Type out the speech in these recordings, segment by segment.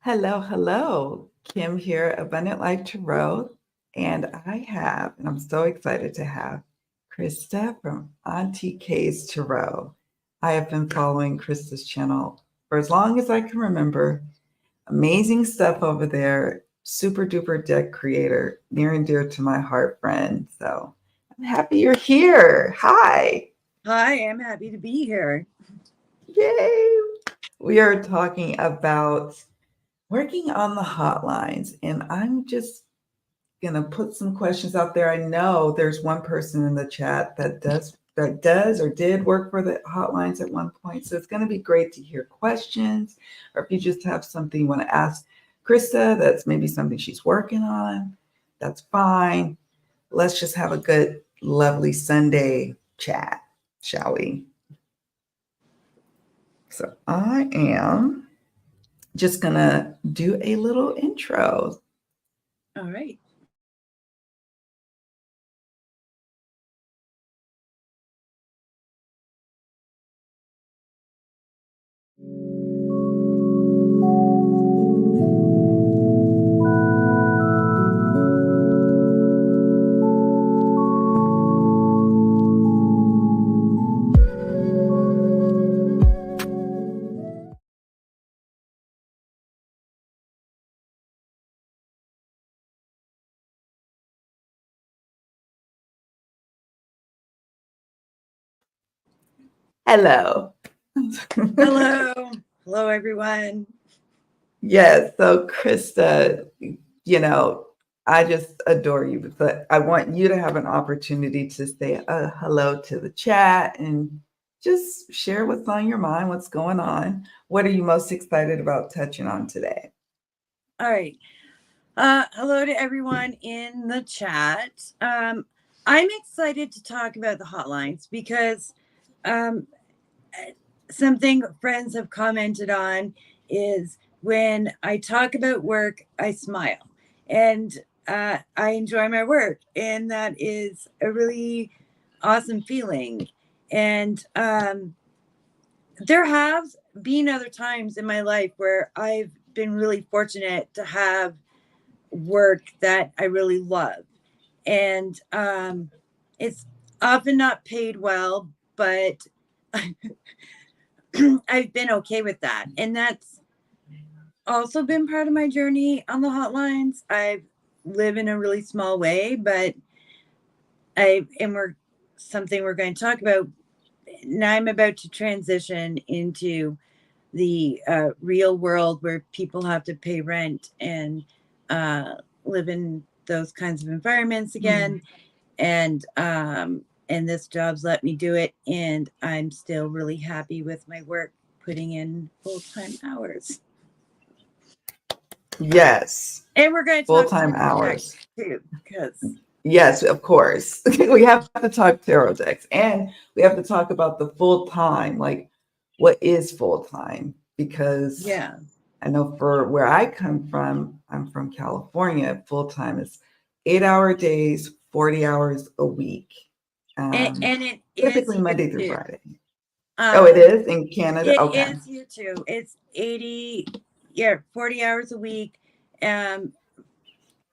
Hello, hello. Kim here, Abundant Life Tarot. And I'm so excited to have Krista from Aunty K's Tarot. I have been following Krista's channel for as long as I can remember. Amazing stuff over there. Super duper deck creator, near and dear to my heart, friend. So I'm happy you're here. Hi. Hi, I'm happy to be here. Yay. We are talking about working on the hotlines, and I'm just gonna put some questions out there. I know there's one person in the chat that does or did work for the hotlines at one point. So it's gonna be great to hear questions, or if you just have something you want to ask Krista, that's maybe something she's working on, that's fine. Let's just have a good, lovely Sunday chat, shall we? So I am just gonna do a little intro. All right. Hello. Hello. Hello, everyone. Yes. So, Krista, you know, I just adore you, but I want you to have an opportunity to say hello to the chat and just share what's on your mind, what's going on. What are you most excited about touching on today? All right. Hello to everyone in the chat. I'm excited to talk about the hotlines because um, something friends have commented on is when I talk about work, I smile. And I enjoy my work. And that is a really awesome feeling. And there have been other times in my life where I've been really fortunate to have work that I really love. And it's often not paid well, but I've been okay with that. And that's also been part of my journey on the hotlines. I live in a really small way, but we're something we're going to talk about. Now I'm about to transition into the real world where people have to pay rent and uh, live in those kinds of environments again. And this job's let me do it, and I'm still really happy with my work, putting in full-time hours. Yes. And we're going to talk Full-time tarot decks hours. too, because Yes, of course. We have to talk tarot decks, and we have to talk about the full time. Like, what is full time? Because yeah, I know for where I come from, I'm from California. Full time is 8 hour days, 40 hours a week. and it is Typically here Monday through too. Friday. Oh, it Um, is in Canada? it Okay. is here too. It's 80, yeah, 40 hours a week, um,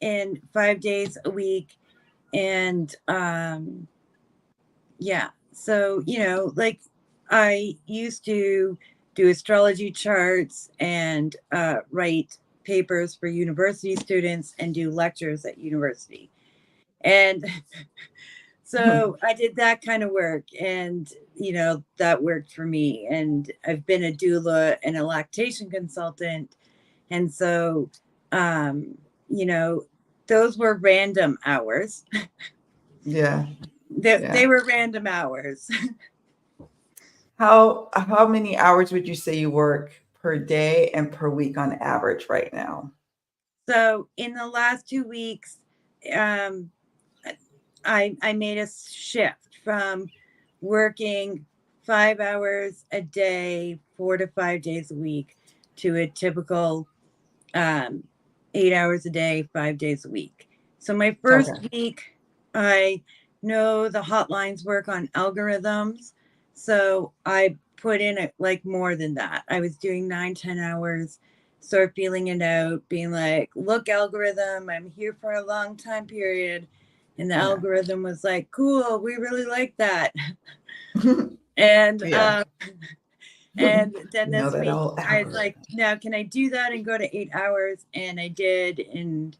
and 5 days a week, and yeah. So like I used to do astrology charts and write papers for university students and do lectures at university, and so I did that kind of work, and that worked for me. And I've been a doula and a lactation consultant, and so um, you know, those were random hours. Yeah. They Yeah. were random hours. How many hours would you say you work per day and per week on average right now? So in the last 2 weeks, um, I made a shift from working 5 hours a day, 4 to 5 days a week, to a typical um, 8 hours a day, 5 days a week. So my first Okay. week, I know the hotlines work on algorithms. So I put in like more than that. I was doing 9, 10 hours. start feeling it out, being like, look, algorithm, I'm here for a long time period. And the algorithm was like, cool, we really like that. And Yeah. and then You know this that week old I was like, algorithm. now can I do that and go to 8 hours? And I did. And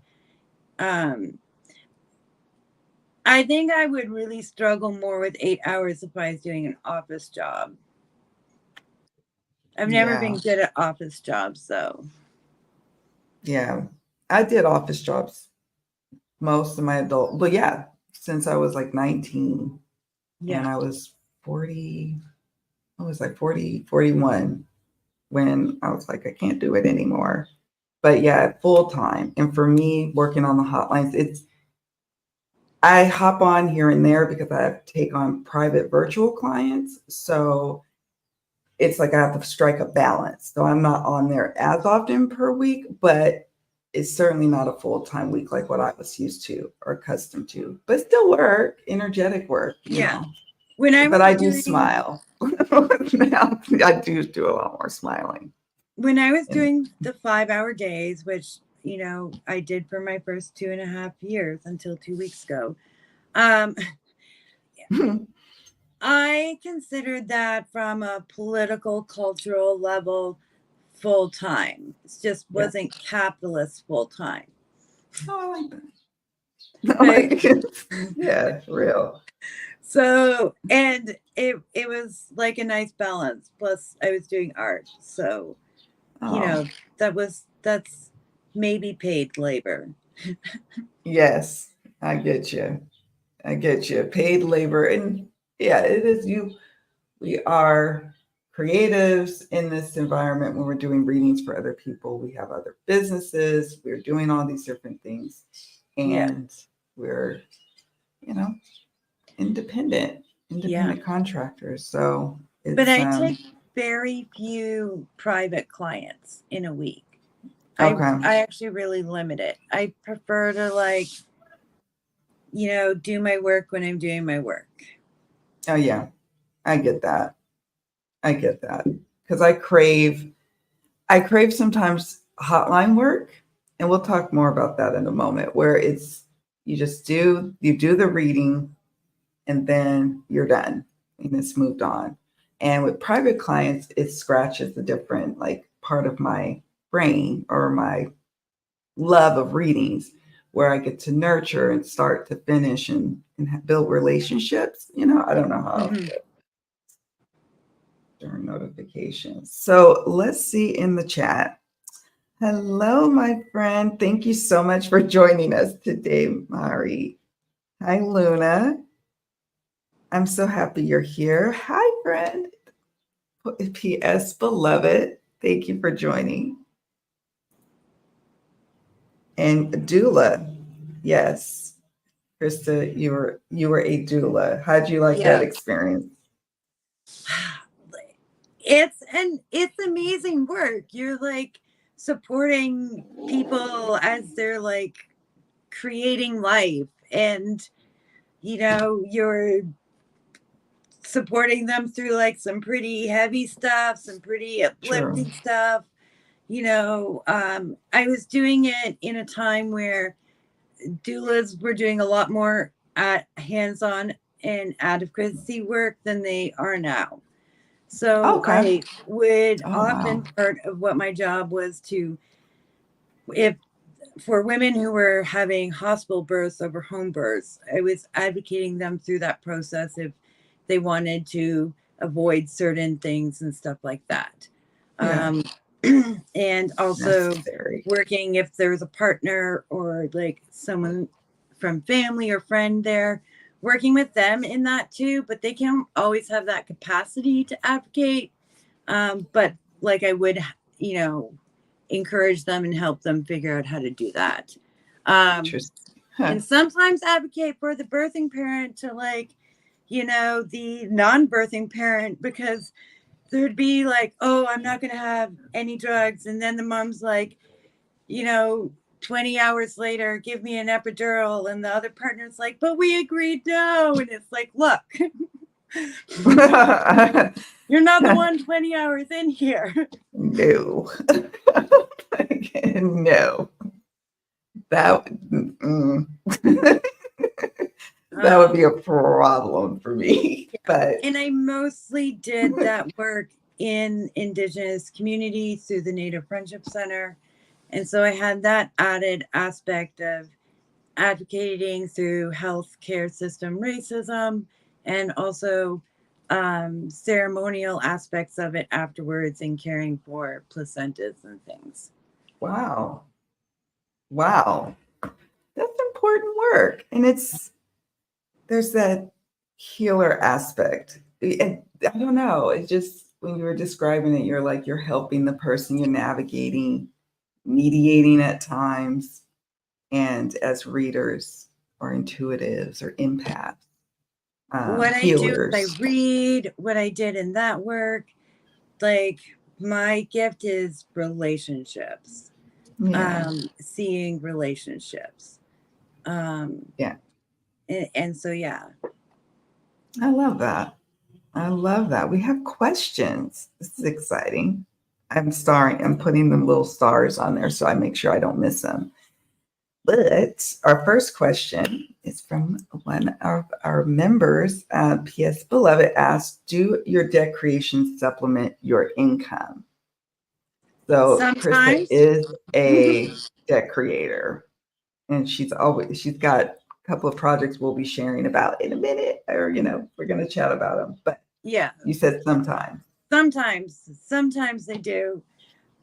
I think I would really struggle more with 8 hours if I was doing an office job. I've never been good at office jobs, though. Yeah. I did office jobs most of my adult, but yeah, since I was like 19 and I was 40, I was like 40, 41 when I was like, I can't do it anymore. But yeah, full time. And for me, working on the hotlines, I hop on here and there because I take on private virtual clients. So it's like I have to strike a balance. So I'm not on there as often per week, but it's certainly not a full-time week like what I was used to or accustomed to. But still work, energetic work, you know. When I was but I do smile. Now I do a lot more smiling. When I was doing the 5-hour days, which, you know, I did for my first 2.5 years until 2 weeks ago, I considered that from a political, cultural level full time. It just wasn't capitalist full time. Oh, I like that. Yeah, real. So, and it was like a nice balance. Plus, I was doing art, so you know that's maybe paid labor. Yes, I get you. I get you. Paid labor, and yeah, it is you. We are creatives in this environment when we're doing readings for other people. We have other businesses. We're doing all these different things, and we're, you know, independent contractors. So it's, but I take very few private clients in a week. I actually really limit it. I prefer to, like, you know, do my work when I'm doing my work. Oh yeah, I get that. Because I crave sometimes hotline work, and we'll talk more about that in a moment, where it's you do the reading and then you're done and it's moved on. And with private clients, it scratches a different like part of my brain or my love of readings, where I get to nurture and start to finish and build relationships. You know, I don't know how during notifications. So let's see in the chat. Hello, my friend. Thank you so much for joining us today, Mari. Hi, Luna. I'm so happy you're here. Hi, friend. P.S. Beloved. Thank you for joining. And doula. Yes. Krista, you were a doula. How'd you like that experience? It's amazing work. You're like supporting people as they're like creating life, and you know, you're supporting them through like some pretty heavy stuff, some pretty uplifting stuff. You know, I was doing it in a time where doulas were doing a lot more hands-on and advocacy work than they are now. So I would often part of what my job was to, if for women who were having hospital births over home births, I was advocating them through that process if they wanted to avoid certain things and stuff like that. And also working if there's a partner or like someone from family or friend there, working with them in that too, but they can't always have that capacity to advocate. But like I would, you know, encourage them and help them figure out how to do that. And sometimes advocate for the birthing parent to, like, you know, the non-birthing parent, because there'd be like, oh, I'm not going to have any drugs. And then the mom's like, you know, 20 hours later, give me an epidural. And the other partner's like, but we agreed no. And it's like, look, you're not the one 20 hours in here. No. No, that that would be a problem for me. But and I mostly did that work in Indigenous communities through the Native Friendship Center. And so I had that added aspect of advocating through healthcare system racism and also ceremonial aspects of it afterwards and caring for placentas and things. wow, that's important work, and there's that healer aspect. And I don't know, it just when you were describing it, you're like you're helping the person, you're navigating, mediating at times, and as readers or intuitives or empaths, What I do is I healers. read what I did in that work. Like my gift is relationships, Yeah, seeing relationships. yeah, And so, yeah. I love that. I love that. We have questions. This is exciting. I'm putting the little stars on there so I make sure I don't miss them. But our first question is from one of our members. P.S. Beloved asks, do your deck creations supplement your income? So Krista Sometimes. is a deck creator, and she's got a couple of projects we'll be sharing about in a minute, or we're going to chat about them. But Yeah. you said sometimes. Sometimes they do.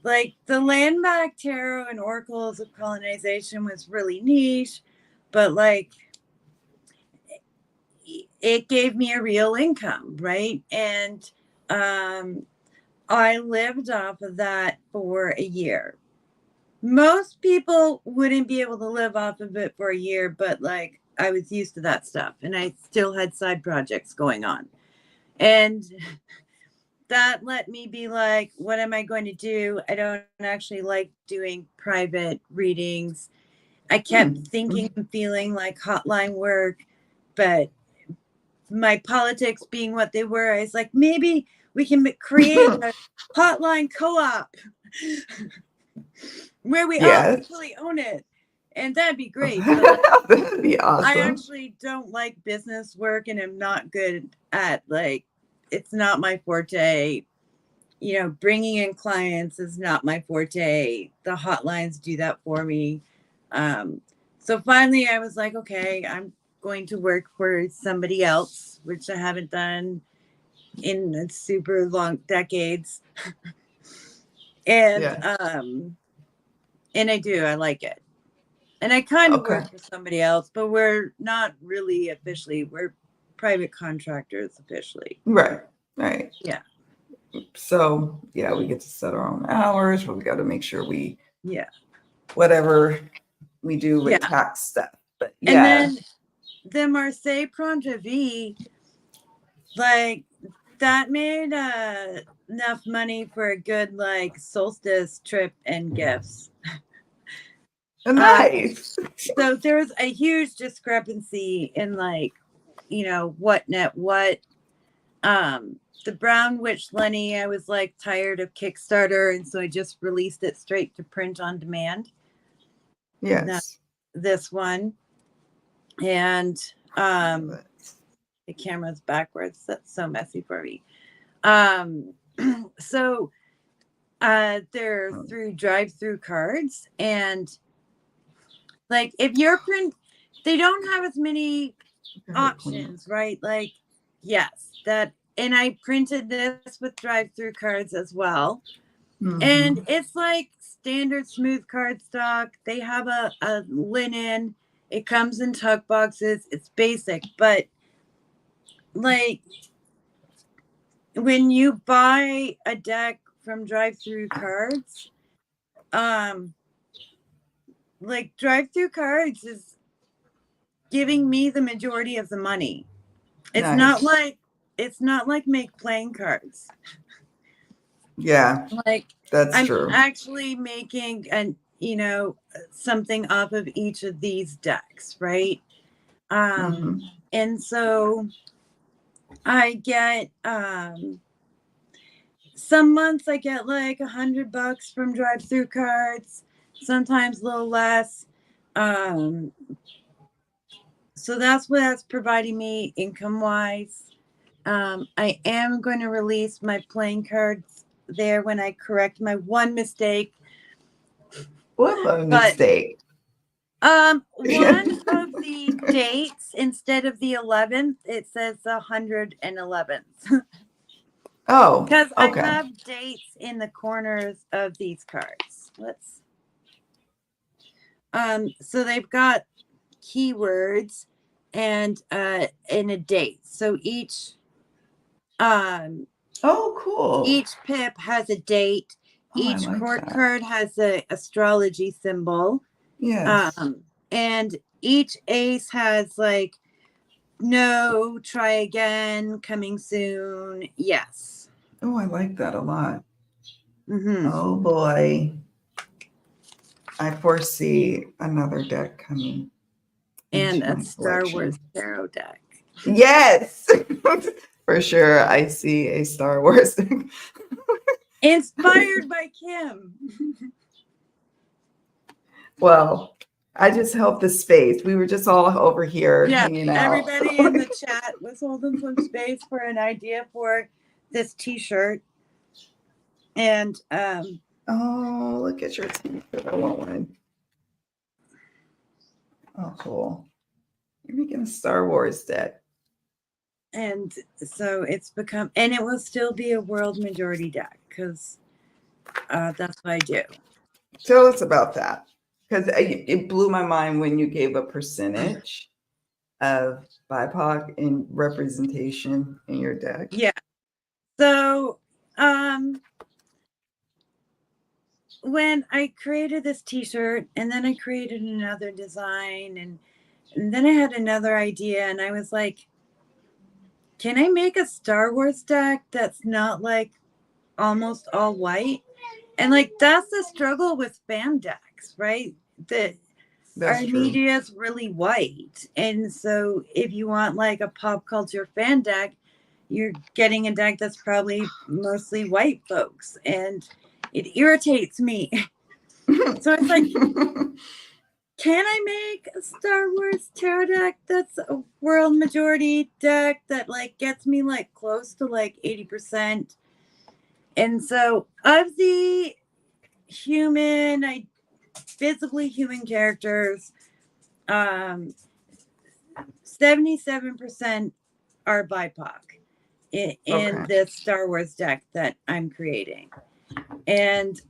Like the land back tarot and oracles of colonization was really niche, but like it gave me a real income, right? And I lived off of that for a year. Most people wouldn't be able to live off of it for a year, but like I was used to that stuff and I still had side projects going on. And that let me be like, what am I going to do? I don't actually like doing private readings. I kept thinking and feeling like hotline work, but my politics being what they were, I was like, maybe we can create a hotline co-op where we all Yes. equally own it. And that'd be great. But like, That'd be awesome. I actually don't like business work and I'm not good at like, it's not my forte. Bringing in clients is not my forte. The hotlines do that for me. So finally I was like, okay, I'm going to work for somebody else, which I haven't done in super long decades. And yeah. and I like it. And I kind of Okay. work for somebody else, but we're not really officially, we're private contractors officially. Right. Yeah. So yeah, we get to set our own hours, but we got to make sure we whatever we do with tax stuff. But and then the Marseille Pronto V, like that made enough money for a good like solstice trip and gifts. Nice. So there's a huge discrepancy in like, what net what. The Brown Witch Lenny, I was like tired of Kickstarter, and so I just released it straight to print on demand. Yes. This one. And the camera's backwards. That's so messy for me. So they're through drive-through cards, and like if you're they don't have as many options, right? Like, yes, that, and I printed this with drive-through cards as well. Mm-hmm. And it's like standard smooth cardstock. They have a linen. It comes in tuck boxes. It's basic, but like when you buy a deck from drive-through cards, like drive-through cards is giving me the majority of the money. It's nice. Not like make playing cards. Yeah, like that's true. I'm actually making something off of each of these decks, right? And so I get some months I get like $100 from drive-through cards. sometimes a little less. So that's what that's providing me income wise. I am going to release my playing cards there when I correct my one mistake. What a But mistake. one of the dates, instead of the 11th, it says the 111th. Oh, Because okay. I have dates in the corners of these cards. So they've got keywords and a date. So each Oh, cool. each pip has a date. Oh, I Each like court that. card has a astrology symbol. Yes. And each ace has like no, try again, coming soon, yes. Oh, I like that a lot. Mm-hmm. Oh boy. I foresee another deck coming. And into a my Star collection. Wars tarot deck. Yes. For sure. I see a Star Wars deck. Inspired by Kim. Well, I just held the space. We were just all over here hanging out. Everybody in the chat was holding some space for an idea for this t-shirt. And oh, look at your t-shirt. I want one. Oh, cool. You're making a Star Wars deck. And so it's become, and it will still be a world majority deck because that's what I do. Tell us about that, because it blew my mind when you gave a percentage of BIPOC in representation in your deck. Yeah. So when I created this t-shirt, and then I created another design, and then I had another idea, and I was like, can I make a Star Wars deck that's not like almost all white? And like that's the struggle with fan decks, right? That our media is really white. And so if you want like a pop culture fan deck, you're getting a deck that's probably mostly white folks. And it irritates me. So it's like, can I make a Star Wars tarot deck that's a world majority deck that like gets me like close to like 80%? And so of the visibly human characters, 77% are BIPOC in this Star Wars deck that I'm creating. And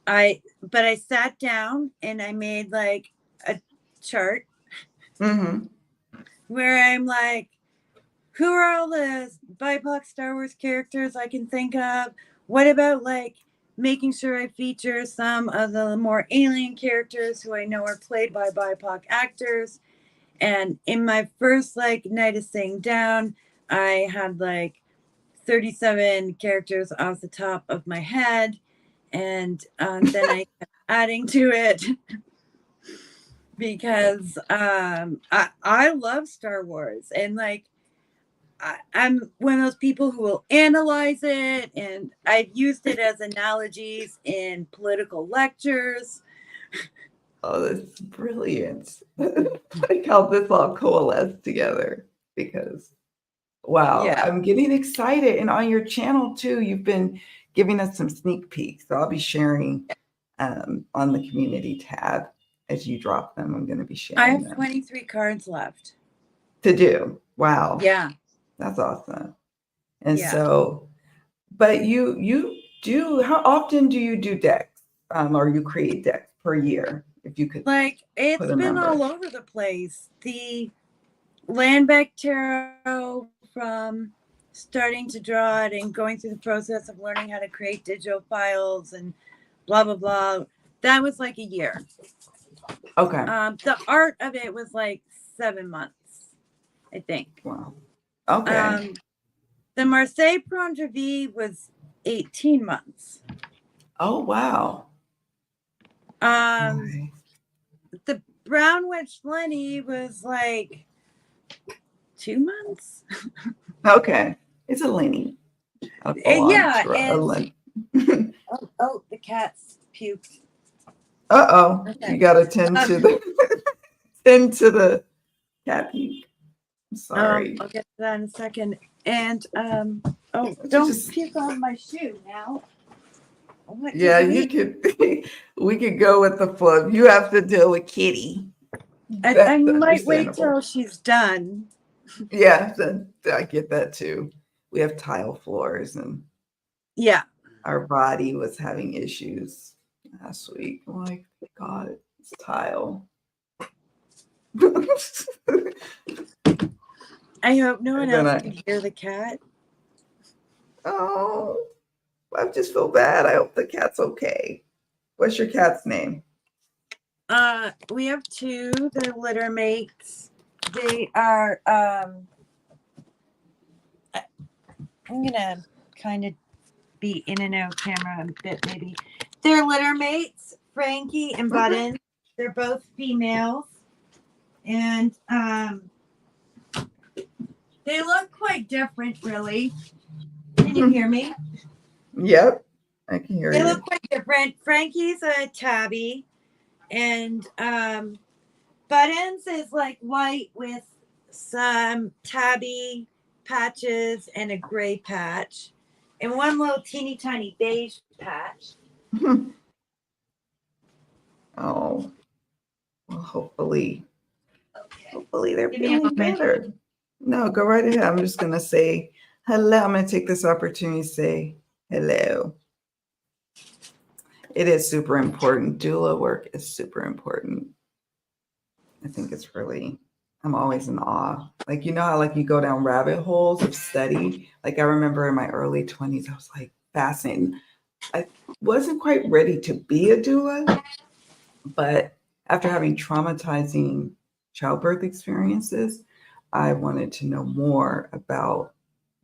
I sat down and I made like a chart where I'm like, who are all the BIPOC Star Wars characters I can think of? What about like making sure I feature some of the more alien characters who I know are played by BIPOC actors? And in my first like night of sitting down, I had like 37 characters off the top of my head. And then I kept adding to it because I love Star Wars. And like, I'm one of those people who will analyze it, and I've used it as analogies in political lectures. Oh, that's brilliant. Like how this all coalesced together, because wow, Yeah. I'm getting excited. And on your channel too, you've been giving us some sneak peeks. So I'll be sharing on the community tab as you drop them. I'm going to be sharing. I have 23 cards left to do. Wow. Yeah. That's awesome. And so, but you do, how often do you do decks or you create decks per year? If you could, like, it's been all over the place. The Landbeck Tarot, from starting to draw it and going through the process of learning how to create digital files and blah, blah, blah. That was like a year. Okay. The art of it was like 7 months, I think. Wow. Okay. The Marseille Prendre de Vie was 18 months. Oh, wow. The Brown Witch Lenny was like 2 months. Okay. It's a Lenny. Yeah. And, oh, the cat's puked. You got to tend to the tend to the cat puke. I'm sorry. I'll get to that in a second. And don't Just puke on my shoe now. yeah, you could. We could go with the flow. You have to deal with Kitty. I That's might wait understandable. till she's done. Yeah, I get that too. We have tile floors, and Yeah, our body was having issues last week. I'm like, God, it's tile. I hope no one And then else can hear the cat. Oh, I just feel bad. I hope the cat's okay. What's your cat's name? We have two. They're litter mates. They are I'm gonna kind of be in and out camera a bit maybe. They're litter mates, Frankie and Button. They're both females. And they look quite different, really. Can you hear me? Yep, I can hear you. They look quite different. Frankie's a tabby, and Buttons is like white with some tabby patches and a gray patch, and one little teeny tiny beige patch. Oh, well, hopefully they're Give me a feeling moment. better. No, go right ahead. I'm just gonna say hello. I'm gonna take this opportunity to say hello. It is super important. Doula work is super important. I think it's really, I'm always in awe. Like, you know how like you go down rabbit holes of study? Like I remember in my early 20s, I was like fascinated. I wasn't quite ready to be a doula, but after having traumatizing childbirth experiences, I wanted to know more about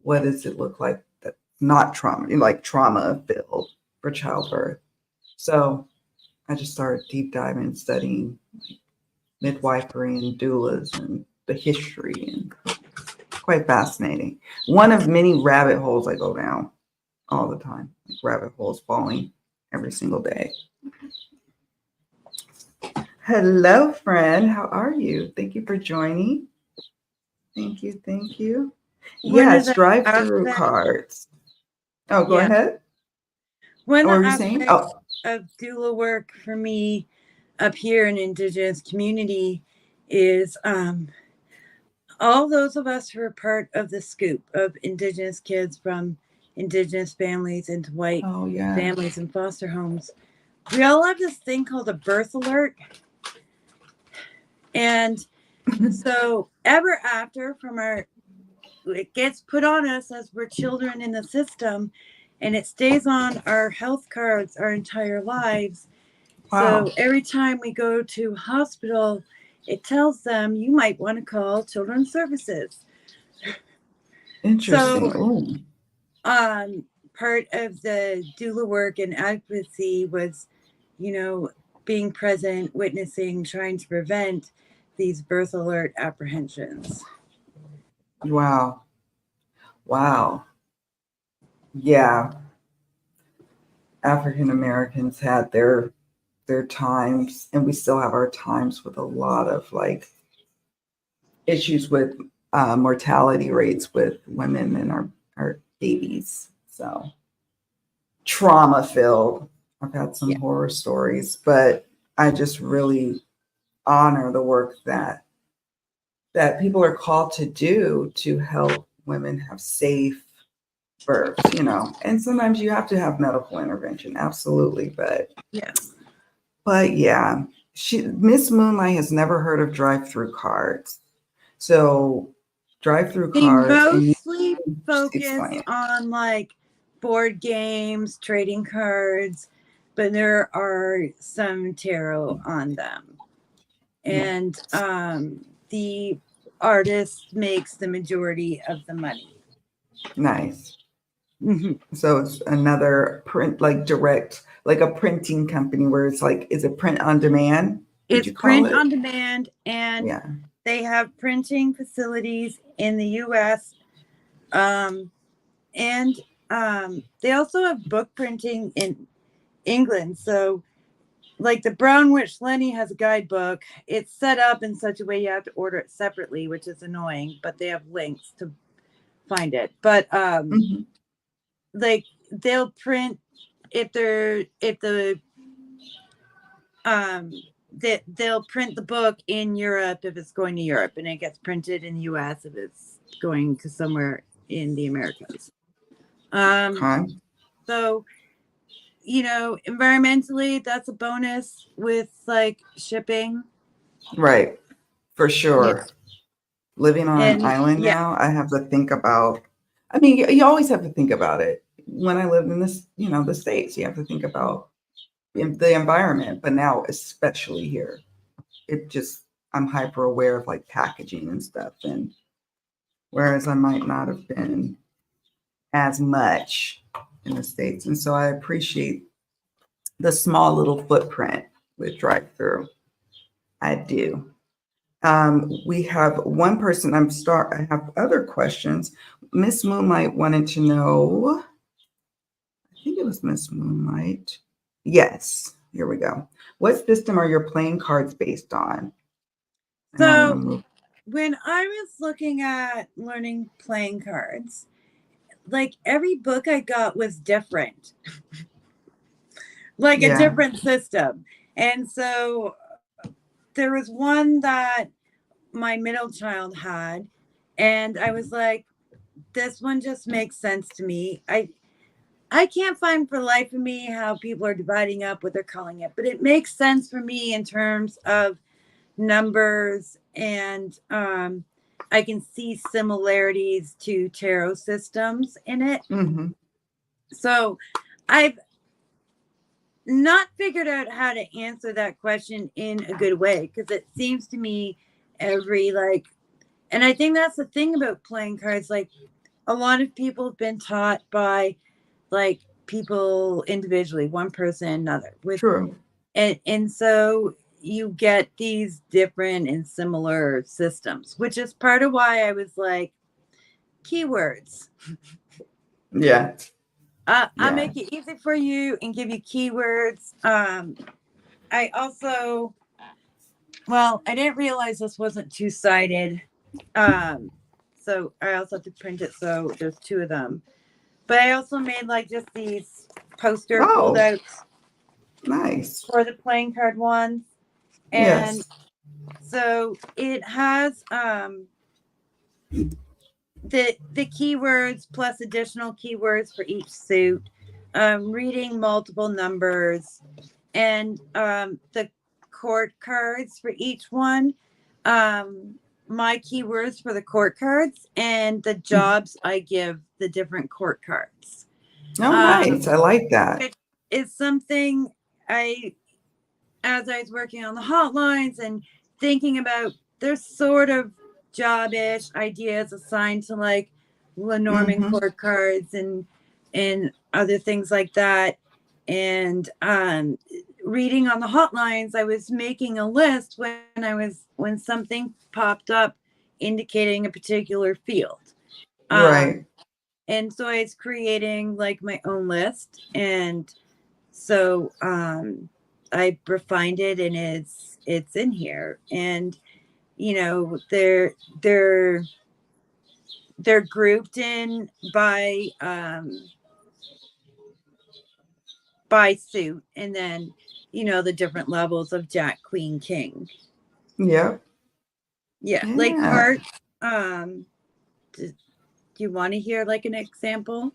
what does it look like that's not trauma, like trauma filled for childbirth. So I just started deep diving and studying midwifery and doulas and the history, and quite fascinating. One of many rabbit holes I go down all the time, like rabbit holes falling every single day. Hello, friend. How are you? Thank you for joining. Thank you. Thank you. Yeah, it's drive-through cards. Oh, go ahead. One What of were the you saying? aspects of doula work for me up here in Indigenous community is all those of us who are part of the scoop of Indigenous kids from Indigenous families into white families in foster homes. We all have this thing called a birth alert. And so ever after it gets put on us as we're children in the system, and it stays on our health cards our entire lives. Wow. So every time we go to hospital, it tells them you might want to call Children's Services. Interesting. So, part of the doula work and advocacy was, being present, witnessing, trying to prevent these birth alert apprehensions. Wow. Yeah. African Americans had their times, and we still have our times with a lot of like issues with mortality rates with women and our babies. So trauma filled. I've had some horror stories, but I just really honor the work that people are called to do to help women have safe births, and sometimes you have to have medical intervention. Absolutely. But yeah, Miss Moonlight has never heard of drive-through cards. So drive-through cards mostly focus on like board games, trading cards, but there are some tarot on them. And the artist makes the majority of the money. Nice. Mm-hmm. So it's another print, like direct, like a printing company where it's like, is it print on demand? It's print on demand, and they have printing facilities in the U.S. And they also have book printing England. So like the Brown Witch Lenny has a guidebook. It's set up in such a way you have to order it separately, which is annoying, but they have links to find it. But Mhm. like they'll print if the that they'll print the book in Europe if it's going to Europe, and it gets printed in the US if it's going to somewhere in the Americas. Okay. So environmentally, that's a bonus with like shipping. Right. For Yeah. sure. Living on an And island yeah. now, I have to think about, I mean, you always have to think about it. When I lived in this, the States, you have to think about the environment, but now especially here, it just, I'm hyper aware of like packaging and stuff. And whereas I might not have been as much in the States. And so I appreciate the small little footprint with drive through. I do. We have one person. I have other questions. Miss Moonlight wanted to know. I think it was Miss Moonlight. Yes. Here we go. What system are your playing cards based on? And I'm gonna So move. when I was looking at learning playing cards, like every book I got was different, like a Yeah. different system. And so there was one that my middle child had, and I was like, this one just makes sense to me. I can't find for the life of me how people are dividing up what they're calling it, but it makes sense for me in terms of numbers, and I can see similarities to tarot systems in it. Mm-hmm. So I've not figured out how to answer that question in a good way, because it seems to me every like, and I think that's the thing about playing cards. Like a lot of people have been taught by like people individually, one person, another, with True. and so you get these different and similar systems, which is part of why I was like, keywords. Yeah. I'll Yeah. make it easy for you and give you keywords. I also, well, I didn't realize this wasn't two-sided. Um, so I also have to print it. So there's two of them. But I also made like just these poster Oh, foldouts nice. for the playing card ones. And Yes. so it has the keywords plus additional keywords for each suit, reading multiple numbers, and the court cards for each one. My keywords for the court cards and the jobs I give the different court cards. Oh, Um, nice. I like that. which is something as I was working on the hotlines and thinking about, there's sort of job-ish ideas assigned to like Lenormand Mm-hmm. court cards and other things like that. And reading on the hotlines, I was making a list when something popped up indicating a particular field. Um, Right. and so I was creating like my own list, and so I refined it, and it's in here. And they're grouped in by suit, and then the different levels of Jack, Queen, King. Yep. Yeah, like Yeah. heart. Do you want to hear like an example?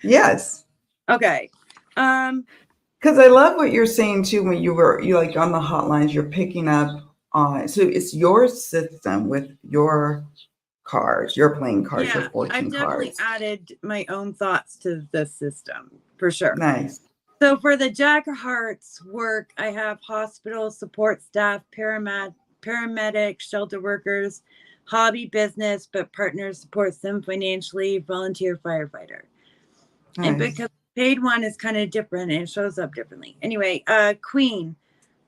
Yes. Okay. um Because I love what you're saying too when you like on the hotlines, you're picking up on, so it's your system with your cards, your playing cards, your yeah, I've fortune definitely cards. added my own thoughts to the system for sure. Nice. So for the Jack of Hearts work, I have hospital support staff, paramedics, shelter workers, hobby business, but partners supports them financially, volunteer firefighter. And Nice. because paid one is kind of different and it shows up differently. Anyway, Queen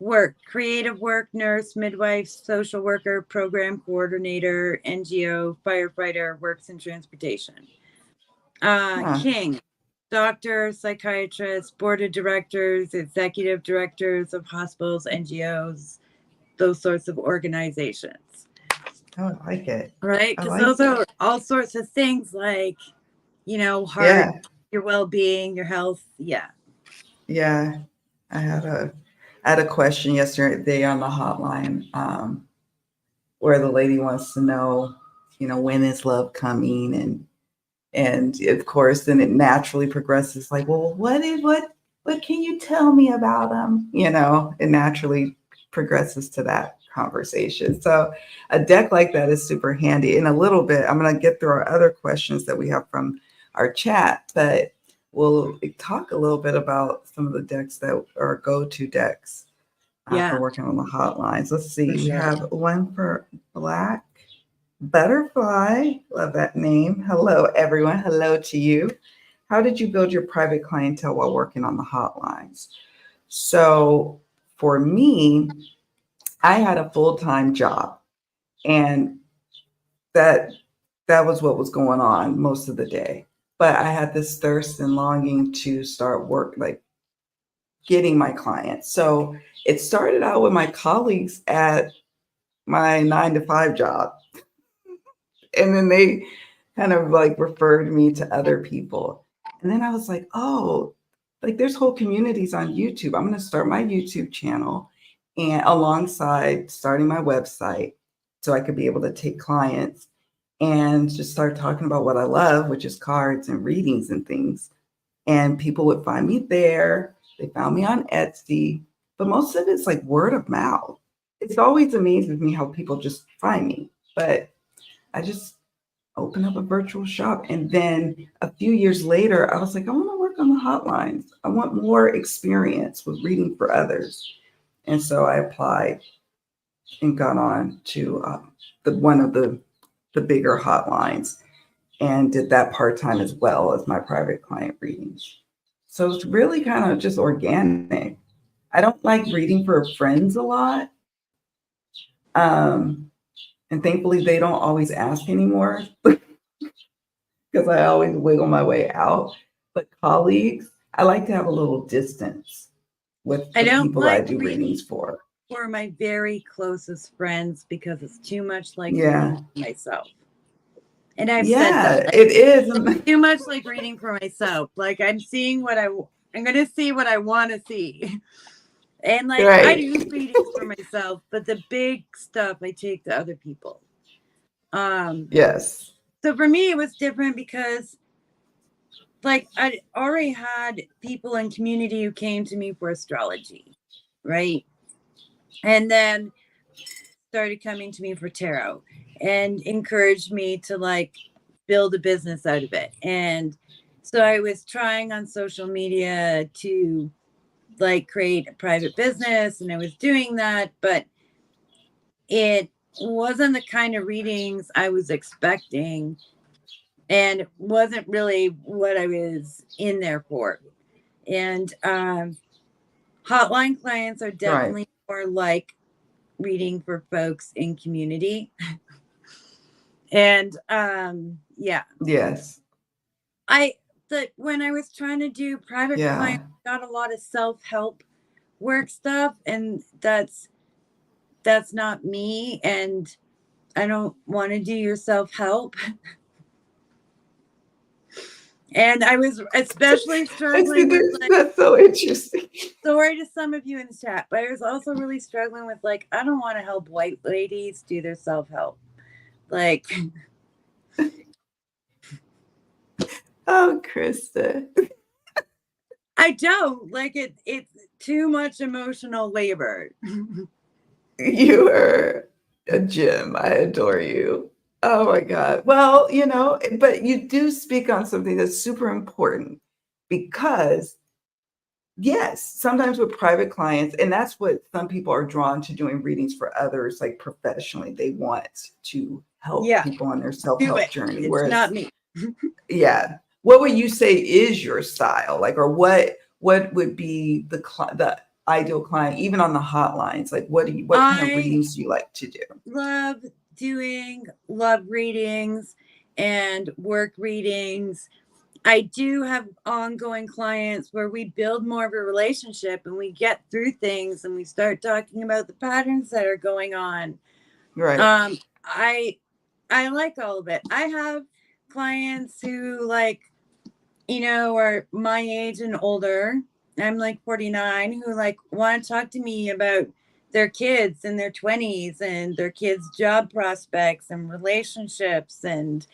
work, creative work, nurse, midwife, social worker, program coordinator, NGO, firefighter, works in transportation. Huh. King doctors, psychiatrists, board of directors, executive directors of hospitals, NGOs, those sorts of organizations. Oh, I like it. Right? I Because like those are all sorts of things like, heart, Yeah. your well-being, your health. Yeah. Yeah. I had a question yesterday on the hotline, where the lady wants to know, when is love coming? And of course, then it naturally progresses like, well, what can you tell me about them? It naturally progresses to that conversation. So a deck like that is super handy. In a little bit, I'm going to get through our other questions that we have from our chat, but we'll talk a little bit about some of the decks that are go-to decks for working on the hotlines. Let's see. We have one for Black Butterfly. Love that name. Hello, everyone. Hello to you. How did you build your private clientele while working on the hotlines? So for me, I had a full-time job, and that was what was going on most of the day. But I had this thirst and longing to start work, like getting my clients. So it started out with my colleagues at my 9-to-5 job. And then they kind of like referred me to other people. And then I was like, oh, like there's whole communities on YouTube. I'm going to start my YouTube channel and alongside starting my website so I could be able to take clients and just start talking about what I love, which is cards and readings and things. And people would find me there. They found me on Etsy, but most of it's like word of mouth. It's always amazes me how people just find me. But I just opened up a virtual shop. And then a few years later, I was like, I want to work on the hotlines. I want more experience with reading for others. And so I applied and got on to one of the bigger hotlines and did that part-time as well as my private client readings. So it's really kind of just organic. I don't like reading for friends a lot. And thankfully, they don't always ask anymore because I always wiggle my way out. But colleagues, I like to have a little distance with the people I do readings for. For my very closest friends because it's too much like reading for myself. And I've said that. Like, it is. It's too much like reading for myself. Like I'm going to see what I want to see. And like I do readings for myself, but the big stuff I take to other people. Yes. So for me, it was different because like I already had people in community who came to me for astrology, right? And then started coming to me for tarot and encouraged me to like build a business out of it. And so I was trying on social media to like create a private business, and I was doing that, but it wasn't the kind of readings I was expecting, and wasn't really what I was in there for. And hotline clients are definitely more like reading for folks in community. And Yes. When I was trying to do private clients, I got a lot of self-help work stuff, and that's not me, and I don't want to do your self-help. And I was especially struggling with like, that's so interesting. Sorry to some of you in the chat, but I was also really struggling with like, I don't want to help white ladies do their self-help. Like, oh, Krista. I don't like it. It's too much emotional labor. You are a gem. I adore you. Oh my God. Well, but you do speak on something that's super important because, yes, sometimes with private clients, and that's what some people are drawn to doing readings for others, like professionally, they want to help people on their self-help journey. It's not me. Yeah. What would you say is your style? Like, or what would be the ideal client, even on the hotlines? Like, what kind of readings do you like to do? Love readings and work readings I do have ongoing clients where we build more of a relationship and we get through things and we start talking about the patterns that are going on. Right. I like all of it. I have clients who like, are my age and older. I'm like 49, who like want to talk to me about their kids in their 20s and their kids' job prospects and relationships, and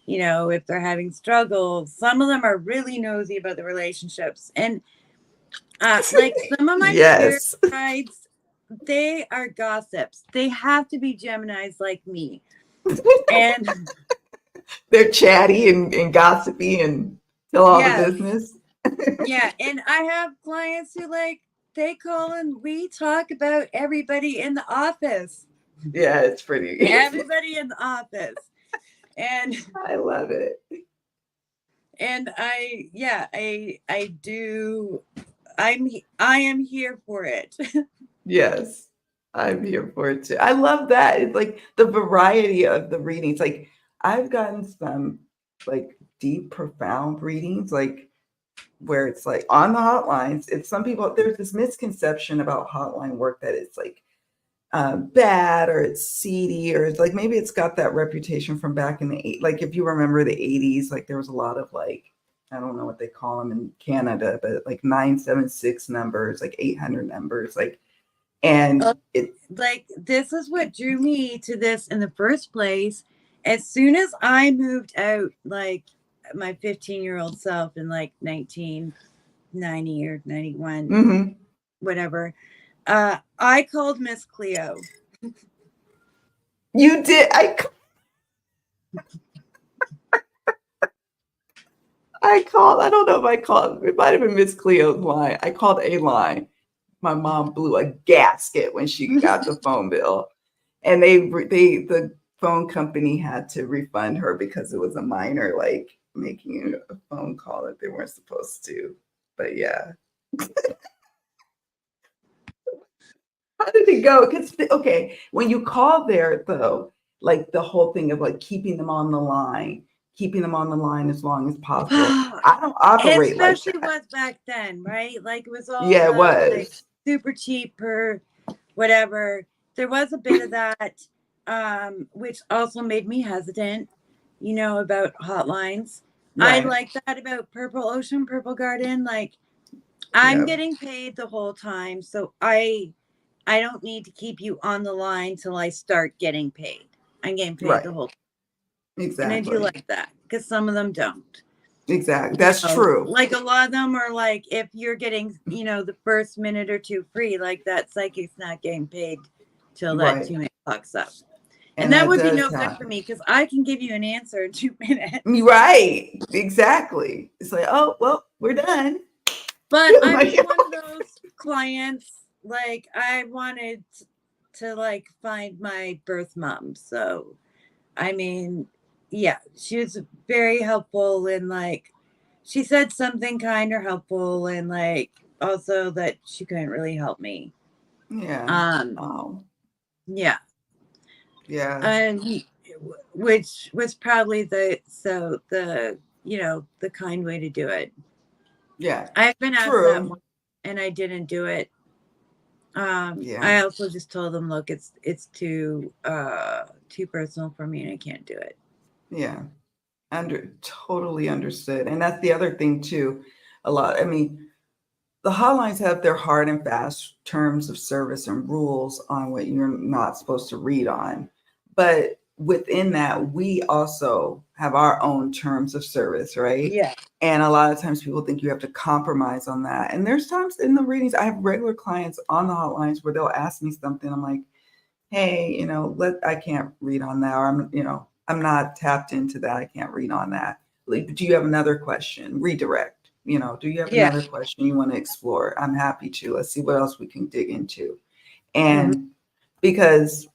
if they're having struggles. Some of them are really nosy about the relationships, and like some of my spirit Yes. guides, they are gossips. They have to be Geminis like me. And They're chatty and gossipy and tell all the yes, business. yeah, and I have clients who like they call and we talk about everybody in the office. Yeah, it's pretty. Everybody in the office. And I love it. I do. I am here for it. Yes, I'm here for it too. I love that. It's like the variety of the readings. Like I've gotten some like deep, profound readings, like where it's like on the hotlines. It's some people, there's this misconception about hotline work that it's like bad or it's seedy or it's like maybe it's got that reputation from back in the like if you remember the 80s, like there was a lot of like I don't know what they call them in Canada, but like 976 numbers, like 800 numbers, like and it Like this is what drew me to this in the first place. As soon as I moved out, like my 15-year-old self in like 1990 or 91, mm-hmm. whatever, I called Miss Cleo. You did. I called. I don't know if I called. It might have been Miss Cleo's line. I called a line. My mom blew a gasket when she got the phone bill, and the phone company had to refund her because it was a minor, like making a phone call that they weren't supposed to. But yeah, how did it go? Because okay, when you call there though, like the whole thing of like keeping them on the line, keeping them on the line as long as possible. I don't operate like Especially that. was back then, right? Like it was all Yeah, it the like was. super cheap or whatever. There was a bit of that, which also made me hesitant, about hotlines. I Right. like that about Purple Ocean, Purple Garden. Like I'm Yeah. getting paid the whole time, so I don't need to keep you on the line till I start getting paid. I'm getting paid the Right. whole time. And I do Exactly. like that because some of them don't. Exactly. That's true. Like a lot of them are like, if you're getting, the first minute or two free, like that psychic's not getting paid till that Right. 2 minute clock's up. And And that that would be does no good for happen. me because I can give you an answer in 2 minutes. Right. Exactly. It's like, oh, well, we're done. But I Like, was one of those clients, like I wanted to like find my birth mom. So, I mean, yeah, she was very helpful and like she said something kind or helpful and like also that she couldn't really help me. yeah. Um, Oh, yeah. yeah. And which was probably the kind way to do it. Yeah. I've been asked that True. once and I didn't do it. Yeah. I also just told them, look, it's too personal for me and I can't do it. Yeah. Totally understood. And that's the other thing too. A lot. I mean, the hotlines have their hard and fast terms of service and rules on what you're not supposed to read on. But within that, we also have our own terms of service, right? Yeah. And a lot of times people think you have to compromise on that. And there's times in the readings, I have regular clients on the hotlines where they'll ask me something. I'm like, hey, I can't read on that. Or I'm not tapped into that. I can't read on that. Like, do you have another question? Redirect. Do you have Yeah. another question you want to explore? I'm happy to. Let's see what else we can dig into. Mhm. And because,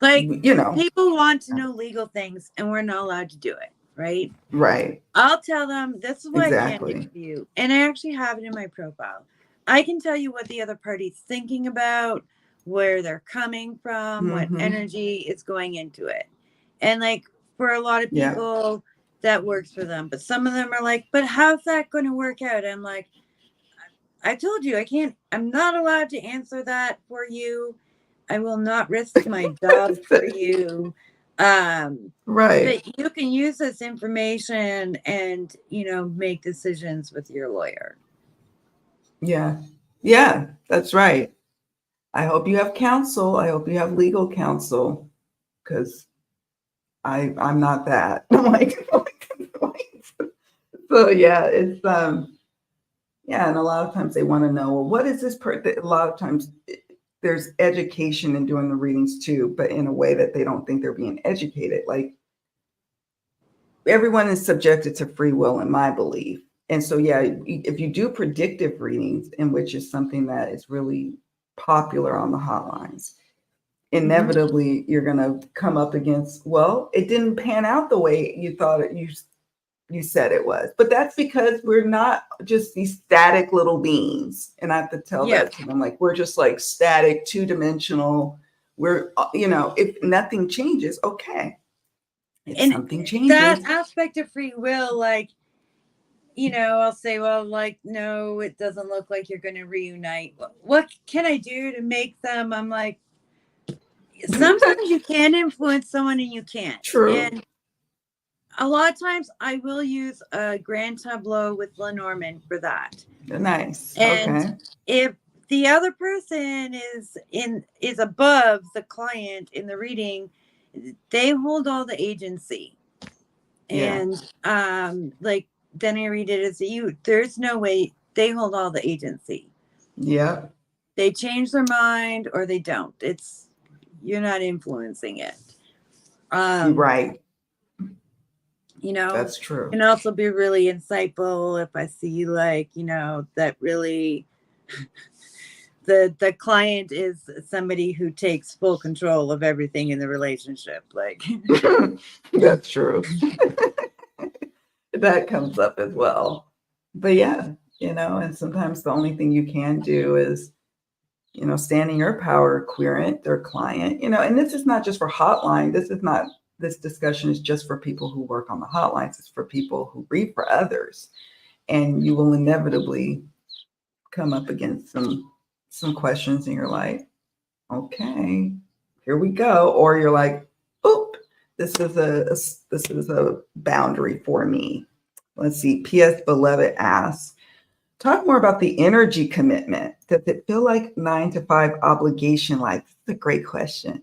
Like people want to know legal things and we're not allowed to do it, right? right, I'll tell them this is what I can't do exactly. for you. And I actually have it in my profile. I can tell you what the other party's thinking about, where they're coming from, what Mm-hmm. energy is going into it. And like for a lot of Yeah. people, that works for them. But some of them are like, but how's that going to work out? I'm like, I told you, I'm not allowed to answer that for you. I will not risk my job for you. Right. But you can use this information and, make decisions with your lawyer. Yeah. Yeah, that's right. I hope you have counsel. I hope you have legal counsel, because I'm not that. So yeah, it's yeah, and a lot of times they want to know, well, what is this a lot of times there's education in doing the readings too, but in a way that they don't think they're being educated. Like, everyone is subjected to free will, in my belief. And so, yeah, if you do predictive readings, in which is something that is really popular on the hotlines, inevitably you're going to come up against, well, it didn't pan out the way you thought you said it was. But that's because we're not just these static little beings. And I have to tell that to them, like, we're just like static, two-dimensional. We're, if nothing changes, okay. If something changes. That aspect of free will, like, I'll say, well, like, no, it doesn't look like you're going to reunite. What can I do to make them? I'm like, sometimes you can influence someone and you can't. True. And a lot of times I will use a grand tableau with Lenormand for that. Nice. And okay. If the other person is above the client in the reading, they hold all the agency. Yeah. And like, then I read it as there's no way they hold all the agency. Yeah. They change their mind or they don't. You're not influencing it. Right. That's true. It can also be really insightful if I see, like, that really the client is somebody who takes full control of everything in the relationship. Like, that's true. That comes up as well. But yeah, and sometimes the only thing you can do is, stand in your power, querent their client, and this is not just for hotline. This discussion is just for people who work on the hotlines. It's for people who read for others. And you will inevitably come up against some questions and you're like, okay, here we go. Or you're like, oop, this is a boundary for me. Let's see. P.S. Beloved asks, talk more about the energy commitment. Does it feel like 9 to 5 obligation life? That's a great question.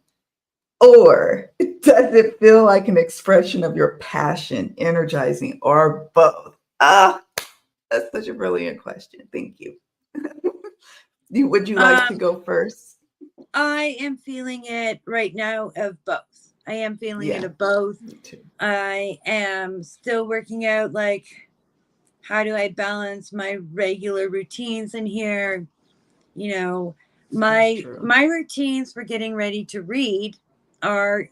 Or does it feel like an expression of your passion, energizing, or both? That's such a brilliant question. Thank you. Would you like to go first? I am feeling it right now of both. I am feeling it of both. Me too. I am still working out, like, how do I balance my regular routines in here? My routines for getting ready to read are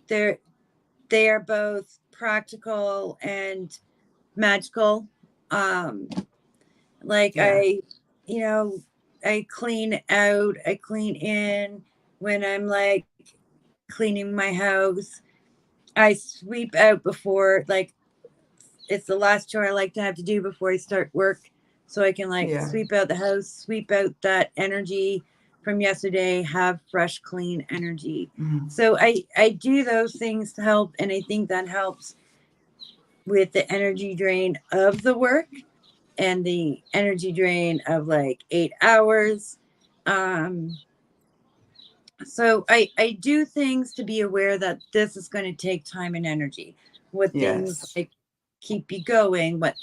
they are both practical and magical. Like, I clean out, I clean in when I'm, like, cleaning my house. I sweep out before, like, it's the last chore I like to have to do before I start work. So I can, like, sweep out the house, sweep out that energy from yesterday, have fresh, clean energy. So I do those things to help. And I think that helps with the energy drain of the work and the energy drain of, like, 8 hours. So I do things to be aware that this is going to take time and energy. What things, like, keep you going, what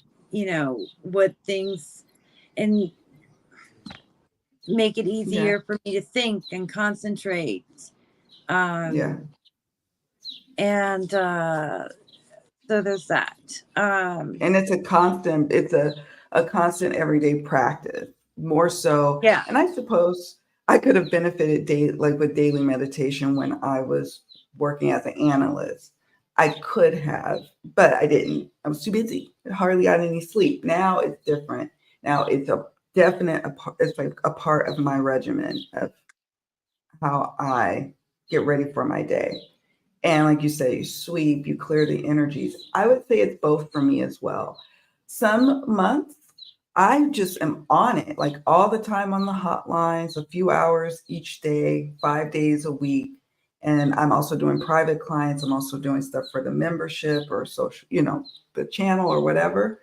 things, and make it easier for me to think and concentrate. And so there's that. And it's a constant everyday practice, more so. Yeah. And I suppose I could have benefited with daily meditation when I was working as an analyst. I could have, but I didn't. I was too busy. I hardly got any sleep. Now it's different. Now it's it's like a part of my regimen of how I get ready for my day. And like you say, you sweep, you clear the energies. I would say it's both for me as well. Some months I just am on it, like all the time on the hotlines, a few hours each day, 5 days a week. And I'm also doing private clients. I'm also doing stuff for the membership or social, the channel or whatever.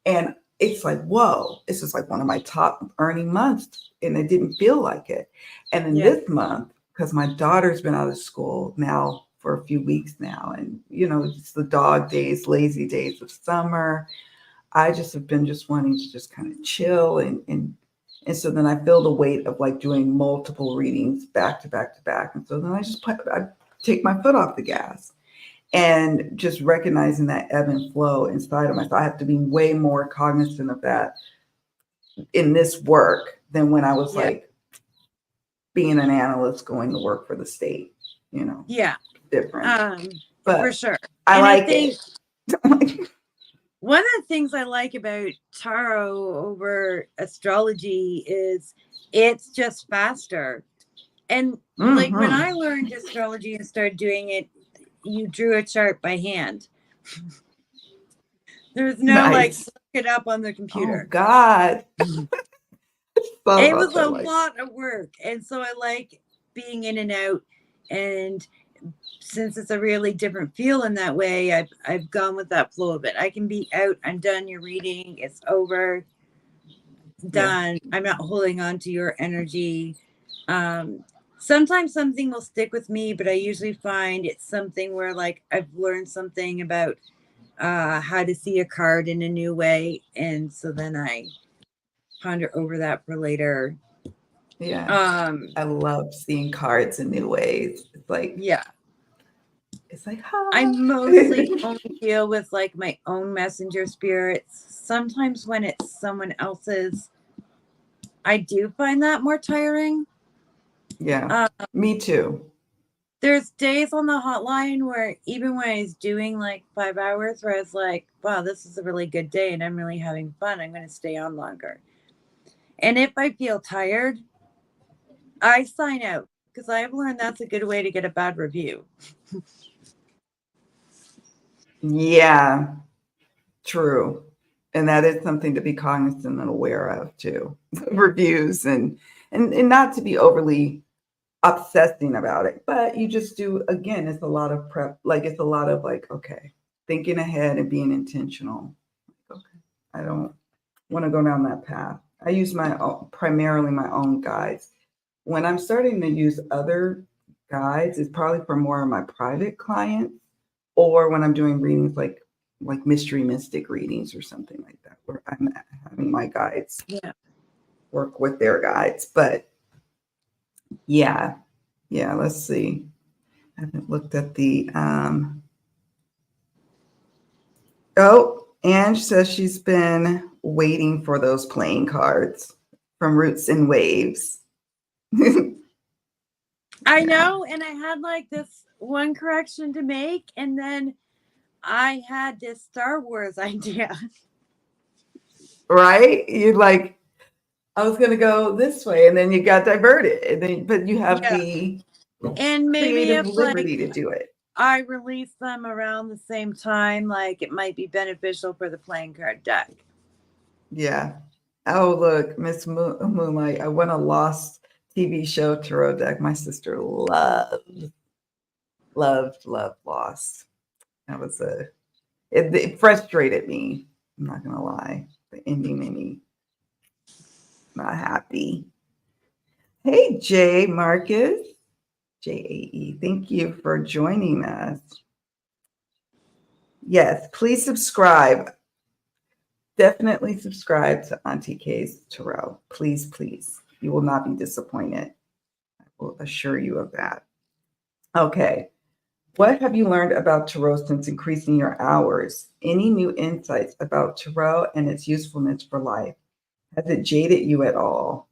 And it's like, whoa, this is like one of my top earning months. And it didn't feel like it. And then Yeah. this month, because my daughter's been out of school now for a few weeks now, and it's the dog days, lazy days of summer. I just have been just wanting to just kind of chill and so then I feel the weight of like doing multiple readings back to back to back. And so then I take my foot off the gas and just recognizing that ebb and flow inside of myself. I have to be way more cognizant of that in this work than when I was like being an analyst going to work for the state, Yeah. different. But for sure. I And like I think it. one of the things I like about tarot over astrology is it's just faster. And like when I learned astrology and started doing it, you drew a chart by hand. There's no like Nice. look it up on the Oh computer. God. It was a lot of work. And so I like being in and out. And since it's a really different feel in that way, I've gone with that flow of it. I can be out, I'm done your reading, it's over, done. I'm not holding on to your energy. Sometimes something will stick with me, but I usually find it's something where like I've learned something about how to see a card in a new way, and so then I ponder over that for later. Yeah. I love seeing cards in new ways. It's like, yeah. It's like, hi. I mostly only deal with like my own messenger spirits. Sometimes when it's someone else's, I do find that more tiring. Yeah, me too. There's days on the hotline where even when I was doing like 5 hours, where I was like, wow, this is a really good day and I'm really having fun, I'm going to stay on longer. And if I feel tired, I sign out because I've learned that's a good way to get a bad review. Yeah, true. And that is something to be cognizant and aware of too. Reviews and not to be overly obsessing about it, but you just do, again, it's a lot of prep. Like it's a lot of like, okay, thinking ahead and being intentional. Okay, I don't want to go down that path. I use primarily my own guides. When I'm starting to use other guides, it's probably for more of my private clients, or when I'm doing readings like mystery mystic readings or something like that, where I'm having my guides work with their guides. But yeah, let's see. I haven't looked at the Ange says she's been waiting for those playing cards from Roots and Waves. I know, and I had like this one correction to make, and then I had this Star Wars idea. Right? You're like, I was gonna go this way, and then you got diverted. And then but you have the and maybe creative if liberty like to do it. I release them around the same time, like it might be beneficial for the playing card deck. Yeah. Oh, look, Miss Moonlight. I won a Lost TV show tarot deck. My sister loved Lost. That was it frustrated me. I'm not gonna lie. The ending made me not happy. Hey, Jay Marcus. JAE. Thank you for joining us. Yes, please subscribe. Definitely subscribe to Aunty K's Tarot. Please, please. You will not be disappointed. I will assure you of that. Okay. What have you learned about Tarot since increasing your hours? Any new insights about Tarot and its usefulness for life? Has it jaded you at all?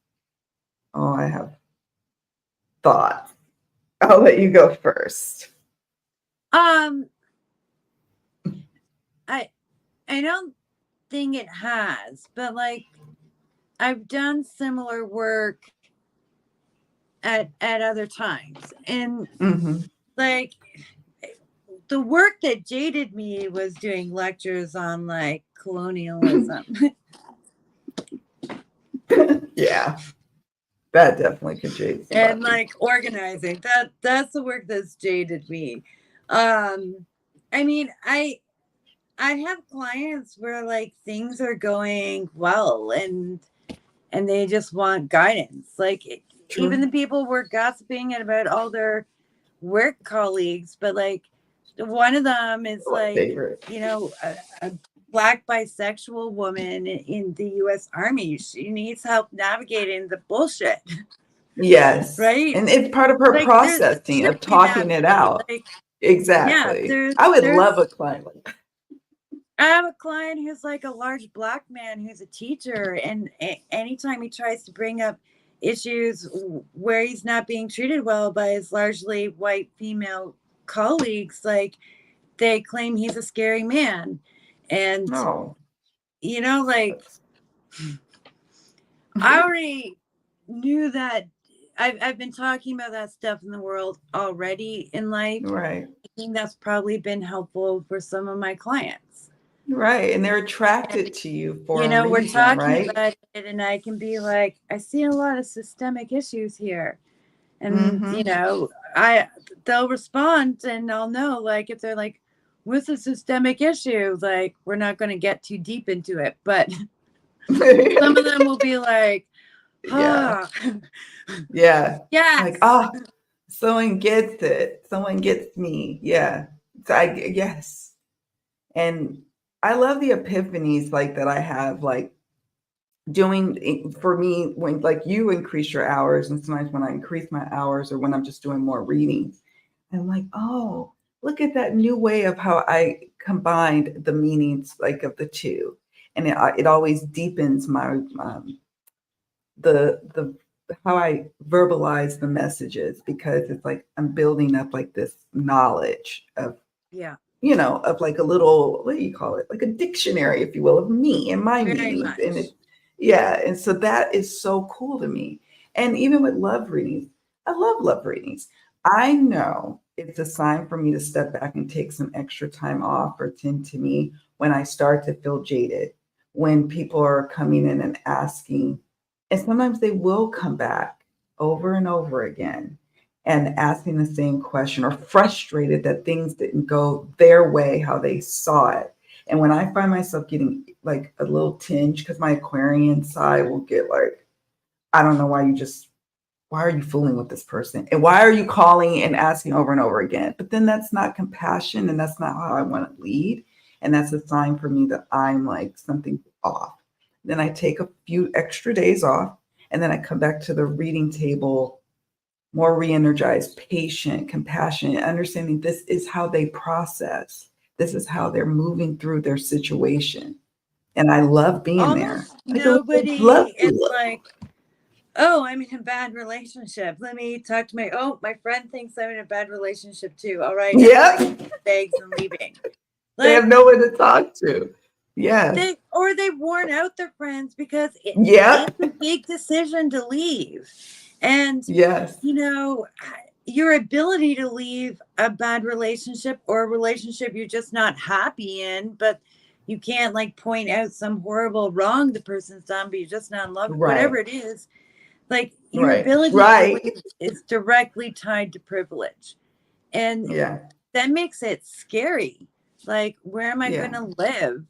Oh, I have thoughts. I'll let you go first. I don't think it has, but like I've done similar work at other times, and like the work that jaded me was doing lectures on like colonialism. Yeah, that definitely could jade somebody. And like organizing. That's the work that's jaded me. I mean, I have clients where like things are going well and they just want guidance. Like even the people were gossiping about all their work colleagues, but like one of them is like, you know, a Black bisexual woman in the U.S. Army. She needs help navigating the bullshit. Yes. Right. And it's part of her like, processing of talking it out. Like, exactly. Yeah, I would love a client like that. I have a client who's like a large Black man who's a teacher, and anytime he tries to bring up issues where he's not being treated well by his largely white female colleagues, like they claim he's a scary man. And you know, like I already knew that. I've been talking about that stuff in the world already in life. Right. I think that's probably been helpful for some of my clients. Right. And they're attracted to you for you know, a reason, we're talking right? about it, and I can be like, I see a lot of systemic issues here. And you know, they'll respond, and I'll know, like, if they're like, what's a systemic issue? Like, we're not going to get too deep into it, but some of them will be like, yeah. Yeah. Yes. Like, oh, someone gets it. Someone gets me. Yeah. So yes. And I love the epiphanies like that I have, like doing for me when like you increase your hours, and sometimes when I increase my hours or when I'm just doing more readings, I'm like, oh, look at that new way of how I combined the meanings like of the two. And it always deepens my the how I verbalize the messages, because it's like I'm building up like this knowledge of you know, of like a little, what do you call it, like a dictionary, if you will, of me and my meanings. And it, and so that is so cool to me. And even with love readings, I love love readings. I know it's a sign for me to step back and take some extra time off or tend to me when I start to feel jaded, when people are coming in and asking, and sometimes they will come back over and over again and asking the same question, or frustrated that things didn't go their way, how they saw it. And when I find myself getting like a little tinge, because my Aquarian side will get like, I don't know why are you fooling with this person? And why are you calling and asking over and over again? But then that's not compassion, and that's not how I want to lead. And that's a sign for me that I'm like something off. Then I take a few extra days off, and then I come back to the reading table more re-energized, patient, compassionate, understanding this is how they process. This is how they're moving through their situation. And I love being there. Nobody is like, oh, I'm in a bad relationship. Let me talk to my friend thinks I'm in a bad relationship too. All right. Yeah. Bags and leaving. They have no one to talk to. Yeah. They've worn out their friends because it's a big decision to leave. And you know, your ability to leave a bad relationship or a relationship you're just not happy in, but you can't like point out some horrible wrong the person's done, but you're just not in love with whatever it is. Like your ability to leave is directly tied to privilege. And that makes it scary. Like, where am I going to live?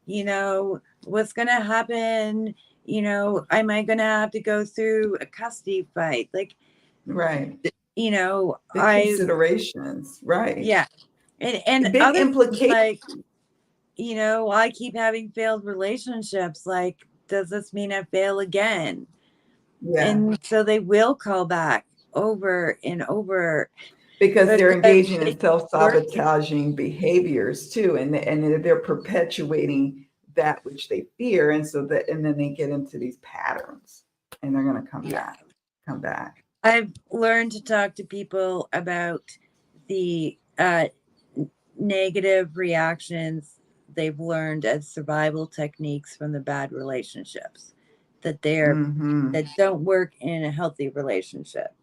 You know, what's going to happen? You know, am I going to have to go through a custody fight? Like, you know, considerations, yeah. And big other implications. Like, you know, I keep having failed relationships. Like, does this mean I fail again? And so they will call back over and over. Because they're engaging in self-sabotaging behaviors too. And they're perpetuating that which they fear. And then they get into these patterns, and they're going to come back. I've learned to talk to people about the negative reactions they've learned as survival techniques from the bad relationships that that don't work in a healthy relationship.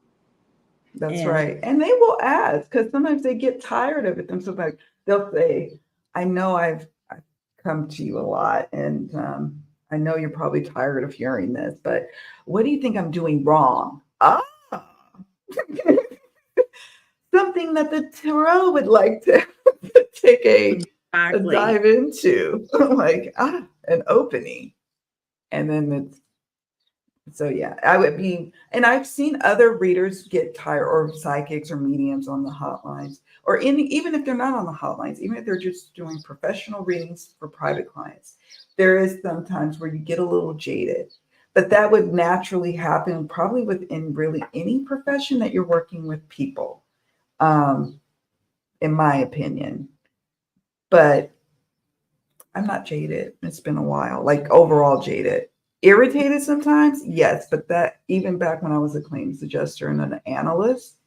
That's And right. And they will ask because sometimes they get tired of it themselves. Like they'll say, I know I've come to you a lot and I know you're probably tired of hearing this, but what do you think I'm doing wrong? Ah, something that the tarot would like to take a exactly. dive into, like an opening. And then it's so yeah, I would be, and I've seen other readers get tired, or psychics or mediums on the hotlines, or even if they're not on the hotlines, even if they're just doing professional readings for private clients, there is sometimes where you get a little jaded. But that would naturally happen probably within really any profession that you're working with people, um, in my opinion. But I'm not jaded. It's been a while, like overall jaded. Irritated sometimes, yes, but that even back when I was a claims adjuster and an analyst,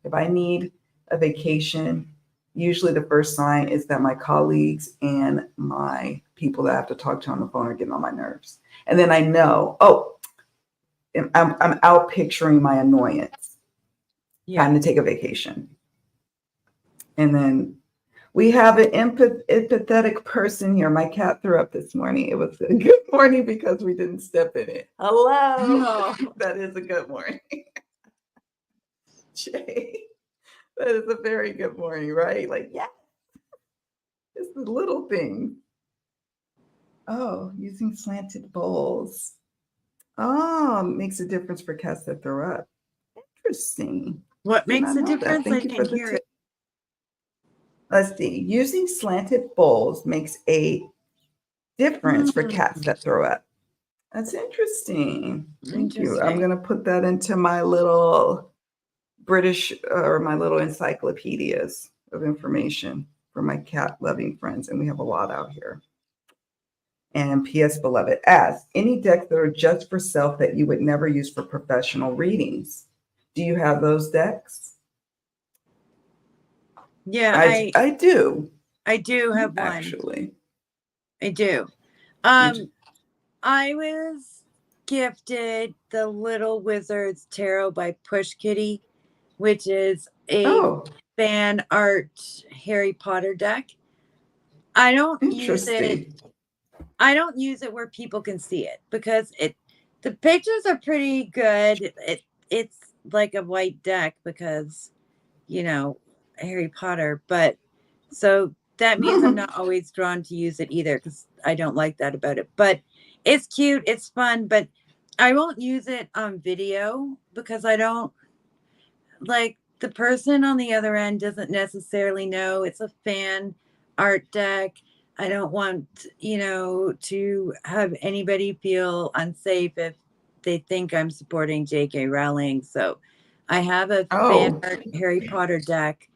if I need a vacation, usually the first sign is that my colleagues and my people that I have to talk to on the phone are getting on my nerves. And then I know, oh, I'm out picturing my annoyance. Yeah. Time to take a vacation. And then we have an empathetic person here. My cat threw up this morning. It was a good morning because we didn't step in it. Hello. Oh. That is a good morning. Jay, that is a very good morning, right? Like, yeah, it's the little thing. Oh, using slanted bowls. Oh, makes a difference for cats that throw up. Interesting. What Did makes not a know that. difference? I Thank you for didn't the hear tip. it. Let's see. Using slanted bowls makes a difference for cats that throw up. That's interesting. Thank you. I'm Interesting. going to put that into my little British or my little encyclopedias of information for my cat loving friends. And we have a lot out here. And P.S. Beloved asks, any decks that are just for self that you would never use for professional readings? Do you have those decks? Yeah, I do, I do have one. actually. I do. You I was gifted the Little Wizards Tarot by Push Kitty, which is a Oh, fan art Harry Potter deck. I don't use it. interesting. I don't use it where people can see it because the pictures are pretty good. It's like a white deck because, you know, Harry Potter, but so that means I'm not always drawn to use it either because I don't like that about it. But it's cute, it's fun, but I won't use it on video because I don't like the person on the other end doesn't necessarily know it's a fan art deck. I don't want, to have anybody feel unsafe if they think I'm supporting J.K. Rowling. So I have a fan Oh, art Harry Potter deck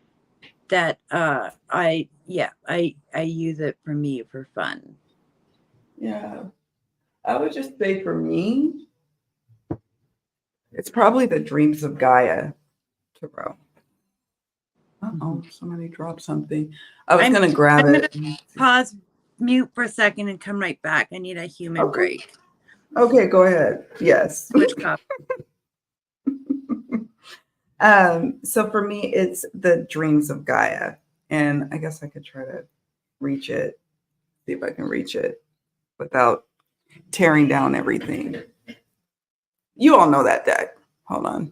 that I use it for me for fun. yeah. I would just say for me, it's probably the Dreams of Gaia tarot. Uh-oh, somebody dropped something. I was going to grab I'm it. gonna pause mute for a second and come right back. I need a human Okay. break. Okay, go ahead. Yes. Switch coffee. So for me, it's the Dreams of Gaia. And I guess I could try to reach it, see if I can reach it without tearing down everything. You all know that deck. Hold on.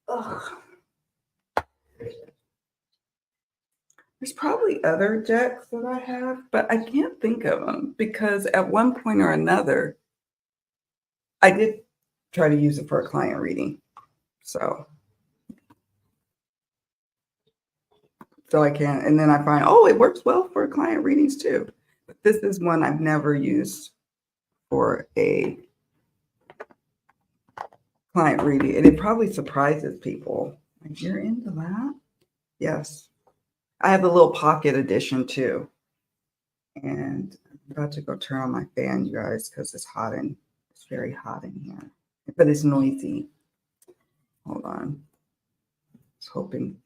Ugh. There's probably other decks that I have, but I can't think of them because at one point or another, I did try to use it for a client reading. So I can't. And then I find, oh, it works well for client readings too. But this is one I've never used for a client reading. And it probably surprises people. Like, you're into that? Yes. I have the little pocket edition too. And I'm about to go turn on my fan, you guys, because it's very hot in here. But it's noisy. Hold on. I was hoping.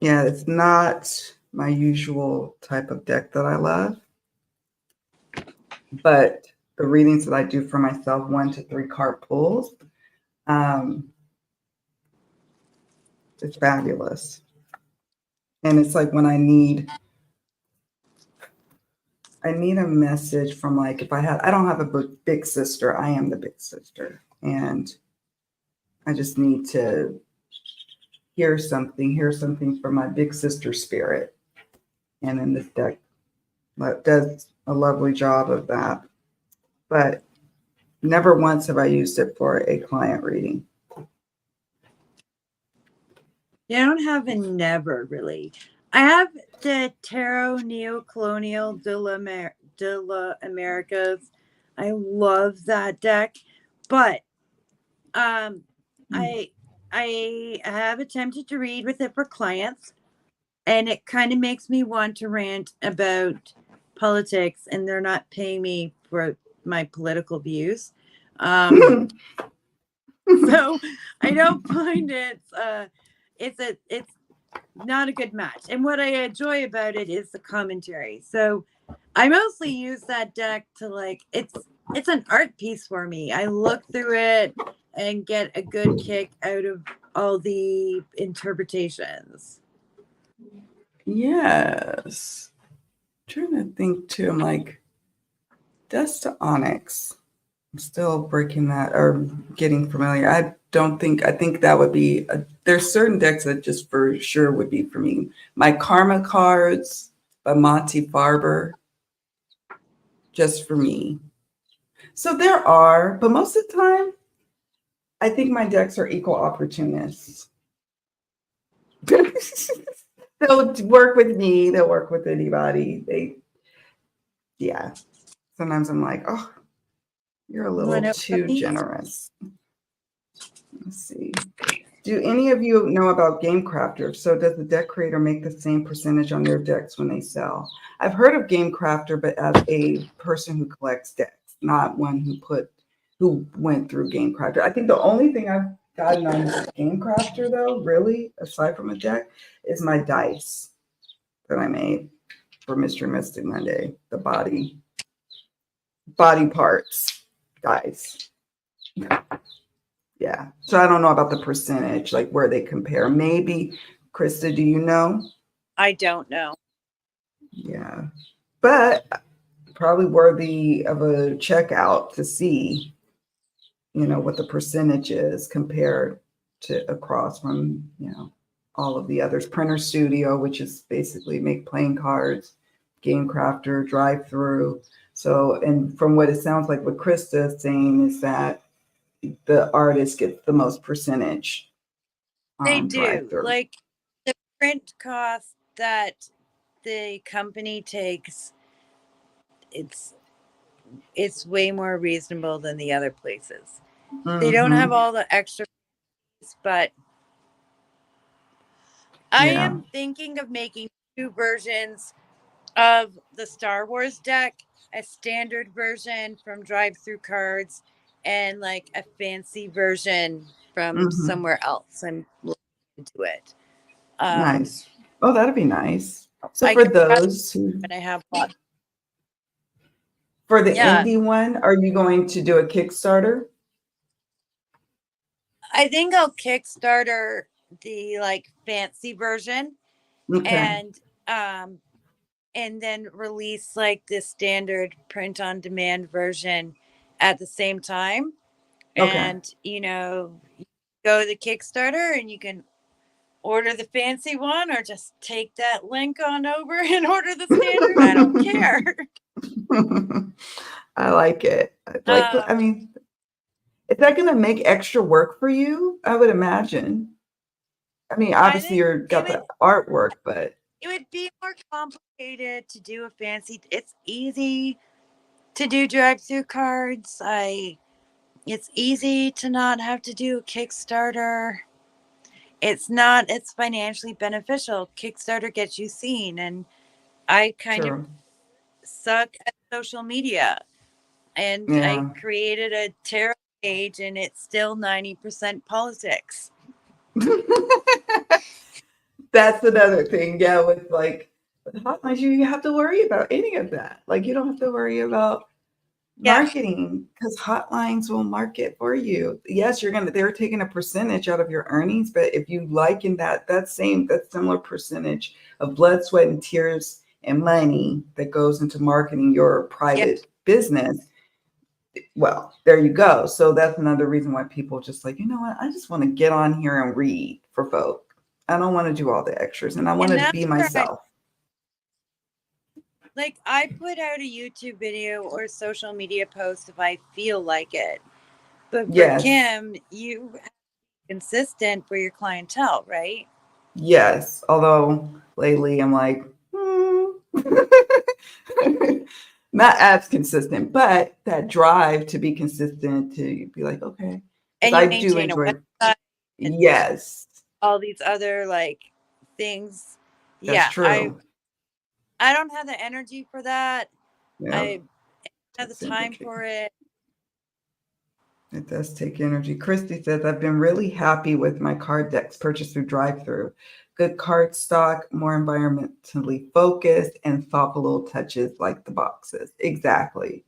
Yeah, it's not my usual type of deck that I love. But the readings that I do for myself, 1 to 3 card pulls. It's fabulous. And it's like when I need a message from, like, if I don't have a big sister, I am the big sister. And I just need to hear something from my big sister spirit. And then this deck does a lovely job of that. But never once have I used it for a client reading. Yeah, I don't have a never really. I have the Tarot Neocolonial de la Americas. I love that deck, but I have attempted to read with it for clients, and it kind of makes me want to rant about politics, and they're not paying me for my political views. So I don't find it's not a good match. And what I enjoy about it is the commentary. So I mostly use that deck to, like, it's an art piece for me. I look through it and get a good kick out of all the interpretations. Yes. I'm trying to think too. I'm like, Dust to Onyx. I'm still breaking that or getting familiar. I think that would be, there's certain decks that just for sure would be for me. My Karma cards by Monty Farber, just for me. So there are, but most of the time, I think my decks are equal opportunists. They'll work with me. They'll work with anybody. Yeah. Sometimes I'm like, oh, you're a little too generous. Let's see. Do any of you know about Game Crafter? So does the deck creator make the same percentage on their decks when they sell? I've heard of Game Crafter, but as a person who collects decks, not one who went through Game Crafter. I think the only thing I've gotten on Game Crafter, though, really, aside from a deck, is my dice that I made for Mystery Mystic Monday, the body parts dice. Yeah. So I don't know about the percentage, like where they compare. Maybe, Krista, do you know? I don't know. Yeah. But probably worthy of a checkout to see, what the percentage is compared to across from, all of the others. Printer Studio, which is basically make playing cards, Game Crafter, Drive Through. So, and from what it sounds like what Krista is saying is that the artist gets the most percentage. They do. Like the print cost that the company takes, it's way more reasonable than the other places. Mm-hmm. They don't have all the extra fees, but I am thinking of making 2 versions of the Star Wars deck, a standard version from Drive Through Cards and like a fancy version from somewhere else. I'm looking into it. Nice. Oh, that'd be nice. So for those who I have lots. For the indie one, are you going to do a Kickstarter? I think I'll Kickstarter the like fancy version, and then release like the standard print on demand version at the same time. And go to the Kickstarter and you can order the fancy one or just take that link on over and order the standard. I don't care. I like it. I mean, is that going to make extra work for you? I would imagine. I mean, obviously you've got the artwork, but it would be more complicated to do a fancy. It's easy to do drive-through cards. It's easy to not have to do a Kickstarter. It's financially beneficial. Kickstarter gets you seen, and I kind of suck at social media. And I created a tarot page, and it's still 90% politics. That's another thing. Yeah, with Hotlines, you have to worry about any of that. Like, you don't have to worry about Yeah. marketing, because hotlines will market for you. Yes, they're taking a percentage out of your earnings, but if you liken that similar percentage of blood, sweat, and tears and money that goes into marketing your Yeah. private business, well, there you go. So that's another reason why people just like, you know what, I just want to get on here and read for folk. I don't want to do all the extras, and I want And to that's be where myself. I put out a YouTube video or social media post if I feel like it. But for Yes. Kim, you have to be consistent for your clientele, right? Yes. Although lately I'm like, not as consistent, but that drive to be consistent, to be like, okay, because And you I do maintain a enjoy, website and yes, all these other like things. that's Yeah, true. I don't have the energy for that. Yeah, I don't have the takes time energy. for it. It does take energy. Christy says, I've been really happy with my card decks purchased through drive-through. Good card stock, more environmentally focused, and thoughtful little touches like the boxes. Exactly.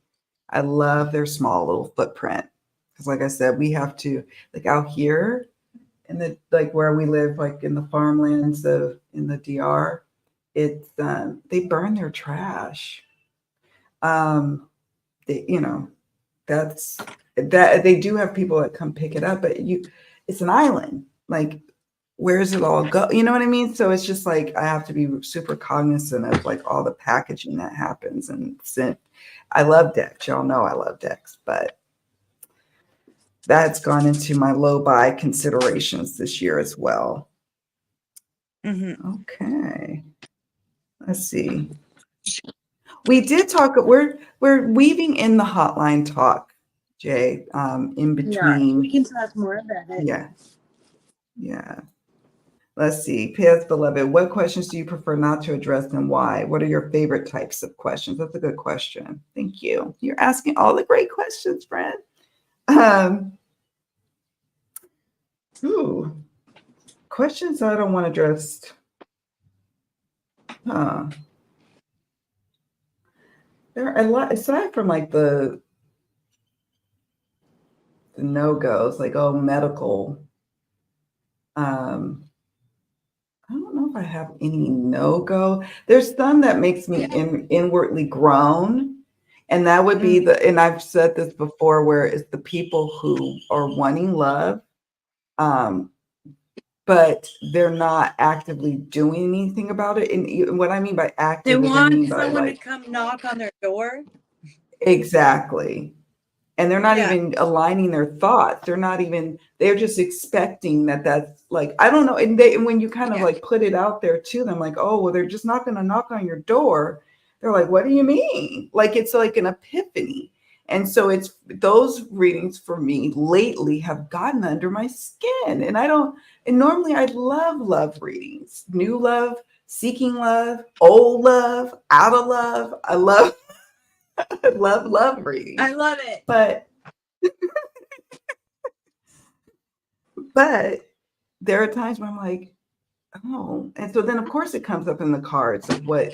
I love their small little footprint. Because like I said, we have to, like out here in the, like where we live, like in the farmlands of in the DR, it's they burn their trash. They, that's that they do have people that come pick it up, but it's an island. Like, where does it all go? You know what I mean? So it's just like I have to be super cognizant of like all the packaging that happens and sent. I love decks. Y'all know I love decks, but that's gone into my low buy considerations this year as well. Mm-hmm. Okay. Let's see. We did talk, we're weaving in the hotline talk, Jay, in Yeah, we between. can talk more about it. Yeah. Yeah. Let's see. P.S. Beloved, what questions do you prefer not to address and why? What are your favorite types of questions? That's a good question. Thank you. You're asking all the great questions, friend. Um, ooh, questions I don't want addressed. Huh. There are a lot, aside from like the no-goes, like, oh, medical. Um, I don't know if I have any no-go. There's some that makes me inwardly groan. And that would be and I've said this before, where it's the people who are wanting love, um, but they're not actively doing anything about it. And what I mean by They active is I want mean by someone to like, come knock on their door. exactly. And they're not Yeah. even aligning their thoughts. They're just expecting that's like, I don't know. And when you kind of Yeah. like put it out there to them, like, oh, well, they're just not going to knock on your door. They're like, what do you mean? Like, it's like an epiphany. And so it's those readings for me lately have gotten under my skin. And normally I love readings, new love, seeking love, old love, out of love. I love, I love readings. I love it. But there are times when I'm like, oh, and so then of course it comes up in the cards of what,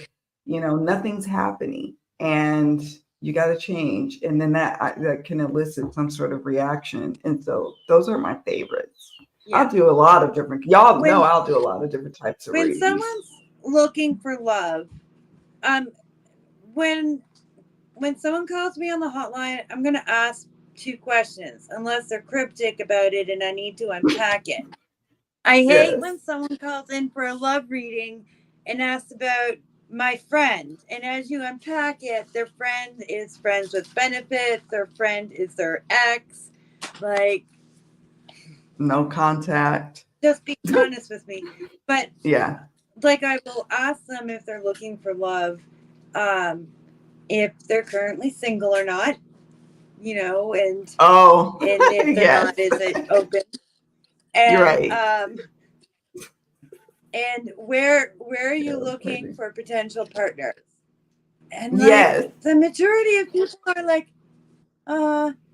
nothing's happening and you got to change. And then that can elicit some sort of reaction. And so those are my favorites. Yeah. I'll do a lot of different, y'all know I'll do a lot of different types of When readings. someone's looking for love, when someone calls me on the hotline, I'm gonna ask 2 questions, unless they're cryptic about it and I need to unpack it. I hate when Yes. someone calls in for a love reading and asks about my friend. And as you unpack it, their friend is friends with benefits, their friend is their ex. Like, No contact. just be honest with me. But Yeah. like, I will ask them if they're looking for love, if they're currently single or not, and Oh, if they're yes. not, is it open? You're And right. and where are Yeah, you looking for potential partners? And like, yes. the majority of people are like,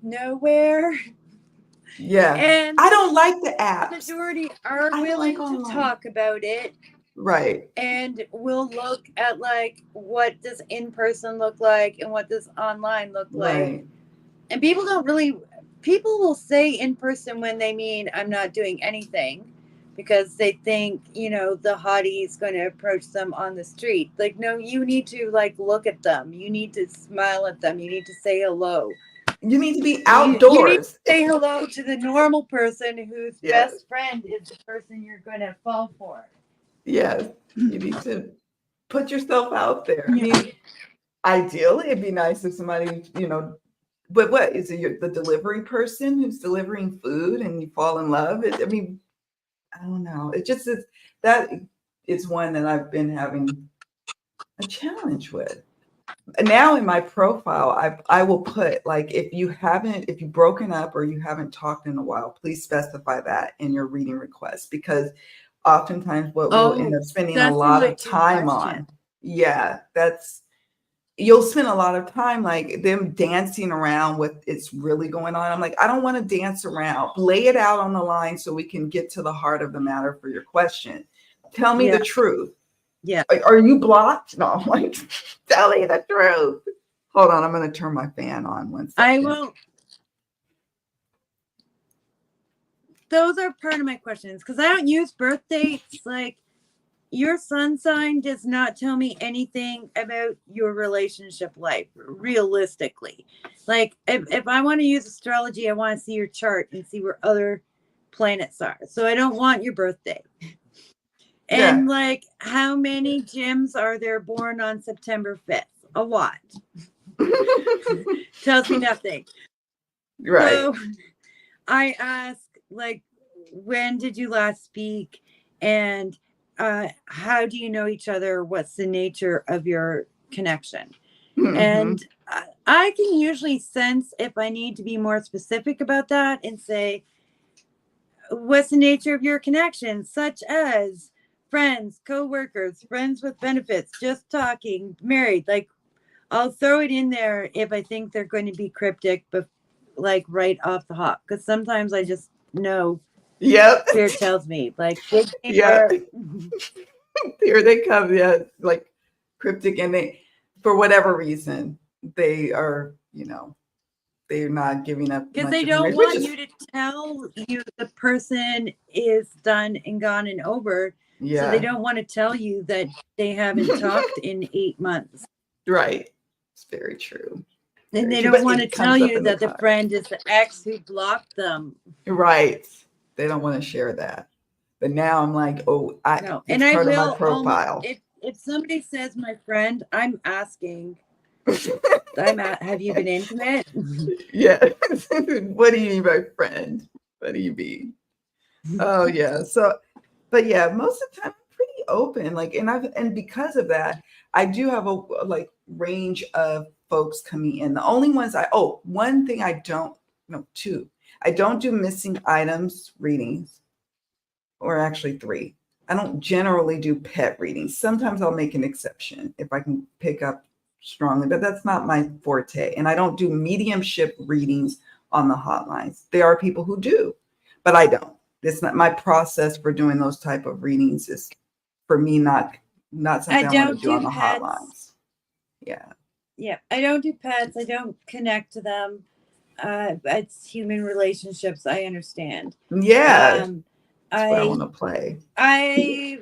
nowhere. Yeah. And I don't like the the apps. majority are I don't like willing to online. talk about it. Right. and we'll look at like what does in person look like and what does online look like. Right. And people will say in person when they mean I'm not doing anything because they think, the hottie is going to approach them on the street. Like, no, you need to like look at them. You need to smile at them. You need to say hello. You need to be You need to outdoors. say hello to the normal person whose Yes. best friend is the person you're going to fall for. Yes. You need to put yourself out there. I Yeah. mean, ideally, it'd be nice if somebody, but what is it? The delivery person who's delivering food and you fall in love? I mean, I don't know. It just is that is one that I've been having a challenge with. Now in my profile, I will put like if you've broken up or you haven't talked in a while, please specify that in your reading request because oftentimes what we'll end up spending a That's in lot my of time question. on. Yeah, you'll spend a lot of time like them dancing around with it's really going on. I'm like, I don't want to dance around. Lay it out on the line so we can get to the heart of the matter for your question. Tell me the truth. Yeah. Are you blocked? No, I'm like, tell me the truth. Hold on, I'm going to turn my fan on 1 second. I will. Those are part of my questions because I don't use birth dates. Like, your sun sign does not tell me anything about your relationship life, realistically. Like, if I want to use astrology, I want to see your chart and see where other planets are. So I don't want your birthday. And like, how many Jims are there born on September 5th? A lot. Tells me nothing. Right. So I ask, like, when did you last speak? And how do you know each other? What's the nature of your connection? Mm-hmm. And I can usually sense if I need to be more specific about that and say, what's the nature of your connection, such as friends, co-workers, friends with benefits, just talking, married. Like, I'll throw it in there if I think they're going to be cryptic, but like right off the hop, because sometimes I just know. Yep. Spirit tells me, like, yeah. Here they come. Yeah, like cryptic, and they, for whatever reason, they are, they're not giving up because they don't want you to tell you the person is done and gone and over. Yeah. So they don't want to tell you that they haven't talked in 8 months. Right. It's very true. And they don't want to tell you that the friend is the ex who blocked them. Right. They don't want to share that. But now I'm like, oh, no. And I part will of my profile. If somebody says my friend, I'm asking. Have you been intimate? Yeah. What do you mean by friend? What do you mean? Oh yeah. So, but yeah, most of the time I'm pretty open. Like, and because of that, I do have a range of folks coming in. The only ones one thing two. I don't do missing items readings, or actually 3. I don't generally do pet readings. Sometimes I'll make an exception if I can pick up strongly, but that's not my forte. And I don't do mediumship readings on the hotlines. There are people who do, but I don't. It's not my process for doing those type of readings. Is for me not something I want to do on the hotlines. Yeah. Yeah, I don't do pets. I don't connect to them. It's human relationships. I understand. Yeah. That's what I want to play. I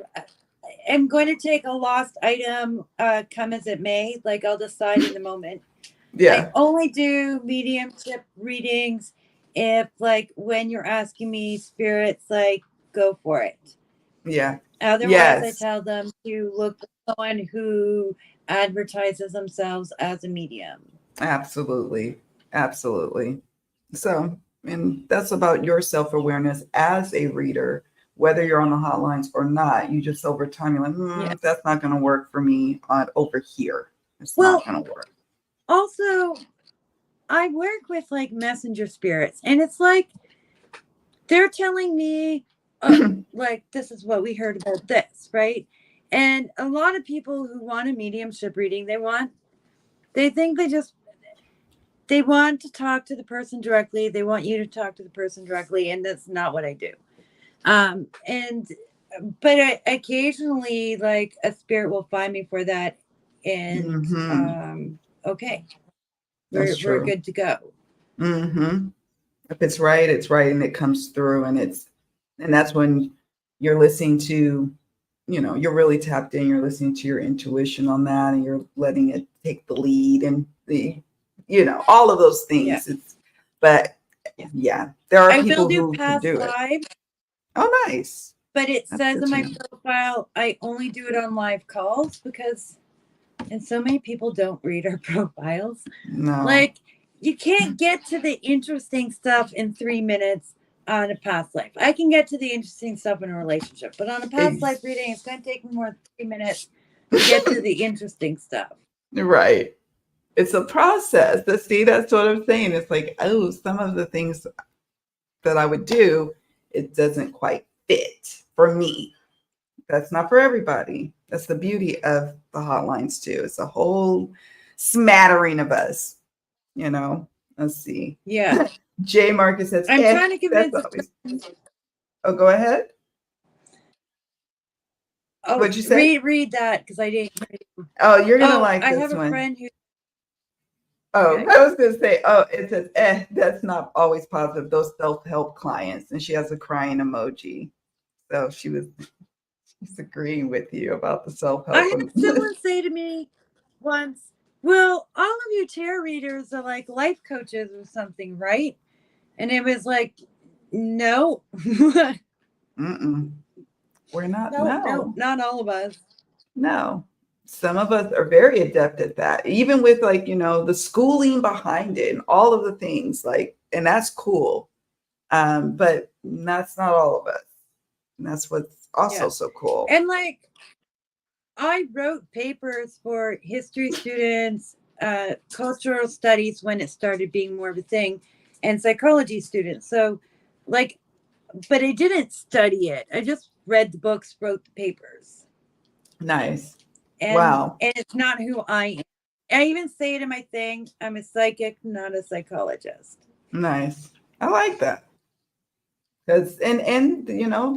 am going to take a lost item, come as it may. Like, I'll decide in the moment. Yeah. I only do mediumship readings if, like, when you're asking me, spirits, like, go for it. Yeah. Otherwise, I tell them to look for someone who advertises themselves as a medium. Absolutely. Absolutely. So, and that's about your self-awareness as a reader, whether you're on the hotlines or not. You just over time, you're like, that's not going to work for me over here. It's not going to work. Also, I work with like messenger spirits, and it's like they're telling me, like, this is what we heard about this, right? And a lot of people who want a mediumship reading, they want to talk to the person directly. They want you to talk to the person directly, and that's not what I do. And but occasionally, like a spirit will find me for that, and okay, That's we're true. good to go. If it's right, and it comes through, and that's when you're listening to, you're really tapped in. You're listening to your intuition on that, and you're letting it take the lead, and all of those things. Yeah. But there are I will people do who can past do it. lives, Oh, nice. but it That's says good in to my know. profile I only do it on live calls because, and so many people don't read our profiles. No. Like, you can't get to the interesting stuff in 3 minutes on a past life. I can get to the interesting stuff in a relationship, but on a past life reading, it's going to take me more than 3 minutes to get to the interesting stuff. Right. It's a process. That's what I'm saying. It's like, oh, some of the things that I would do, it doesn't quite fit for me. That's not for everybody. That's the beauty of the hotlines too. It's a whole smattering of us, Let's see. Yeah. J Marcus says, I'm trying to convince always... Oh, go ahead. Oh, what'd you say? Read that because I didn't hear you. Oh, you're gonna like I this have a one. friend who. Oh, Okay. I was gonna say, it says, that's not always positive. Those self-help clients, and she has a crying emoji. So she's agreeing with you about the self-help. I had someone say to me once, well, all of you tarot readers are like life coaches or something, right? And it was like, no. We're not. No, not all of us. No. Some of us are very adept at that, even with like, the schooling behind it and all of the things like, and that's cool. But that's not all of us. And that's what's also so cool. And like, I wrote papers for history students, cultural studies when it started being more of a thing, and psychology students. So, like, but I didn't study it. I just read the books, wrote the papers. Nice. And, wow. And it's not who I am. I even say it in my thing. I'm a psychic, not a psychologist. Nice. I like that. Because and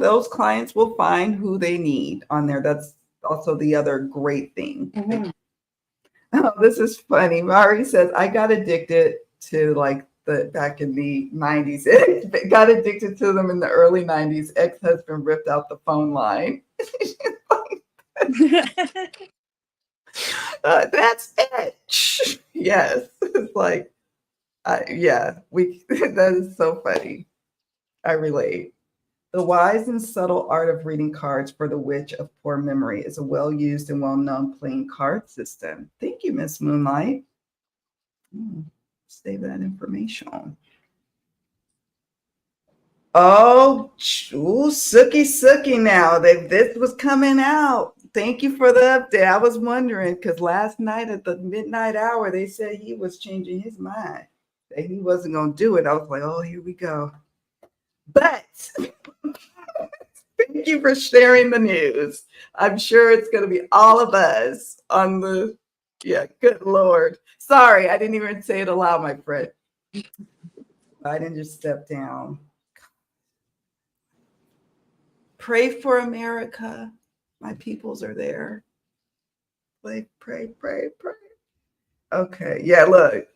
those clients will find who they need on there. That's also the other great thing. Mm-hmm. Oh, this is funny. Mari says, I got addicted to like back in the 90s. Got addicted to them in the early 90s. Ex-husband ripped out the phone line. That's it. Yes. It's like, that is so funny. I relate. The wise and subtle art of reading cards for the witch of poor memory is a well-used and well-known playing card system. Thank you, Miss Moonlight. Save that information. Oh, Sookie now. This was coming out. Thank you for the update. I was wondering because last night at the midnight hour, they said he was changing his mind, that he wasn't going to do it. I was like, oh, here we go. But thank you for sharing the news. I'm sure it's going to be all of us on the, good Lord. Sorry, I didn't even say it aloud, my friend. I didn't just step down. Pray for America. My peoples are there. Pray. Okay. Yeah, look.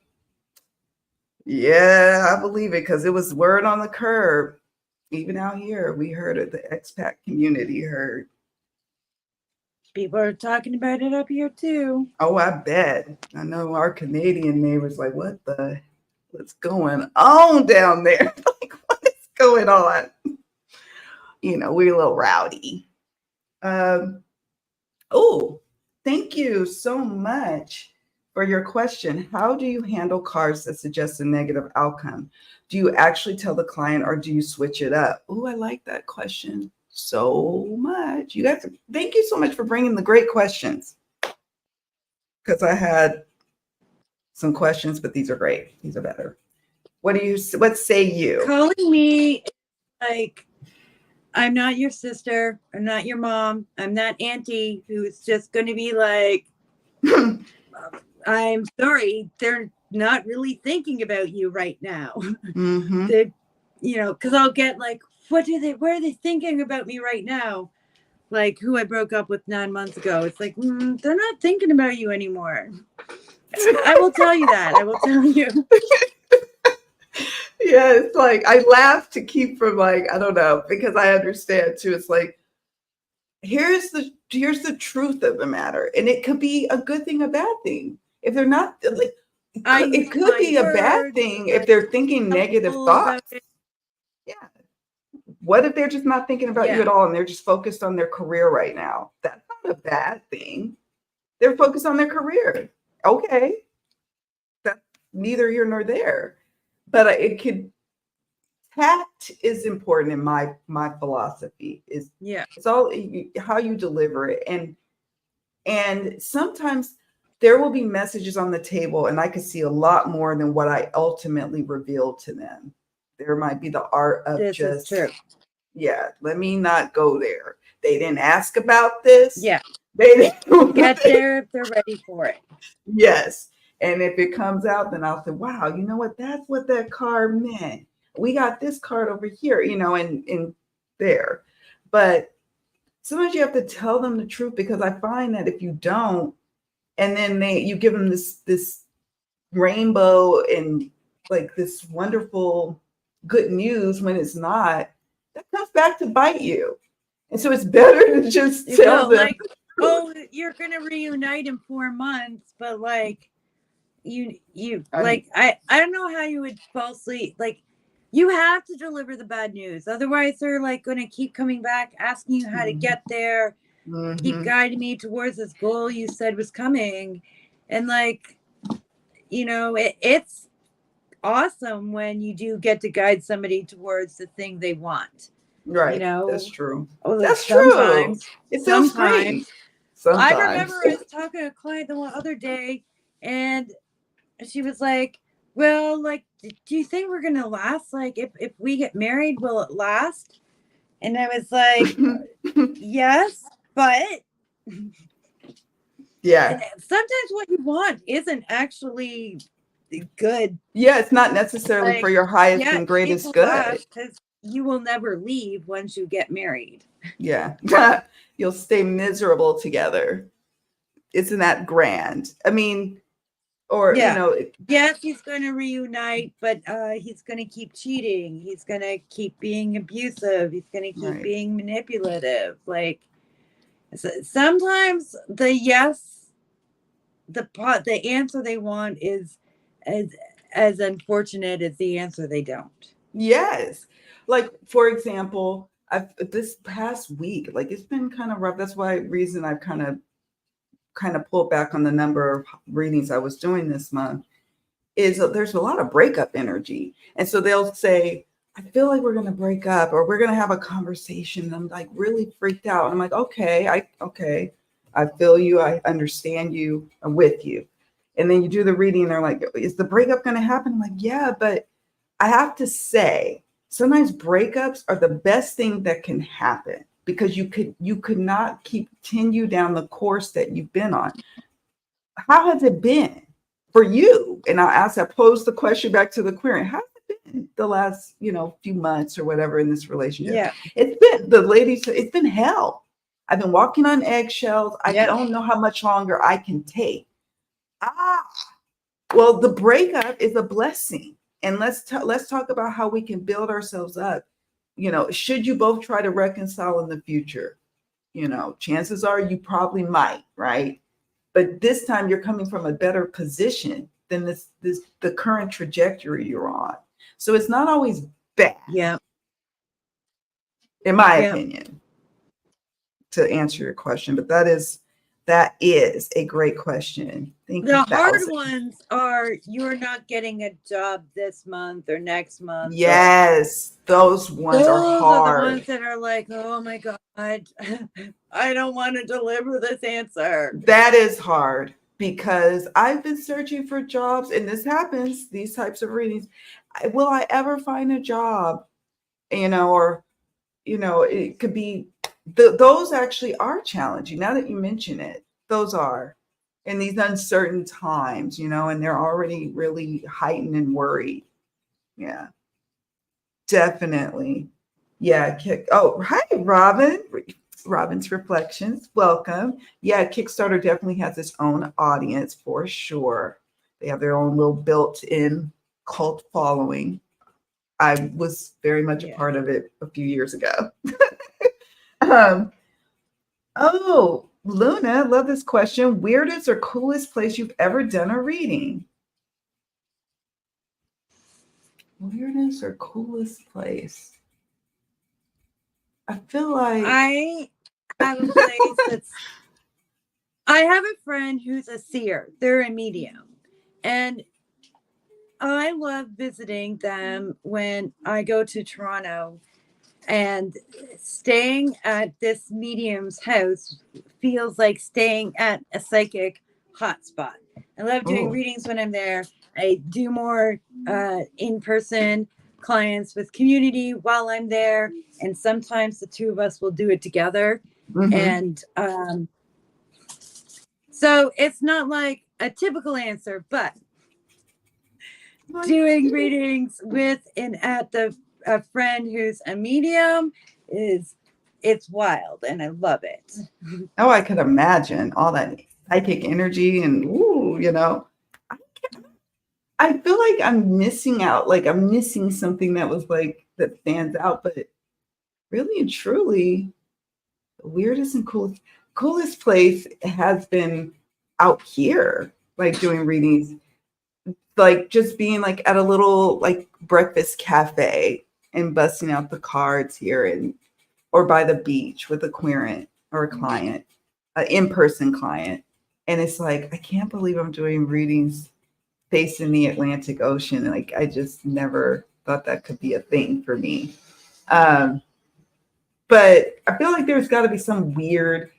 Yeah, I believe it because it was word on the curb. Even out here, we heard it. The expat community heard. People are talking about it up here too. Oh, I bet. I know our Canadian neighbors like, what's going on down there? Like, what is going on? We're a little rowdy. Thank you so much for your question. How do you handle cards that suggest a negative outcome? Do you actually tell the client or do you switch it up? Oh, I like that question so much. You guys, thank you so much for bringing the great questions. Because I had some questions, but these are great. These are better. What say you? Calling me like, I'm not your sister. I'm not your mom. I'm that auntie who's just going to be like, I'm sorry. They're not really thinking about you right now. Mm-hmm. Because I'll get like, where are they thinking about me right now? like who I broke up with 9 months ago. It's like, they're not thinking about you anymore. I will tell you that. I will tell you. Yeah, it's like I laugh to keep from like, I don't know, because I understand too. It's like, here's the truth of the matter. And it could be a good thing, a bad thing. If they're not like, it could be a bad thing if they're thinking negative thoughts. Yeah. What if they're just not thinking about you at all and they're just focused on their career right now? That's not a bad thing. They're focused on their career. Okay. That's neither here nor there. But tact is important in my philosophy. It's all how you deliver it. And sometimes there will be messages on the table and I could see a lot more than what I ultimately revealed to them. There might be the art of let me not go there. They didn't ask about this. Yeah. They didn't get there if they're ready for it. Yes. And if it comes out, then I'll say, wow, you know what? That's what that card meant. We got this card over here, and there. But sometimes you have to tell them the truth, because I find that if you don't, and then you give them this rainbow and like this wonderful good news when it's not, that comes back to bite you. And so it's better to just tell them, like, oh, you're gonna reunite in 4 months, but like you like I don't know how you would falsely, like, you have to deliver the bad news, otherwise they're like gonna keep coming back asking you how to get there, keep guiding me towards this goal you said was coming. And like, it's awesome when you do get to guide somebody towards the thing they want. Right. That's true. That's true. It feels great. Sometimes. I remember I was talking to a client the one other day, and she was like, well, like, do you think we're gonna last? Like, if we get married, will it last? And I was like, yes, but sometimes what you want isn't actually good. Yeah, it's not necessarily for your highest and greatest good. Because you will never leave once you get married. Yeah. You'll stay miserable together. Isn't that grand? I mean, or, yes, he's going to reunite, but he's going to keep cheating. He's going to keep being abusive. He's going to keep being manipulative. Like, sometimes the answer they want is as unfortunate as the answer they don't. Yes. Like, for example, this past week, like, it's been kind of rough. That's reason I've kind of pulled back on the number of readings I was doing this month, is there's a lot of breakup energy. And so they'll say, I feel like we're going to break up, or we're going to have a conversation. And I'm like really freaked out. And I'm like, okay, I feel you. I understand you. I'm with you. And then you do the reading and they're like, is the breakup going to happen? I'm like, yeah, but I have to say, sometimes breakups are the best thing that can happen, because you could not continue down the course that you've been on. How has it been for you? And I pose the question back to the query. How has it been the last, few months or whatever in this relationship? Yeah. It's been hell. I've been walking on eggshells. I don't know how much longer I can take. Well, the breakup is a blessing. And let's talk about how we can build ourselves up. Should you both try to reconcile in the future, chances are you probably might, right? But this time you're coming from a better position than the current trajectory you're on. So it's not always bad. Yeah. In my opinion, to answer your question, but that is a great question. Thank you. The hard ones are, you're not getting a job this month or next month. Yes, those ones are hard. Are the ones that are like, oh my God, I don't want to deliver this answer. That is hard, because I've been searching for jobs, and this happens, these types of readings. Will I ever find a job? Or, it could be, those actually are challenging. Now that you mention it, those are in these uncertain times, and they're already really heightened and worried. Yeah, definitely. Yeah. Oh, hi, Robin. Robin's Reflections. Welcome. Yeah, Kickstarter definitely has its own audience for sure. They have their own little built-in cult following. I was very much a Yeah. part of it a few years ago. um, oh, Luna, love this question. Weirdest or coolest place you've ever done a reading? Weirdest or coolest place? I feel like I have a place that's, I have a friend who's a seer. They're a medium. And I love visiting them when I go to Toronto, and staying at this medium's house feels like staying at a psychic hotspot. I love doing oh, readings when I'm there. I do more in-person clients with community while I'm there, and sometimes the two of us will do it together. mm-hmm. And so it's not like a typical answer, but doing readings with and at a friend who's a medium it's wild, and I love it. Oh, I could imagine all that psychic energy and ooh, I feel like I'm missing out. Like I'm missing something that was like that stands out, but really and truly, the weirdest and coolest place has been out here, like doing readings, like just being like at a little like breakfast cafe and busting out the cards here and or by the beach with a querent or a client, an in-person client. And it's like, I can't believe I'm doing readings facing the Atlantic Ocean. Like I just never thought that could be a thing for me. Um, but I feel like there's got to be some weird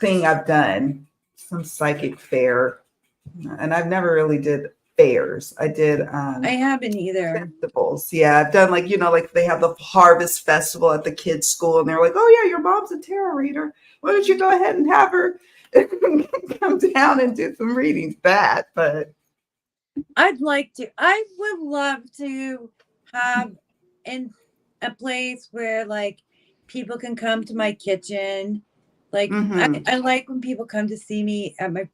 thing I've done, some psychic fair, and I've never really did fairs. I did I haven't either. festivals. Yeah, I've done like like they have the harvest festival at the kids' school, and they're like, "Oh yeah, your mom's a tarot reader. Why don't you go ahead and have her come down and do some readings?" But I would love to have in a place where like people can come to my kitchen. Like mm-hmm. I like when people come to see me at my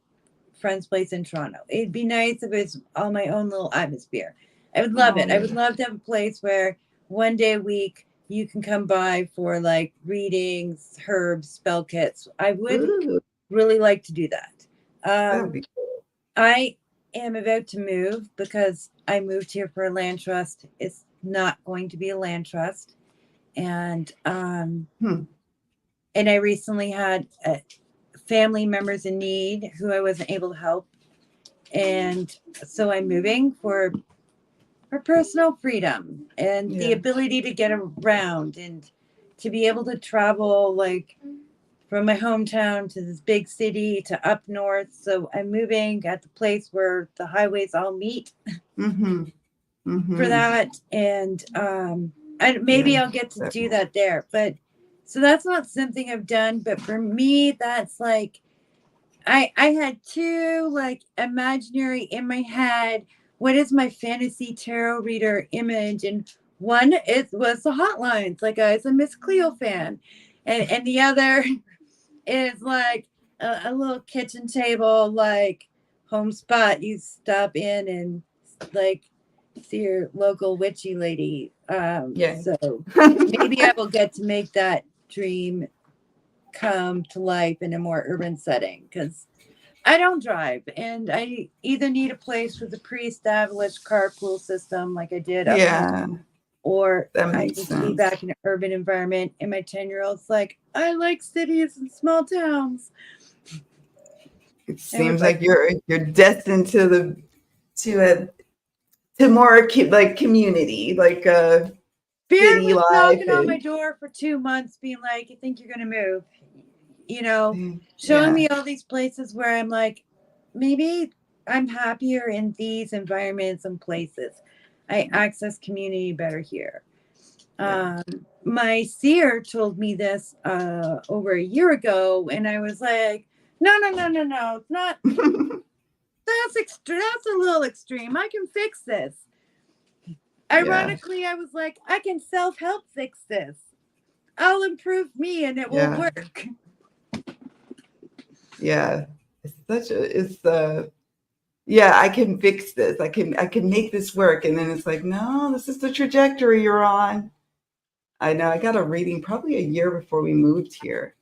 friend's place in Toronto. It'd be nice if it's all my own little atmosphere. I would love Oh it. I would yeah. love to have a place where one day a week you can come by for like readings, herbs, spell kits. I would Ooh, really like to do that. that'd be cool. I am about to move because I moved here for a land trust. It's not going to be a land trust. And Hmm. and I recently had family members in need who I wasn't able to help, and so I'm moving for personal freedom and the Yeah. ability to get around and to be able to travel like from my hometown to this big city to up north. So I'm moving at the place where the highways all meet Mm-hmm. for Mm-hmm. that, and maybe Yeah. I'll get to do that there. But so that's not something I've done. But for me, that's like I had two like imaginary in my head. What is my fantasy tarot reader image? And one was the Hotlines, like I was a Miss Cleo fan, and the other is like a little kitchen table, like home spot. You stop in and like see your local witchy lady. Yeah. So maybe I will get to make that dream come to life in a more urban setting because I don't drive, and I either need a place with a pre-established carpool system like I did up north, Yeah. or That I makes need to be sense. back in an urban environment. And my 10-year-old's like, I like cities and small towns. It I would seems like like you're destined to to a to more like community, like Spirit city was life knocking on my and door for 2 months, being like, "You think you're gonna move?" You know, showing yeah, me all these places where I'm like, maybe I'm happier in these environments and places. I access community better here. yeah. Um, my seer told me this over a year ago, and I was like, no, no, no, no, no. It's not. That's extreme. That's a little extreme. I can fix this. Yeah. Ironically, I was like, I can self help fix this. I'll improve me and it will Yeah. work. Yeah. Yeah, I can fix this. I can make this work. And then it's like, no, this is the trajectory you're on. I know. I got a reading probably a year before we moved here,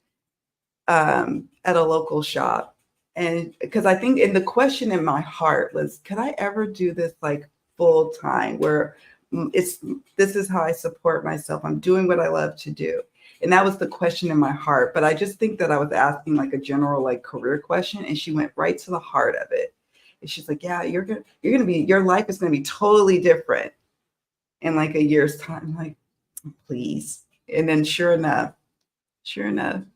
at a local shop. And because I think, and the question in my heart was, could I ever do this like full time where this is how I support myself? I'm doing what I love to do. And that was the question in my heart. But I just think that I was asking like a general like career question, and she went right to the heart of it. And she's like, yeah, you're gonna be, your life is gonna be totally different in like a year's time. I'm like, please. And then sure enough, and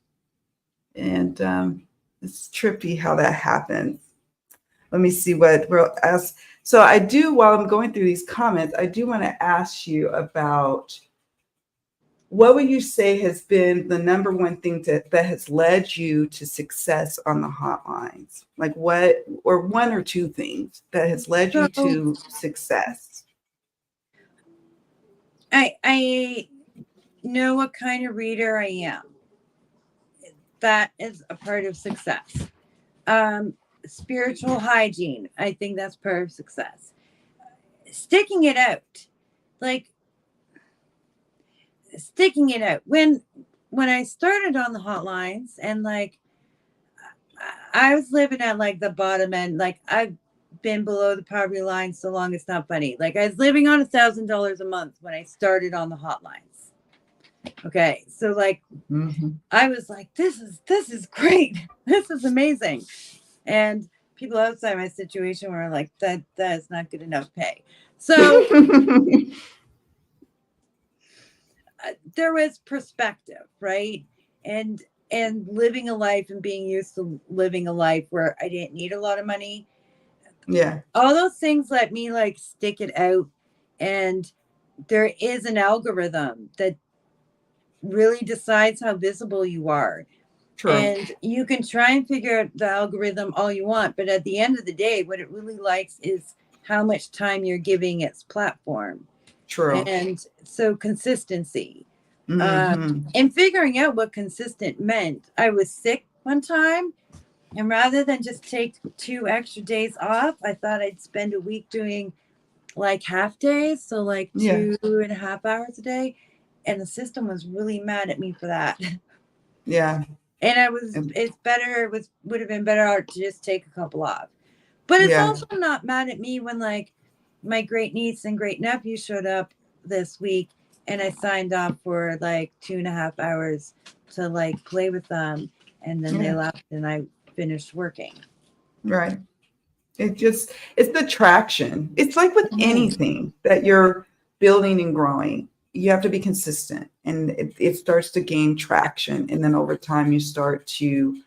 it's trippy how that happens. Let me see what we'll ask. So I do, while I'm going through these comments, I do want to ask you about, what would you say has been the number one thing that has led you to success on the hotlines? Like what, or one or two things that has led you So to success? I know what kind of reader I am. That is a part of success. Spiritual hygiene, I think that's part of success. Sticking it out, like sticking it out. When I started on the hotlines, and like I was living at like the bottom end, like I've been below the poverty line so long it's not funny. Like I was living on $1,000 a month when I started on the hotlines. Okay, so like Mm-hmm. I was like, this is great. This is amazing. And people outside my situation were like, that is not good enough pay. So there was perspective, right? And living a life and being used to living a life where I didn't need a lot of money. Yeah, All those things let me like stick it out. And there is an algorithm that really decides how visible you are. true, And you can try and figure out the algorithm all you want, but at the end of the day, what it really likes is how much time you're giving its platform. true. And so consistency. Mm-hmm. And figuring out what consistent meant. I was sick one time, and rather than just take 2 extra days off, I thought I'd spend a week doing like half days, so like Yeah, 2.5 hours a day. And the system was really mad at me for that. yeah, And and- it would have been better to just take a couple off. But it's yeah, also not mad at me when like my great niece and great nephew showed up this week, and I signed off for like 2.5 hours to like play with them, and then they yeah. left and I finished working. Right. It's the traction. It's like with Mhm. anything that you're building and growing, you have to be consistent, and it starts to gain traction. And then over time, you start to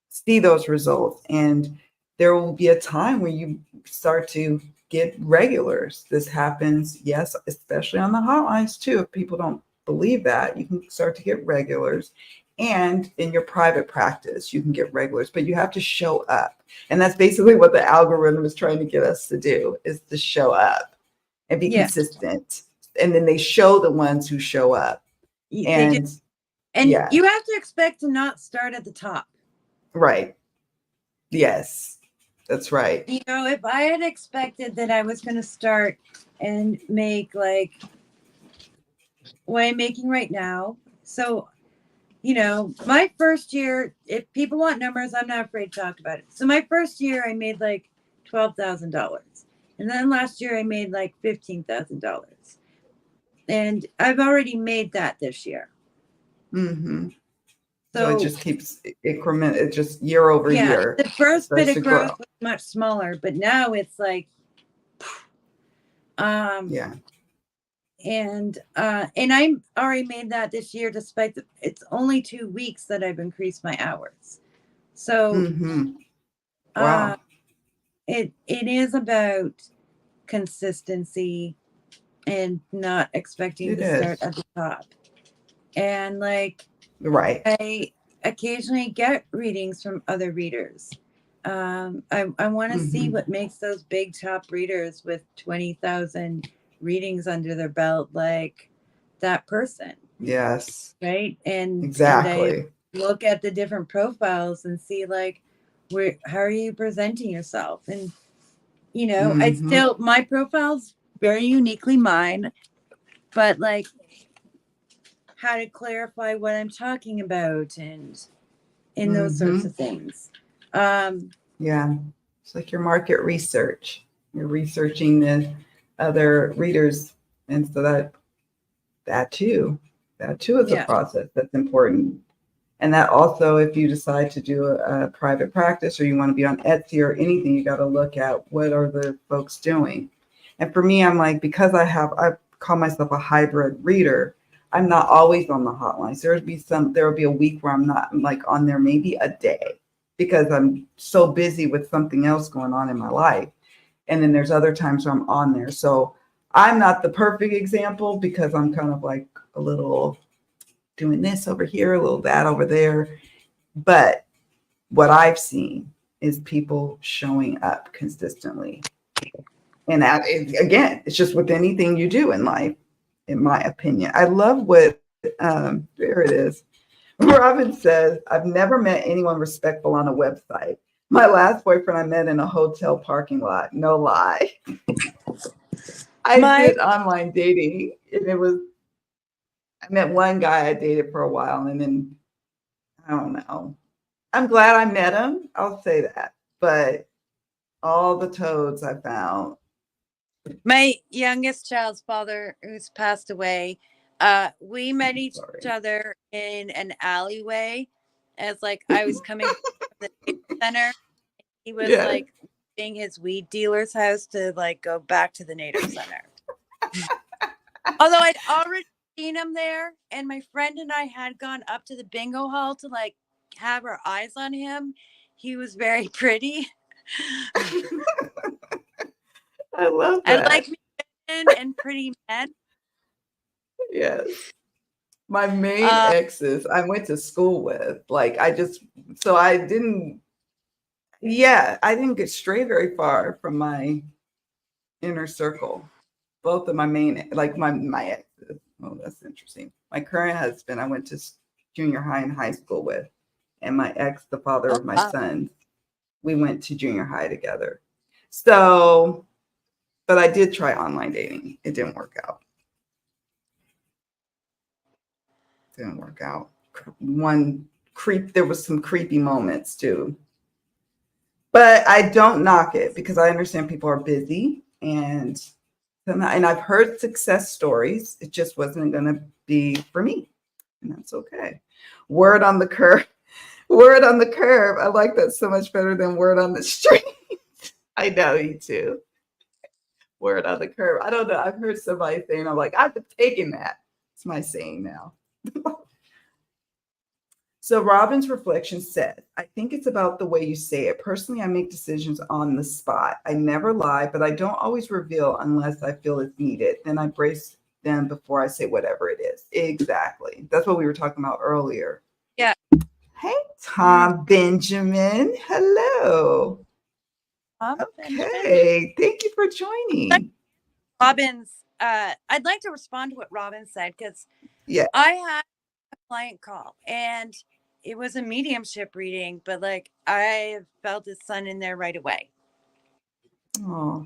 see those results. And there will be a time where you start to get regulars. This happens, yes, especially on the hotlines too. If people don't believe that, you can start to get regulars. And in your private practice, you can get regulars, but you have to show up. And that's basically what the algorithm is trying to get us to do, is to show up and be Yeah, consistent. And then they show the ones who show up. they do. And And yeah, you have to expect to not start at the top. right. Yes, that's right. You know, if I had expected that I was going to start and make like what I'm making right now, so you know, my first year, if people want numbers, I'm not afraid to talk about it. So my first year, I made like $12,000, and then last year I made like $15,000, and I've already made that this year. Hmm. So it So just keeps increment. It just year over yeah, year, the it first bit starts of to grow. growth was much smaller, but now it's like, um, Yeah. and I already made that this year, despite it's only 2 weeks that I've increased my hours. So Hmm. uh, Wow. it is about consistency and not expecting It to start is. at the top. And like Right. I occasionally get readings from other readers. I want to see Hmm. what makes those big top readers with 20,000 readings under their belt like that person. Yes. right? And I Exactly. look at the different profiles and see like how are you presenting yourself? And I Mm-hmm. still, my profile's very uniquely mine, but like how to clarify what I'm talking about and those sorts Mm-hmm. of things. Um, Yeah. It's like your market research. You're researching the other readers. And so that too is a yeah, process that's important. And that also, if you decide to do a private practice or you want to be on Etsy or anything, you got to look at what are the folks doing. And for me, I'm like, because I call myself a hybrid reader, I'm not always on the hotlines. There will be a week where I'm like on there maybe a day because I'm so busy with something else going on in my life. And then there's other times where I'm on there. So I'm not the perfect example because I'm kind of like a little doing this over here, a little that over there. But what I've seen is people showing up consistently. And that is, again, it's just with anything you do in life, in my opinion. I love what, there it is. Robin says, I've never met anyone respectful on a website. My last boyfriend I met in a hotel parking lot. No lie. I my did online dating and I met one guy I dated for a while and then I don't know. I'm glad I met him. I'll say that. But all the toads I found. my youngest child's father, who's passed away, we met each Sorry. other in an alleyway as like I was coming from the native center. He was Yes. like leaving his weed dealer's house to like go back to the native center. Although I'd already seen him there, and my friend and I had gone up to the bingo hall to like have our eyes on him. He was very pretty. I love I like that. men and pretty men. Yes. My main Uh, exes I went to school with. Like so I didn't, yeah, I didn't get stray very far from my inner circle. Both of my main, like my exes. Oh, that's interesting. My current husband, I went to junior high and high school with, and my ex, the father of my uh, sons, we went to junior high together. So, but I did try online dating. It didn't work out. Didn't work out. There was some creepy moments too. But I don't knock it because I understand people are busy and I've heard success stories. It just wasn't going to be for me. And that's okay. Word on the curve. Word on the curve. I like that so much better than word on the street. I know you too. Word on the curve. I don't know. I've heard somebody saying, I'm like, I've taken that. It's my saying now. So Robin's reflection said, I think it's about the way you say it. Personally, I make decisions on the spot. I never lie, but I don't always reveal unless I feel it's needed. Then I brace them before I say whatever it is. Exactly. That's what we were talking about earlier. yeah. Hey, Mm, Tom Benjamin. Hello. Benjamin. Okay. Thank you for joining. Robin's. I'd like to respond to what Robin said because Yeah. I had a client call and it was a mediumship reading, but like I felt his son in there right away. Oh,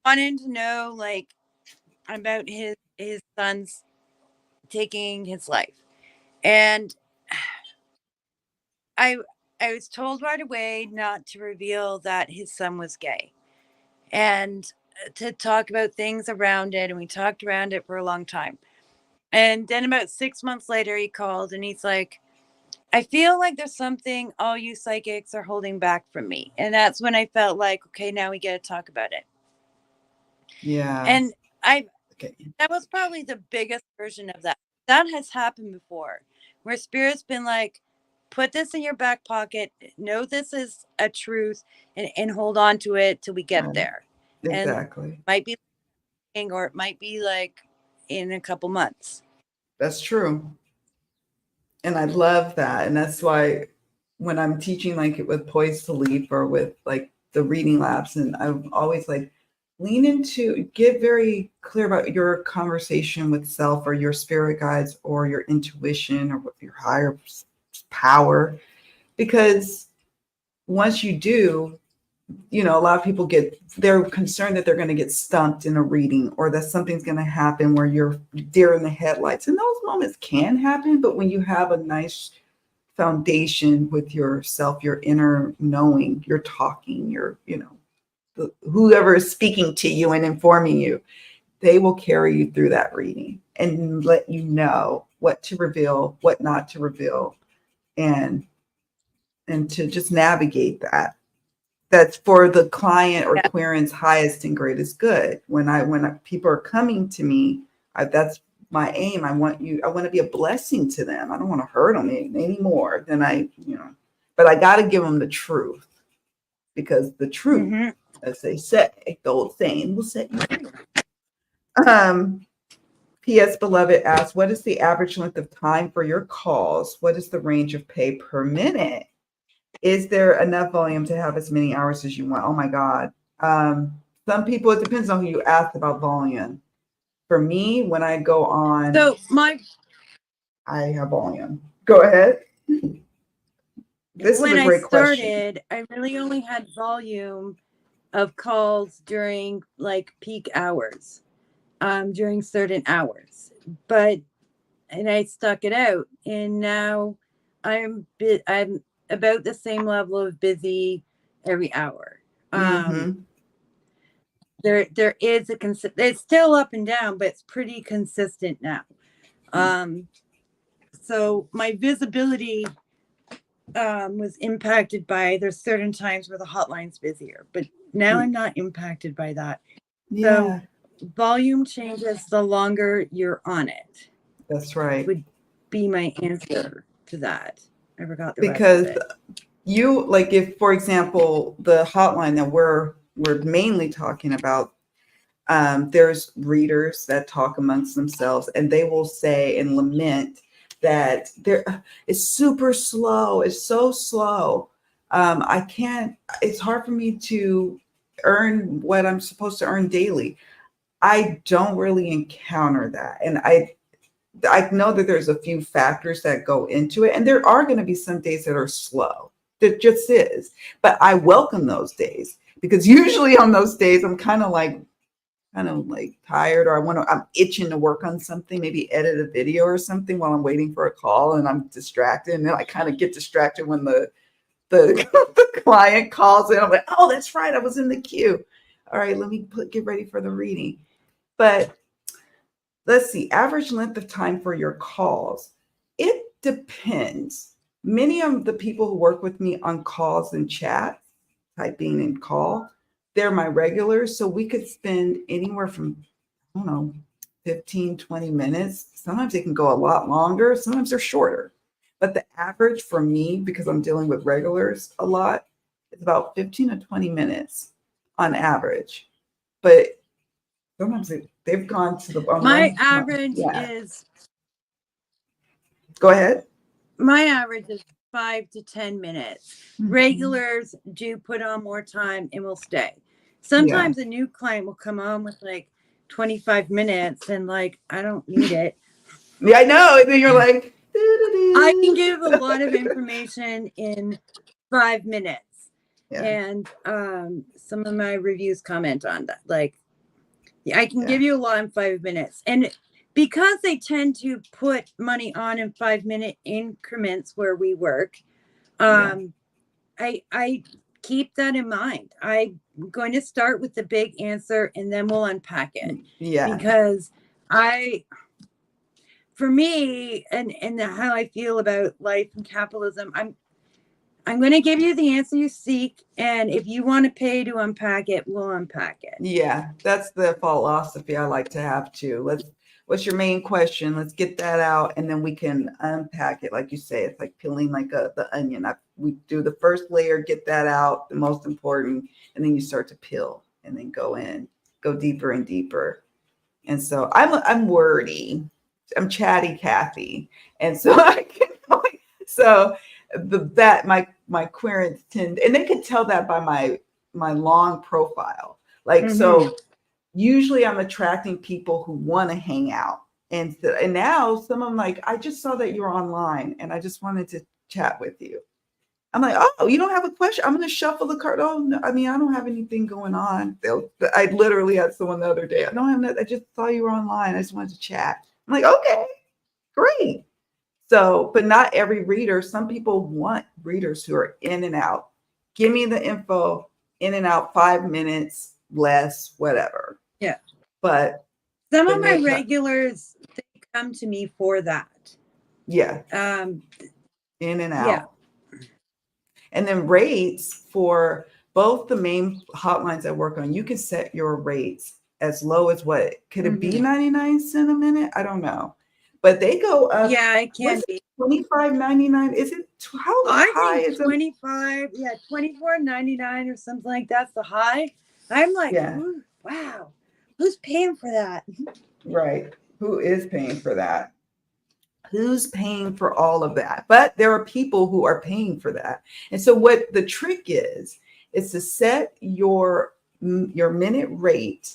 Wanted to know like about his son's taking his life, and I I was told right away not to reveal that his son was gay, and to talk about things around it, and we talked around it for a long time. And then about 6 months later, he called and he's like, I feel like there's something all you psychics are holding back from me. And that's when I felt like, okay, now we got to talk about it. yeah. And I Okay. that was probably the biggest version of that. That has happened before, where spirit's been like, put this in your back pocket, know this is a truth, and hold on to it till we get Right. there. And it Exactly. might be, or it might be like in a couple months. That's true. And I love that. And that's why when I'm teaching like it with Poised to Leap or with like the reading labs, and I'm always like, lean into, get very clear about your conversation with self or your spirit guides or your intuition or your higher power. Because once you do, a lot of people they're concerned that they're going to get stumped in a reading or that something's going to happen where you're deer in the headlights. And those moments can happen, but when you have a nice foundation with yourself, your inner knowing, you're talking, whoever is speaking to you and informing you, they will carry you through that reading and let you know what to reveal, what not to reveal, and to just navigate that. That's for the client or querent's highest and greatest good. When people are coming to me, that's my aim. I want to be a blessing to them. I don't want to hurt them any more than but I got to give them the truth, because the truth, as they say, the old saying, will set you free. P.S. Beloved asks, what is the average length of time for your calls? What is the range of pay per minute? Is there enough volume to have as many hours as you want? Oh my God. Some people, it depends on who you ask about volume. For me, when I go on, I have volume. Go ahead. This is a great question. I really only had volume of calls during like peak hours, during certain hours, and I stuck it out, and now I'm about the same level of busy every hour. There is it's still up and down, but it's pretty consistent now. So my visibility was impacted by, there's certain times where the hotline's busier, but now I'm not impacted by that. Yeah. So volume changes the longer you're on it. That's right. Would be my answer to that. I forgot the because rest of it. You, like, if, for example, the hotline that we're mainly talking about, there's readers that talk amongst themselves, and they will say and lament that it's super slow. It's so slow. It's hard for me to earn what I'm supposed to earn daily. I don't really encounter that. And I know that there's a few factors that go into it, and there are going to be some days that are slow. It just is. But I welcome those days, because usually on those days I'm kind of like tired, or I'm itching to work on something, maybe edit a video or something while I'm waiting for a call, and I'm distracted. And then I kind of get distracted when the the client calls in. I'm like, oh, that's right, I was in the queue. All right, let me get ready for the reading. But let's see, average length of time for your calls. It depends. Many of the people who work with me on calls and chat, typing and call, they're my regulars. So we could spend anywhere from, 15, 20 minutes. Sometimes they can go a lot longer. Sometimes they're shorter. But the average for me, because I'm dealing with regulars a lot, is about 15 to 20 minutes on average. But sometimes they've gone to the... My average is... Go ahead. My average is 5 to 10 minutes. Regulars do put on more time and will stay. Sometimes a new client will come on with like 25 minutes and like, I don't need it. Yeah, I know. And then you're like... I can give a lot of information in 5 minutes. Yeah. And some of my reviews comment on that. Like, I can give you a lot in 5 minutes. And because they tend to put money on in 5-minute increments where we work, I keep that in mind. I'm going to start with the big answer, and then we'll unpack it. Yeah. Because for me, and how I feel about life and capitalism, I'm going to give you the answer you seek, and if you want to pay to unpack it, we'll unpack it. Yeah, that's the philosophy I like to have too. What's your main question? Let's get that out, and then we can unpack it. Like you say, it's like peeling like the onion. We do the first layer, get that out, the most important, and then you start to peel, and then go deeper and deeper. And so I'm wordy. I'm chatty Kathy, and so I can my querents tend, and they can tell that by my long profile. Like, so usually I'm attracting people who want to hang out. And now some of them like, I just saw that you're online and I just wanted to chat with you. I'm like, oh, you don't have a question? I'm going to shuffle the card. Oh, no, I mean, I don't have anything going on. I literally had someone the other day. I don't have that. I just saw you were online. I just wanted to chat. I'm like, okay, great. So, but not every reader. Some people want readers who are in and out. Give me the info, in and out, 5 minutes, less, whatever. Yeah. But some of my regulars, they come to me for that. Yeah. In and out. Yeah. And then rates for both the main hotlines I work on, you can set your rates as low as what? Could it be 99 cents a minute? I don't know. But they go up. Yeah, it can be. $25.99. Is it how high is it? 25, yeah, $24.99 or something like that's the high. I'm like, Yeah. Wow, who's paying for that? Right. Who is paying for that? Who's paying for all of that? But there are people who are paying for that. And so what the trick is to set your minute rate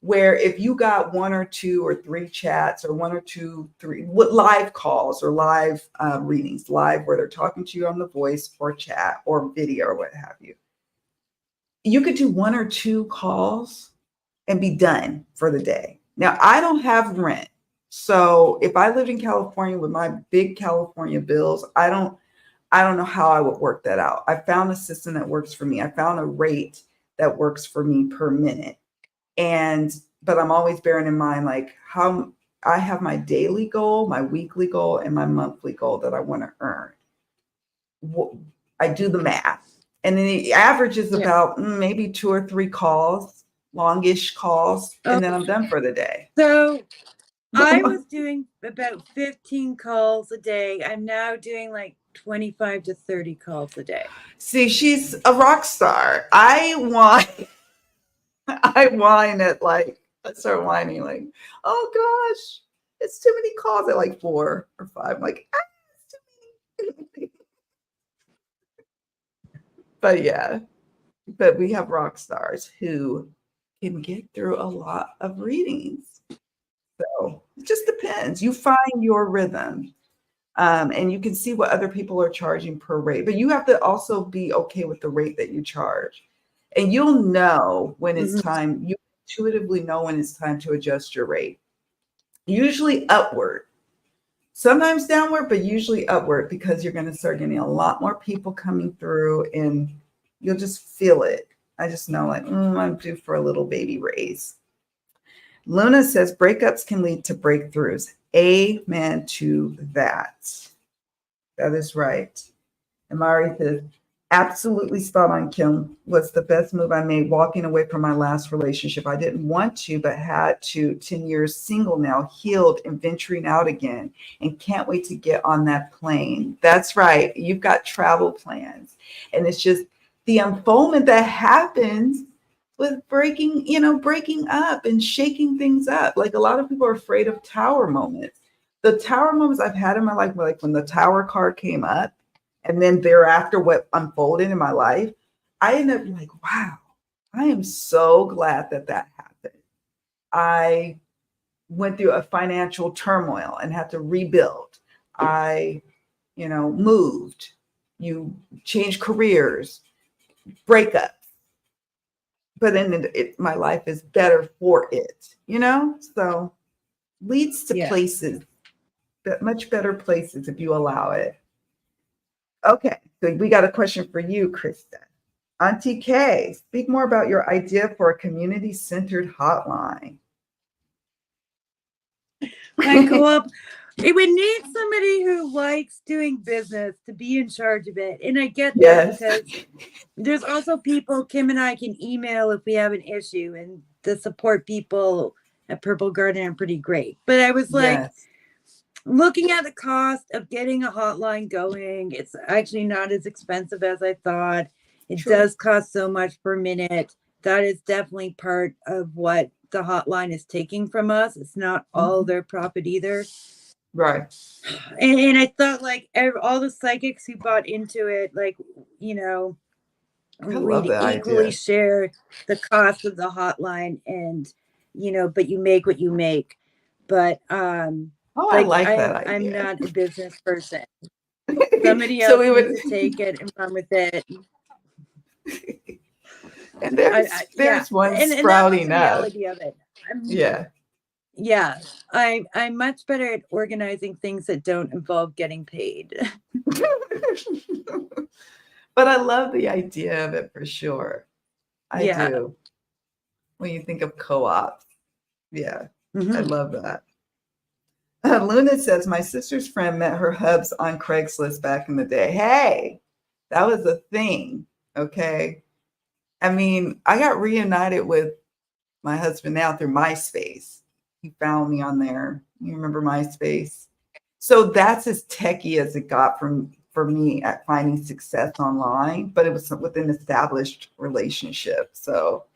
where if you got 1 or 2 or 3 chats or 1 or 2, 3 live calls or live readings, live where they're talking to you on the voice or chat or video or what have you, you could do 1 or 2 calls and be done for the day. Now, I don't have rent. So if I lived in California with my big California bills, I don't know how I would work that out. I found a system that works for me. I found a rate that works for me per minute. But I'm always bearing in mind, like, how I have my daily goal, my weekly goal, and my monthly goal that I want to earn. I do the math. And then the average is about maybe 2 or 3 calls, longish calls, and then I'm done for the day. So I was doing about 15 calls a day. I'm now doing like 25 to 30 calls a day. See, she's a rock star. I whine at like, I start whining like, oh gosh, it's too many calls at like 4 or 5. I'm like, it's too many. But yeah, but we have rock stars who can get through a lot of readings. So it just depends. You find your rhythm. And you can see what other people are charging per rate, but you have to also be okay with the rate that you charge. And you'll know when it's time, you intuitively know when it's time to adjust your rate. Usually upward, sometimes downward, but usually upward, because you're going to start getting a lot more people coming through and you'll just feel it. I just know like, I'm due for a little baby raise. Luna says breakups can lead to breakthroughs. Amen to that. That is right. And Mari says, absolutely spot on, Kim. What's the best move I made? Walking away from my last relationship. I didn't want to, but had to. 10 years single now, healed and venturing out again. And can't wait to get on that plane. That's right. You've got travel plans. And it's just the unfoldment that happens with breaking up and shaking things up. Like a lot of people are afraid of tower moments. The tower moments I've had in my life, like when the tower card came up and then thereafter what unfolded in my life, I ended up like, wow, I am so glad that happened. I went through a financial turmoil and had to rebuild. I, moved, you change careers, breakup. But then my life is better for it, so leads to places, that much better places if you allow it. Okay, so we got a question for you, Krista. Aunty K, speak more about your idea for a community-centered hotline. My co-op, it would need somebody who likes doing business to be in charge of it. And I get that because there's also people Kim and I can email if we have an issue, and the support people at Purple Garden are pretty great. But I was like, looking at the cost of getting a hotline going, it's actually not as expensive as I thought. It does cost so much per minute. That is definitely part of what the hotline is taking from us. It's not all their profit either. Right. And I thought like all the psychics who bought into it, like, I love we'd that equally idea. share the cost of the hotline, and but you make what you make. But Oh, I like like that I'm idea. not a business person. Somebody So else we needs would, to take it and run with it. and there's Yeah, one and that was sprouting the up. reality of it. Yeah. Yeah, I'm much better at organizing things that don't involve getting paid. But I love the idea of it for sure. I Yeah. do. When you think of co-op, yeah, I Hmm. love that. Luna says, my sister's friend met her hubs on Craigslist back in the day. Hey, that was a thing. Okay. I mean, I got reunited with my husband now through MySpace. He found me on there. You remember MySpace? So that's as techie as it got from for me at finding success online, but it was with an established relationship. So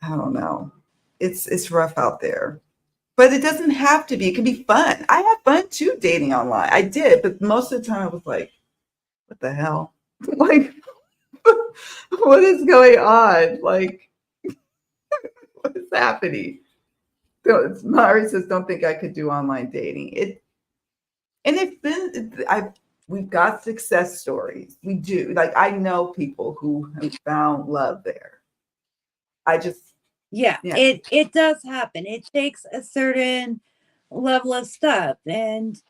I don't know. It's rough out there. But it doesn't have to be. It can be fun. I had fun too dating online. I did, but most of the time I was like, what the hell? Like, what is going on? Like, what is happening? So Mari says, don't think I could do online dating. And it's been I we've got success stories. We do. Like I know people who have found love there. I just Yeah, yeah, it does happen. It takes a certain level of stuff, and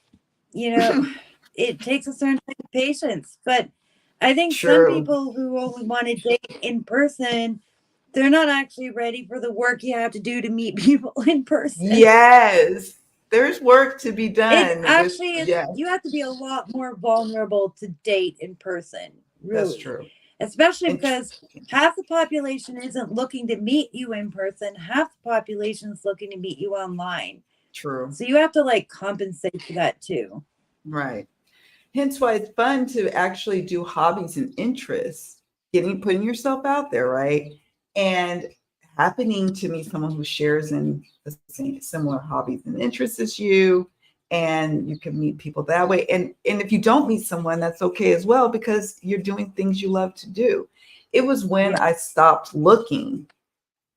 you know, it takes a certain type of patience. But I think some true. people who only want to date in person, they're not actually ready for the work you have to do to meet people in person. Yes. There's work to be It done with actually is, yeah, you have to be a lot more vulnerable to date in person, that's really. true. Especially And because half the population isn't looking to meet you in person, half the population is looking to meet you online. true. So you have to like compensate for that too. Right. Hence why it's fun to actually do hobbies and interests, putting yourself out there, right? And happening to meet someone who shares in the same similar hobbies and interests as you. And you can meet people that way. And if you don't meet someone, that's okay as well, because you're doing things you love to do. It was when Yeah. I stopped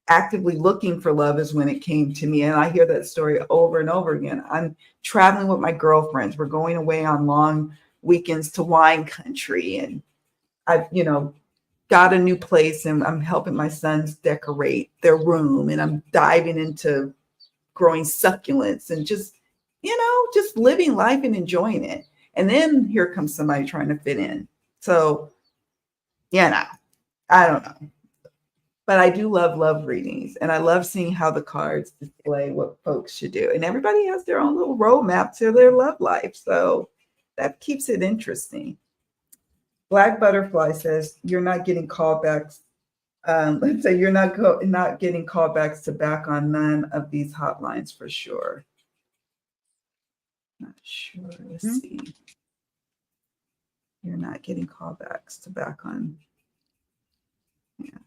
actively looking for love is when it came to me. And I hear that story over and over again. I'm traveling with my girlfriends. We're going away on long weekends to wine country. And I've, got a new place and I'm helping my sons decorate their room and I'm diving into growing succulents and just living life and enjoying it. And then here comes somebody trying to fit in. So, yeah, I don't know. But I do love readings and I love seeing how the cards display what folks should do. And everybody has their own little roadmap to their love life. So that keeps it interesting. Black Butterfly says, you're not getting callbacks. Let's say you're not getting callbacks to back on none of these hotlines for sure. Not sure. Let's Mhm. see. You're not getting callbacks to back on. Yeah.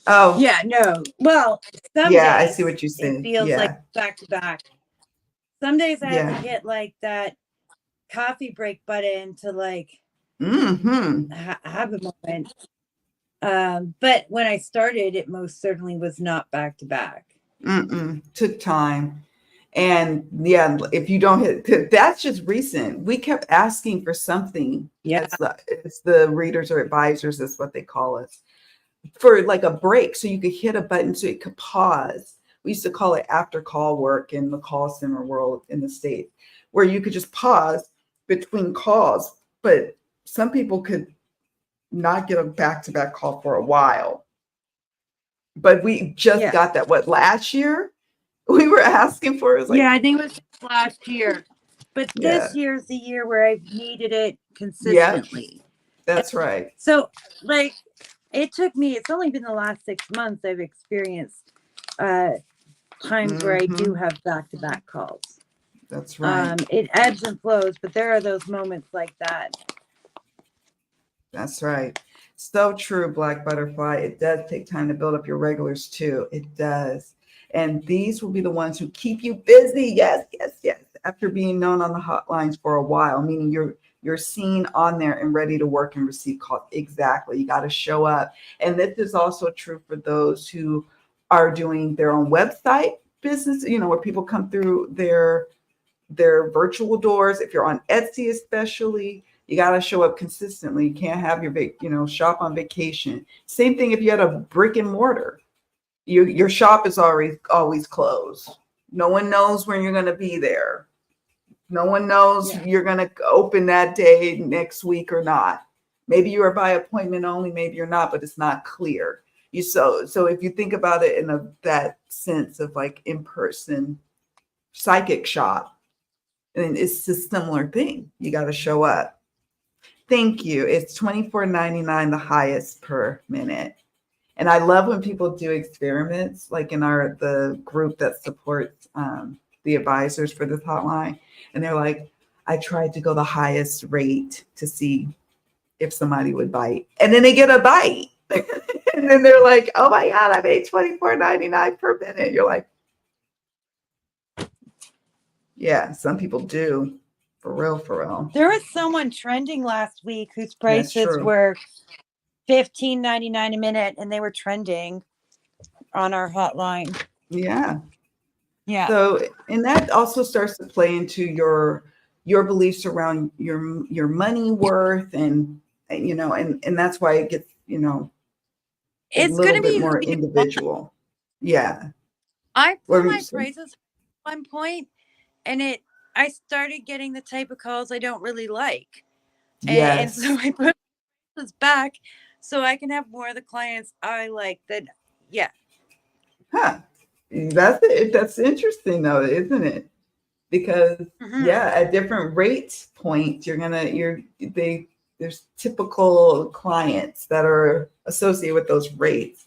Oh, Yeah, no. Well, some yeah. I see days what you're it saying. feels like Yeah. back to back. Some days I have to Yeah. hit like that coffee break button to like Hmm. have a moment. But when I started, it most certainly was not back to back. Mm-mm. Took time. And yeah, if you don't that's just recent. We kept asking for something Yeah. as the readers or advisors, is what they call us, for like a break. So you could hit a button so it could pause. We used to call it after call work in the call center world in the States, where you could just pause between calls. But some people could not get a back to back call for a while. But we just Yeah. got that, what, last year? We were asking for it was Yeah, like, I think it was just last year. But yeah, this year's the year where I've needed it yep, consistently. that's right. So, like, it took me, it's only been the last 6 months I've experienced uh, times where I do Hmm. have back to back calls. That's right. It ebbs and flows, but there are those moments like that. That's right. So true, Black Butterfly. It does take time to build up your regulars too. It does. And these will be the ones who keep you busy. Yes, yes, yes. After being known on the hotlines for a while, meaning you're you're seen on there and ready to work and receive calls. Exactly. You got to show up. And this is also true for those who are doing their own website business, where people come through their virtual doors. If you're on Etsy, especially, you got to show up consistently. You can't have your shop on vacation. Same thing if you had a brick and mortar. Your shop is always closed. No one knows when you're going to be there. No one knows you're going to open that day next week or not. Maybe you are by appointment only, maybe you're not, but it's not clear. So if you think about it in that sense of like in-person psychic shop, and it's a similar thing. You got to show up. Thank you. It's $24.99, the highest per minute. And I love when people do experiments, like in the group that supports the advisors for this hotline. And they're like, I tried to go the highest rate to see if somebody would bite. And then they get a bite. And then they're like, oh my God, I made $24.99 per minute. You're like, yeah, some people do. For real. There was someone trending last week whose prices were $15.99 a minute, and they were trending on our hotline. Yeah. Yeah. So, and that also starts to play into your beliefs around your money worth, and that's why it gets it's a little gonna bit be more individual. Yeah. I put my prices at one point, and I started getting the type of calls I don't really like. Yes. And so I put this back so I can have more of the clients I like. Huh. That's interesting though, isn't it? Because at different rate points, there's typical clients that are associated with those rates.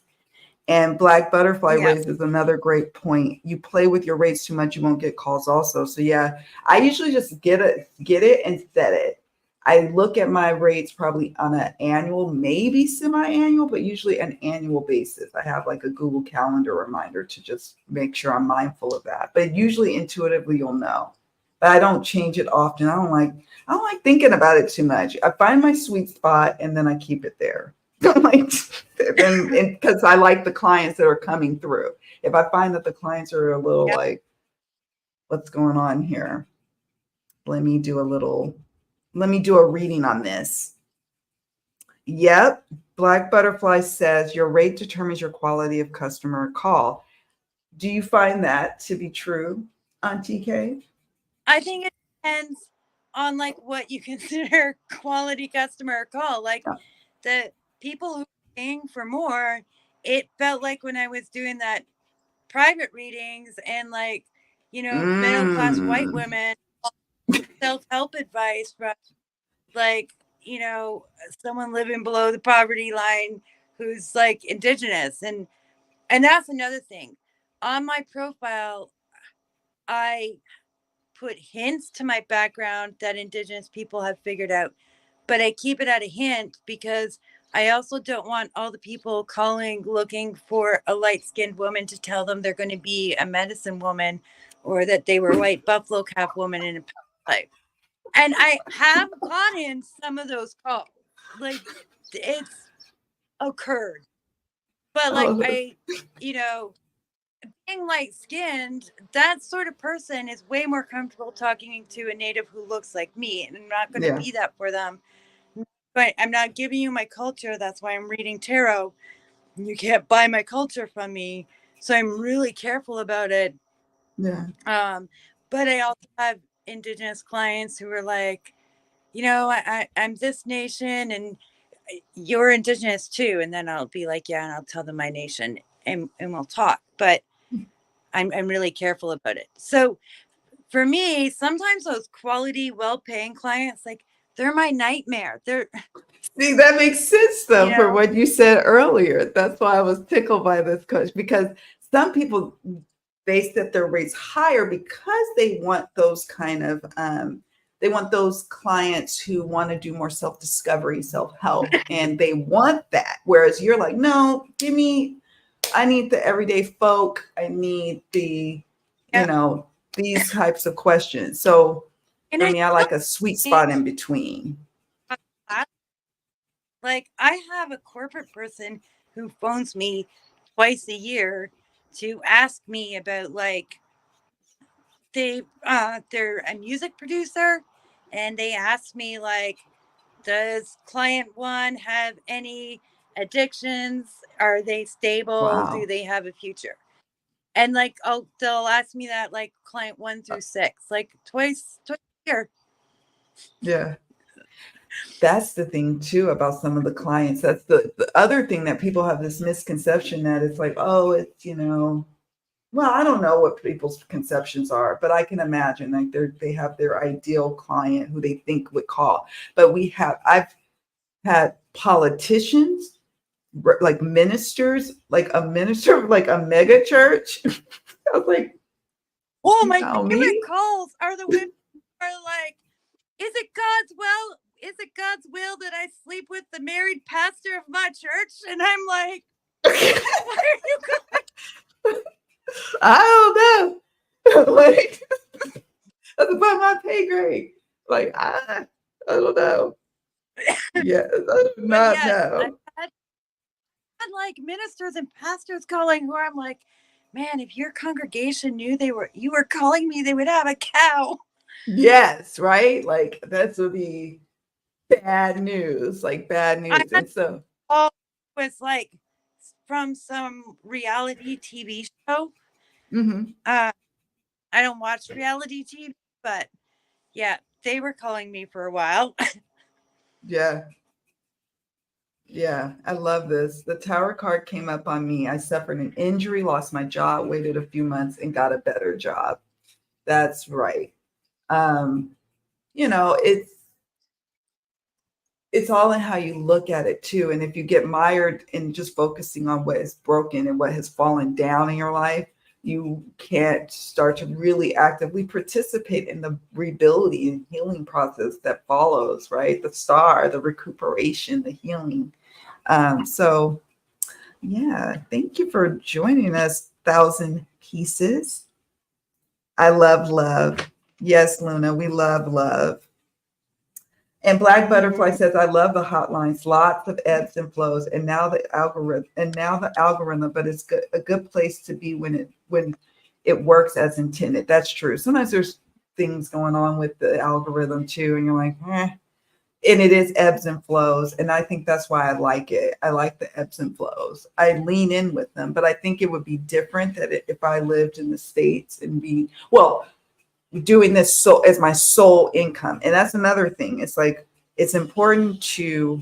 And Black Butterfly raises another great point. You play with your rates too much, you won't get calls also. So yeah, I usually just get it and set it. I look at my rates probably on an annual, maybe semi-annual, but usually an annual basis. I have like a Google Calendar reminder to just make sure I'm mindful of that. But usually intuitively you'll know. But I don't change it often. I don't like thinking about it too much. I find my sweet spot and then I keep it there. Because I like the clients that are coming through. If I find that the clients are a little like, what's going on here? Let me do a reading on this. Yep. Black Butterfly says your rate determines your quality of customer call. Do you find that to be true, Aunty K? I think it depends on like what you consider quality customer call. Like the people who are paying for more, it felt like when I was doing that private readings and like, middle class white women, self-help advice from like, someone living below the poverty line who's like indigenous. And that's another thing. On my profile, I put hints to my background that indigenous people have figured out, but I keep it at a hint because I also don't want all the people calling looking for a light-skinned woman to tell them they're going to be a medicine woman or that they were a white buffalo calf woman in a past life. And I have gotten some of those calls. Like it's occurred. But like being light skinned, that sort of person is way more comfortable talking to a native who looks like me. And I'm not going to be that for them. But I'm not giving you my culture. That's why I'm reading tarot. You can't buy my culture from me. So I'm really careful about it. Yeah. But I also have indigenous clients who are like, I'm this nation and you're indigenous too. And then I'll be like, yeah, and I'll tell them my nation and we'll talk. But I'm really careful about it. So for me, sometimes those quality, well-paying clients, like they're my nightmare. See, that makes sense though for what you said earlier. That's why I was tickled by this, Coach, because some people, they set their rates higher because they want those kind of they want those clients who want to do more self-discovery, self-help, and they want that. Whereas you're like, no, I need the everyday folk. I need the, these types of questions. So And For I me, I like a sweet spot in between. like I have a corporate person who phones me twice a year to ask me about like they're a music producer, and they ask me like, does client one have any addictions? Are they stable? Do Wow. they have a future? And like, oh, they'll ask me that like client 1 through 6, like twice a year. Yeah. That's the thing too about some of the clients. That's the other thing that people have this misconception that it's like, oh, it's, well, I don't know what people's conceptions are, but I can imagine like they have their ideal client who they think would call. But I've had politicians, like ministers, like a minister of like a mega church. I was like, Oh, you my know favorite me? calls are the women who are like, is it God's will? Is it God's will that I sleep with the married pastor of my church? And I'm like, why are you I don't know. Like, that's above my pay grade. Like, I don't know. Yes, I do But not yes, I've know. had like ministers and pastors calling where I'm like, man, if your congregation knew you were calling me, they would have a cow. Yes, right? Like, that's would be bad news, like bad I news. had And so, all was like from some reality TV show. mhm, Uh, I don't watch reality TV, but yeah, they were calling me for a while. yeah, yeah, I love this. The tower card came up on me. I suffered an injury, lost my job, waited a few months, and got a better job. That's right. Um, you know, it's all in how you look at it too. And if you get mired in just focusing on what is broken and what has fallen down in your life, you can't start to really actively participate in the rebuilding and healing process that follows, right? The star, the recuperation, the healing. So yeah, thank you for joining us, Thousand Pieces. I love love. Yes, Luna, we love love. And Black Butterfly says, I love the hotlines, lots of ebbs and flows, and now the algorithm, but it's a good place to be when it works as intended. That's true. Sometimes there's things going on with the algorithm too, and you're like, and it is ebbs and flows. And I think that's why I like it. I like the ebbs and flows. I lean in with them, but I think it would be different that if I lived in the States and doing this so as my sole income. And that's another thing. It's like it's important to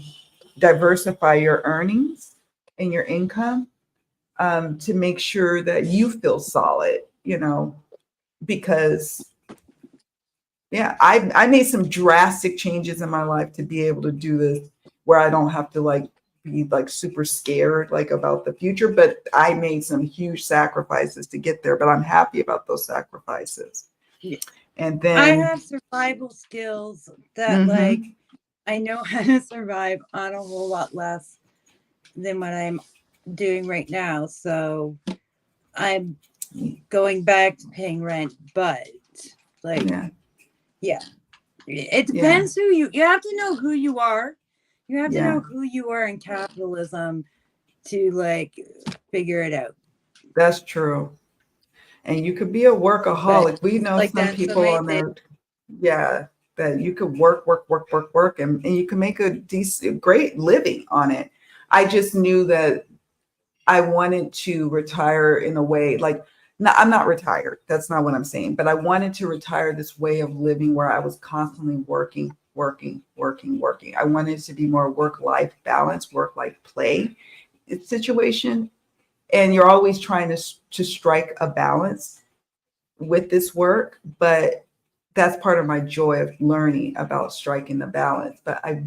diversify your earnings and your income, to make sure that you feel solid, because yeah, I made some drastic changes in my life to be able to do this where I don't have to like be like super scared like about the future, but I made some huge sacrifices to get there, but I'm happy about those sacrifices. Yeah. And I then have survival skills that like mhm, I know how to survive on a whole lot less than what I'm doing right now. So I'm going back to paying rent, but like, yeah, it yeah, depends you have to know who you are. You have to yeah, know who you are in capitalism to like figure it out. that's true. And you could be a But workaholic. We know like some then people somebody on say, there, yeah, that you could work, and you can make a decent, great living on it. I just knew that I wanted to retire in a way like, no, I'm not retired. That's not what I'm saying. But I wanted to retire this way of living where I was constantly working, working, working, working. I wanted to be more work-life balance, work-life play situation. And you're always trying to strike a balance with this work, but that's part of my joy of learning about striking the balance. But I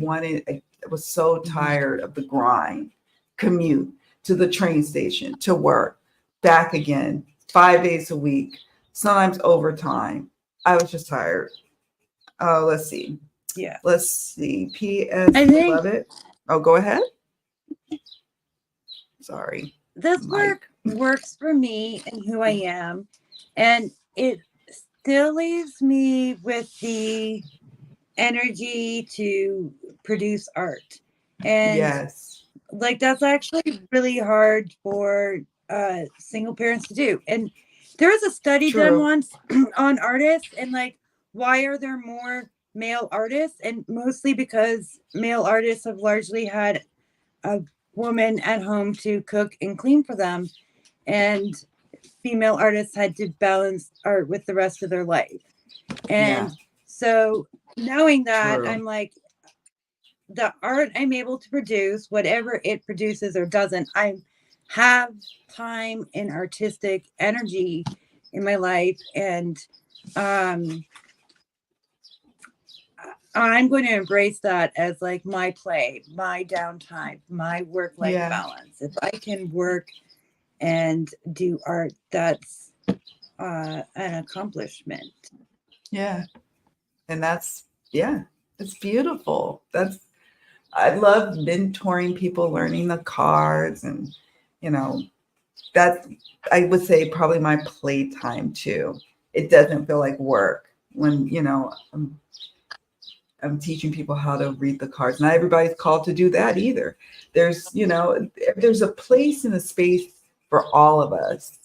was so tired of the grind, commute to the train station, to work, back again, 5 days a week, sometimes overtime. I was just tired. Oh, let's see. yeah. Let's see. P.S. I think Love it. Oh, go ahead. Sorry. this Mike. work works for me and who I am. And it still leaves me with the energy to produce art. And Yes. like that's actually really hard for single parents to do. And there was a study done True. once on artists and like why are there more male artists? And mostly because male artists have largely had a woman at home to cook and clean for them, and female artists had to balance art with the rest of their life. Yeah. And so knowing that, True. I'm like, the art I'm able to produce, whatever it produces or doesn't, I have time and artistic energy in my life. And um, I'm going to embrace that as like my play, my downtime, my work-life Yeah. balance. If I can work and do art, that's an accomplishment. Yeah. And it's beautiful. I love mentoring people, learning the cards, and you know, that's, I would say, probably my playtime too. It doesn't feel like work when, I'm teaching people how to read the cards. Not everybody's called to do that either. There's a place and a space for all of us.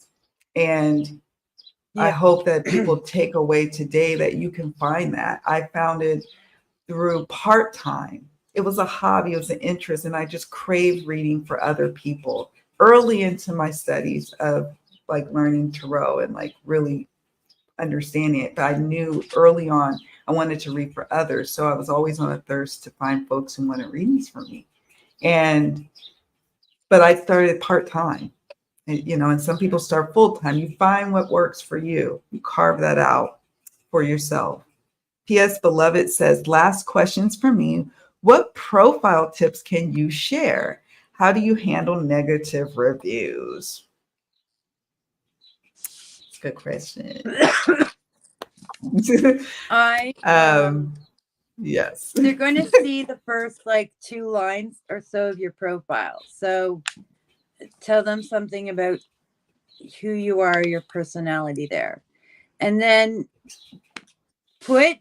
And I Yeah. hope that people take away today that you can find that. I found it through part-time. It was a hobby, it was an interest, and I just craved reading for other people early into my studies of like learning tarot and like really understanding it. But I knew early on I wanted to read for others. So I was always on a thirst to find folks who wanted readings from me. But I started part-time. And some people start full-time. You find what works for you. You carve that out for yourself. P.S. Beloved says, last questions for me. What profile tips can you share? How do you handle negative reviews? It's a good question. I Yes. They're going to see the first like 2 lines or so of your profile. So tell them something about who you are, your personality there. And then put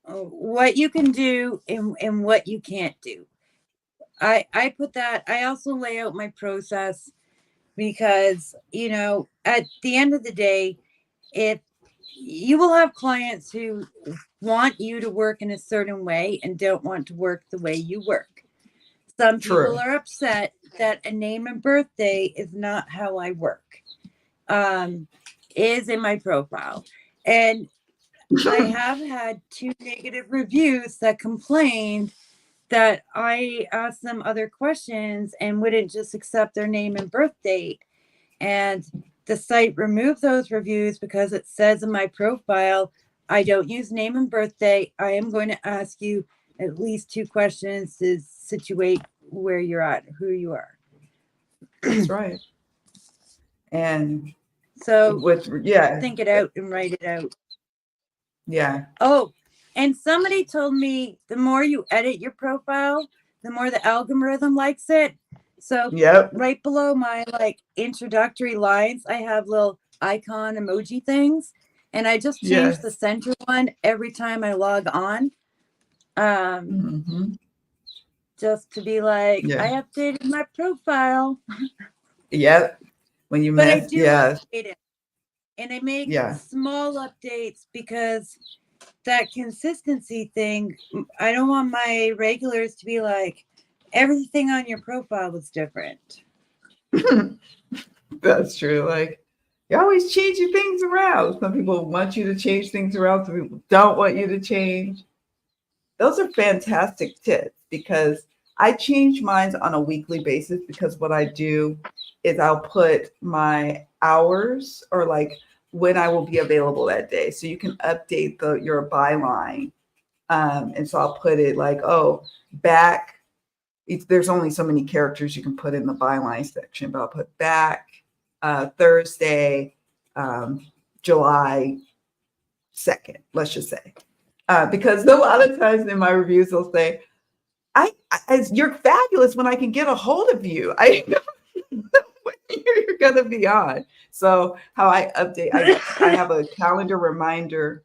what you can do and what you can't do. I put that. I also lay out my process because, at the end of the day, if you will have clients who want you to work in a certain way and don't want to work the way you work. Some people True. are upset that a name and birthday is not how I work, is in my profile. And I have had 2 negative reviews that complained that I asked them other questions and wouldn't just accept their name and birth date. And the site removed those reviews because it says in my profile, I don't use name and birthday. I am going to ask you at least 2 questions to situate where you're at, who you are. That's right. And So yeah. think it out and write it out. Yeah. Oh, and somebody told me the more you edit your profile, the more the algorithm likes it. So Yep. right below my like introductory lines, I have little icon emoji things. And I just change the Yes. center one every time I log on. Mm-hmm. Just to be like, Yeah. I updated my profile. Yep. When you But I mess, do yeah. update it. And I make Yeah. small updates because that consistency thing, I don't want my regulars to be like, everything on your profile was different. That's true. Like, you're always changing things around. Some people want you to change things around. Some people don't want you to change. Those are fantastic tips because I change mine on a weekly basis because what I do is I'll put my hours or like when I will be available that day. So you can update your byline. And so I'll put it like, oh, back. There's only so many characters you can put in the byline section, but I'll put back Thursday, July 2nd, let's just say. Because a lot of times in my reviews, they'll say, you're fabulous when I can get a hold of you. I you're gonna be on. So how I update, I have a calendar reminder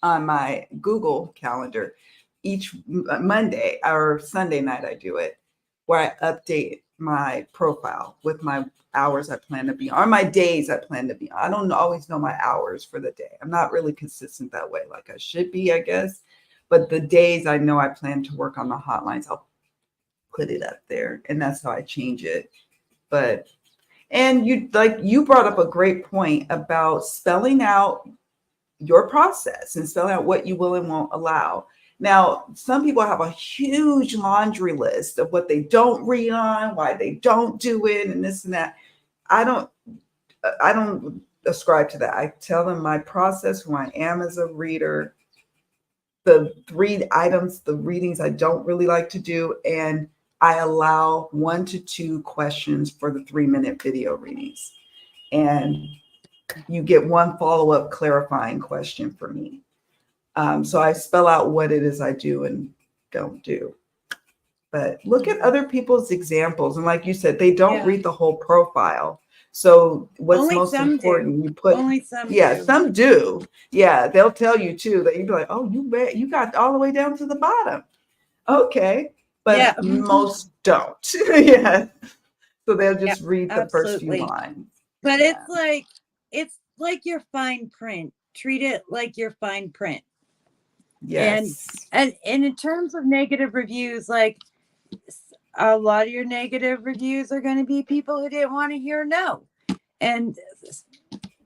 on my Google calendar each Monday or Sunday night. I do it where I update my profile with my hours I plan to be on, or my days I plan to be on. I don't always know my hours for the day. I'm not really consistent that way, like I should be, I guess. But the days I know I plan to work on the hotlines, I'll put it up there, and that's how I change it. But and you brought up a great point about spelling out your process and spelling out what you will and won't allow. Now, some people have a huge laundry list of what they don't read on, why they don't do it, and this and that. I don't I don't ascribe to that. I tell them my process, who I am as a reader, the the readings I don't really like to do, and I allow 1 to 2 questions for the 3-minute video readings. And you get one follow-up clarifying question for me. So I spell out what it is I do and don't do. But look at other people's examples. And like you said, they don't read the whole profile. So what's Only most some important, do. you put, Only some yeah, do. some do. Yeah, they'll tell you too that you'd be like, oh, you got all the way down to the bottom. Okay. Yeah. But most don't. Yeah. So they'll Yeah, just read the first few absolutely. lines. But Yeah. it's like your fine print. Treat it like your fine print. Yes. And in terms of negative reviews, like a lot of your negative reviews are going to be people who didn't want to hear no. And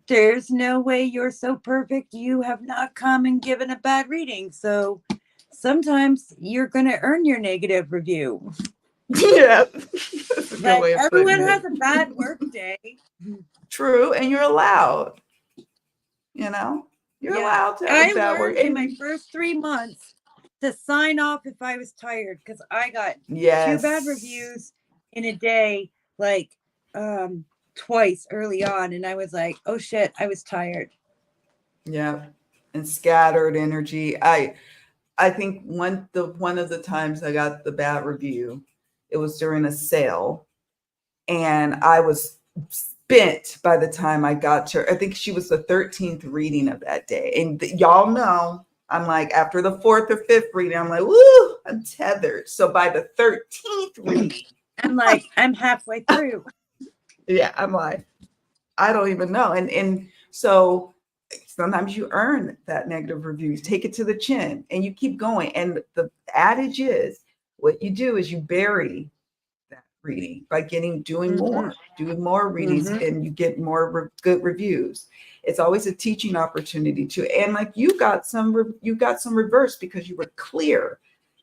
there's no way you're so perfect you have not come and given a bad reading. So sometimes you're going to earn your negative review. Yeah. That's a good Like way of putting everyone it. has a bad work day. True. And you're allowed, you're allowed to have I a bad work. learned in my first 3 months to sign off if I was tired, because I got 2 bad reviews in a day, like twice early on, and I was like, oh shit, I was tired. Yeah. And scattered energy. I think one of the times I got the bad review, it was during a sale, and I was spent by the time I got to her. I think she was the 13th reading of that day. And y'all know, I'm like, after the 4th or 5th reading, I'm like, woo, I'm tethered. So by the 13th reading, I'm like, I'm halfway through. yeah, I'm like, I don't even know. And so sometimes you earn that negative review. You take it to the chin and you keep going. And the adage is, what you do is you bury that reading by doing more readings, and you get more good reviews. It's always a teaching opportunity too. And like you got some reverse because you were clear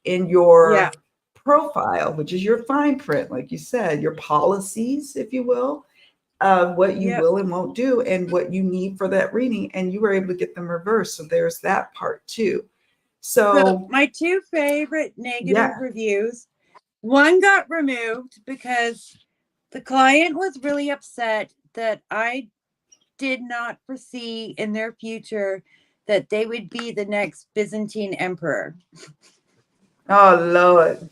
in your profile, which is your fine print, like you said, your policies, if you will, of what you will and won't do and what you need for that reading. And you were able to get them reversed. So there's that part too. So my 2 favorite negative reviews, one got removed because the client was really upset that I did not foresee in their future that they would be the next Byzantine emperor. Oh, Lord.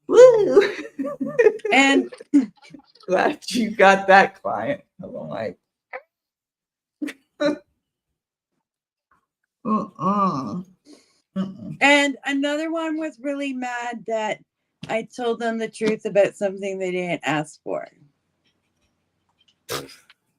Woo! And glad you got that client. I'm like, and another one was really mad that I told them the truth about something they didn't ask for.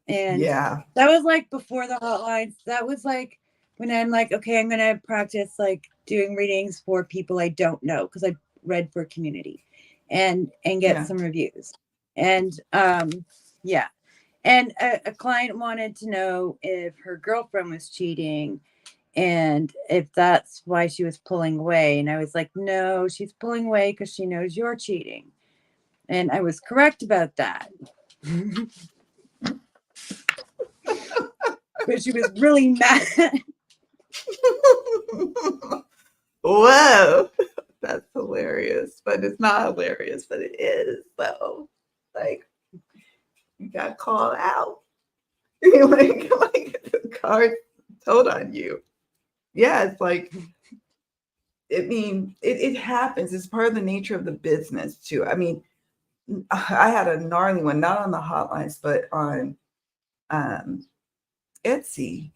And that was like before the hotlines. That was like when I'm like, okay, I'm gonna practice like doing readings for people I don't know, because I read for community and get some reviews. And and a client wanted to know if her girlfriend was cheating and if that's why she was pulling away. And I was like, no, she's pulling away because she knows you're cheating. And I was correct about that. But she was really mad. Whoa, that's hilarious. But it's not hilarious, but it is though. Like, you got called out. like the card told on you. Yeah, it's like it happens. It's part of the nature of the business too. I mean, I had a gnarly one, not on the hotlines, but on Etsy.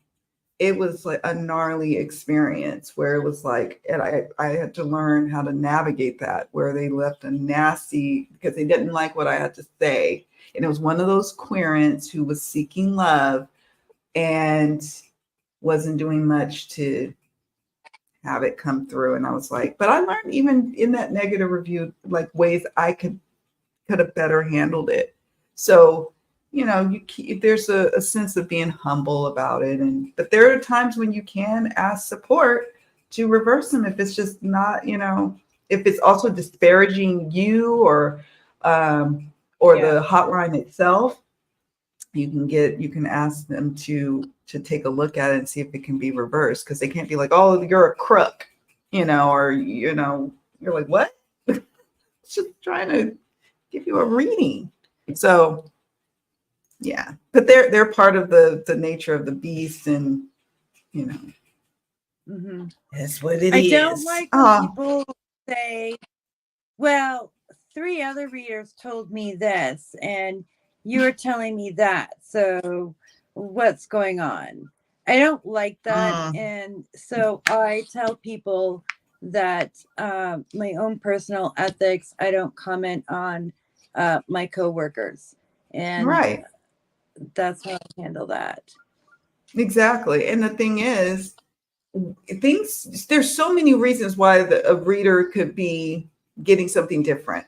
It was like a gnarly experience where it was like, and I had to learn how to navigate that, where they left a nasty, because they didn't like what I had to say. And it was one of those querents who was seeking love and wasn't doing much to have it come through. And I was like, but I learned even in that negative review, like ways I could have better handled it. So, there's a sense of being humble about it. But there are times when you can ask support to reverse them if it's just not, if it's also disparaging you or the hotline itself. You can ask them to take a look at it and see if it can be reversed, because they can't be like, oh, you're a crook, or you're like, what? Just trying to give you a reading. So yeah, but they're part of the nature of the beast, and that's what it is. I don't like when people say, well, 3 other readers told me this and you're telling me that, so what's going on? I don't like that. And so I tell people that my own personal ethics, I don't comment on my coworkers, and right, that's how I handle that. Exactly. And the thing is, there's so many reasons why a reader could be getting something different.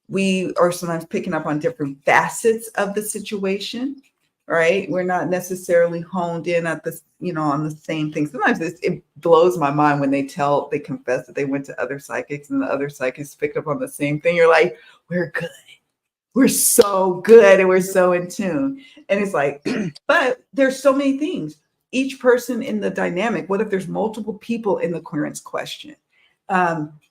We are sometimes picking up on different facets of the situation, right? We're not necessarily honed in at this, on the same thing. Sometimes it blows my mind when they confess that they went to other psychics and the other psychics picked up on the same thing. You're like, we're good. We're so good and we're so in tune. And it's like, but there's so many things. Each person in the dynamic, what if there's multiple people in the querence question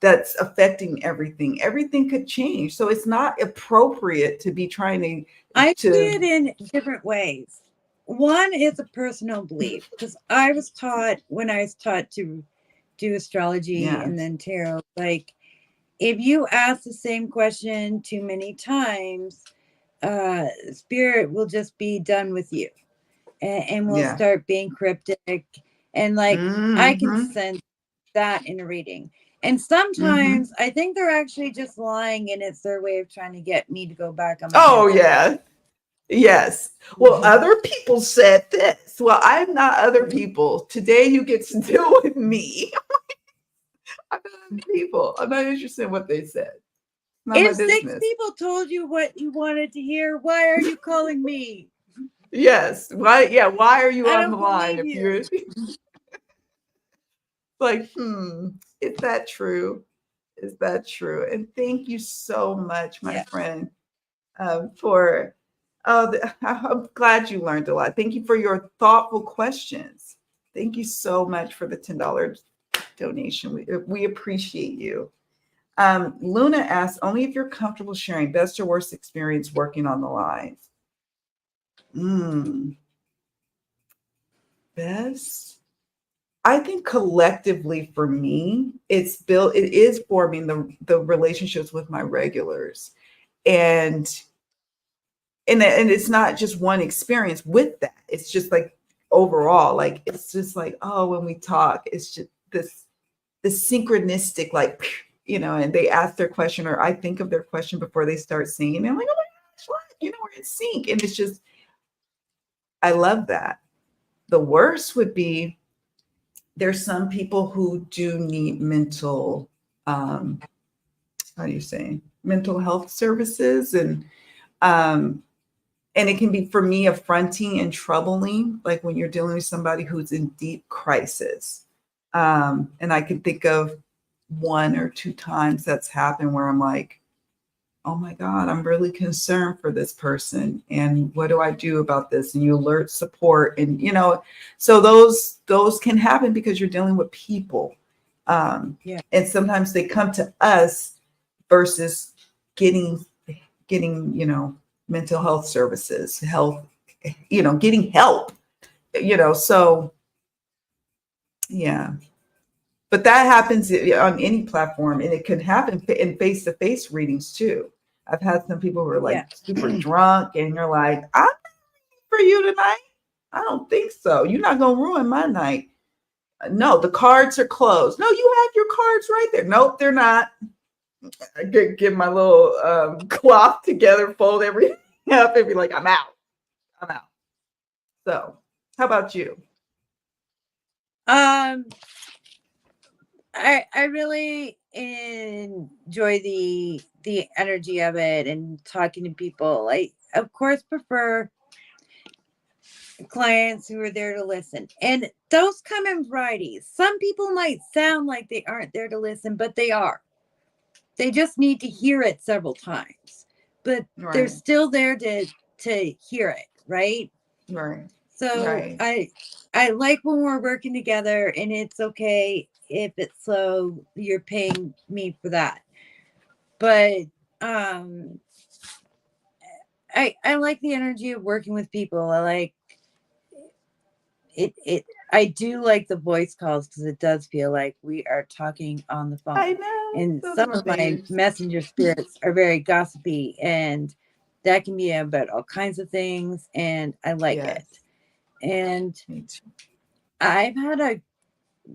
that's affecting everything? Everything could change. So it's not appropriate to be trying to. I see it in different ways. One is a personal belief, because I was taught to do astrology and then tarot, like, if you ask the same question too many times, spirit will just be done with you, and will start being cryptic. And like, I can sense that in a reading. And sometimes I think they're actually just lying, and it's their way of trying to get me to go back on my yeah. Yes. Well, other people said this. Well, I'm not other people. Today you get to deal with me. I'm not other people. I'm not interested in what they said. If 6 people told you what you wanted to hear, why are you calling me? Yes. Why? Yeah. Why are you on the line? If you're like, is that true? Is that true? And thank you so much, my friend, for. I'm glad you learned a lot. Thank you for your thoughtful questions. Thank you so much for the $10 donation. We appreciate you. Luna asks, only if you're comfortable sharing best or worst experience working on the lines. Best. I think collectively for me, it is forming the relationships with my regulars. And it's not just one experience with that. It's just like overall, like, it's just like, oh, when we talk, it's just this synchronistic, like, and they ask their question, or I think of their question before they start singing. And I'm like, oh my gosh, what? We're in sync. And it's just, I love that. The worst would be, there's some people who do need mental, how do you say, mental health services. And it can be, for me, affronting and troubling, like when you're dealing with somebody who's in deep crisis. And I can think of 1 or 2 times that's happened where I'm like, oh my God, I'm really concerned for this person. And what do I do about this? And you alert support. And, so those can happen because you're dealing with people. And sometimes they come to us versus getting, mental health services, getting help, so yeah. But that happens on any platform, and it can happen in face-to-face readings too. I've had some people who are Yeah. like super drunk, and you're like, "I'm for you tonight." I don't think so. You're not gonna ruin my night. No, the cards are closed. No, you have your cards right there. Nope, they're not. I get my little cloth together, fold everything up, and be like, I'm out. I'm out. So, how about you? I really enjoy the energy of it and talking to people. I of course prefer clients who are there to listen. And those come in varieties. Some people might sound like they aren't there to listen, but they are. They just need to hear it several times. But they're Right. still there to hear it, right? Right. So Right. I like when we're working together, and it's okay if it's slow, you're paying me for that. But um I like the energy of working with people. I like it. I do like the voice calls because it does feel like we are talking on the I phone. know. And Those are some my of my babes. messenger spirits are very gossipy, and that can be about all kinds of things, and I like it. Yes. And Me too. I've had a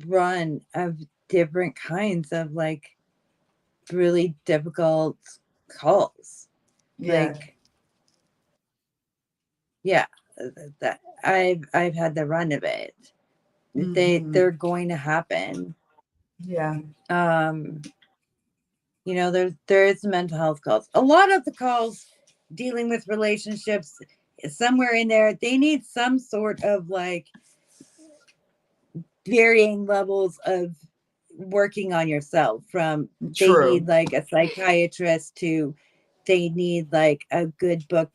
run of different kinds of like really difficult calls. Yeah. Like, yeah, that I've had the run of it. Hmm. They're going to happen. Yeah. Um, there is mental health calls. A lot of the calls dealing with relationships, somewhere in there, they need some sort of like varying levels of working on yourself. From they need True. like a psychiatrist to they need like a good book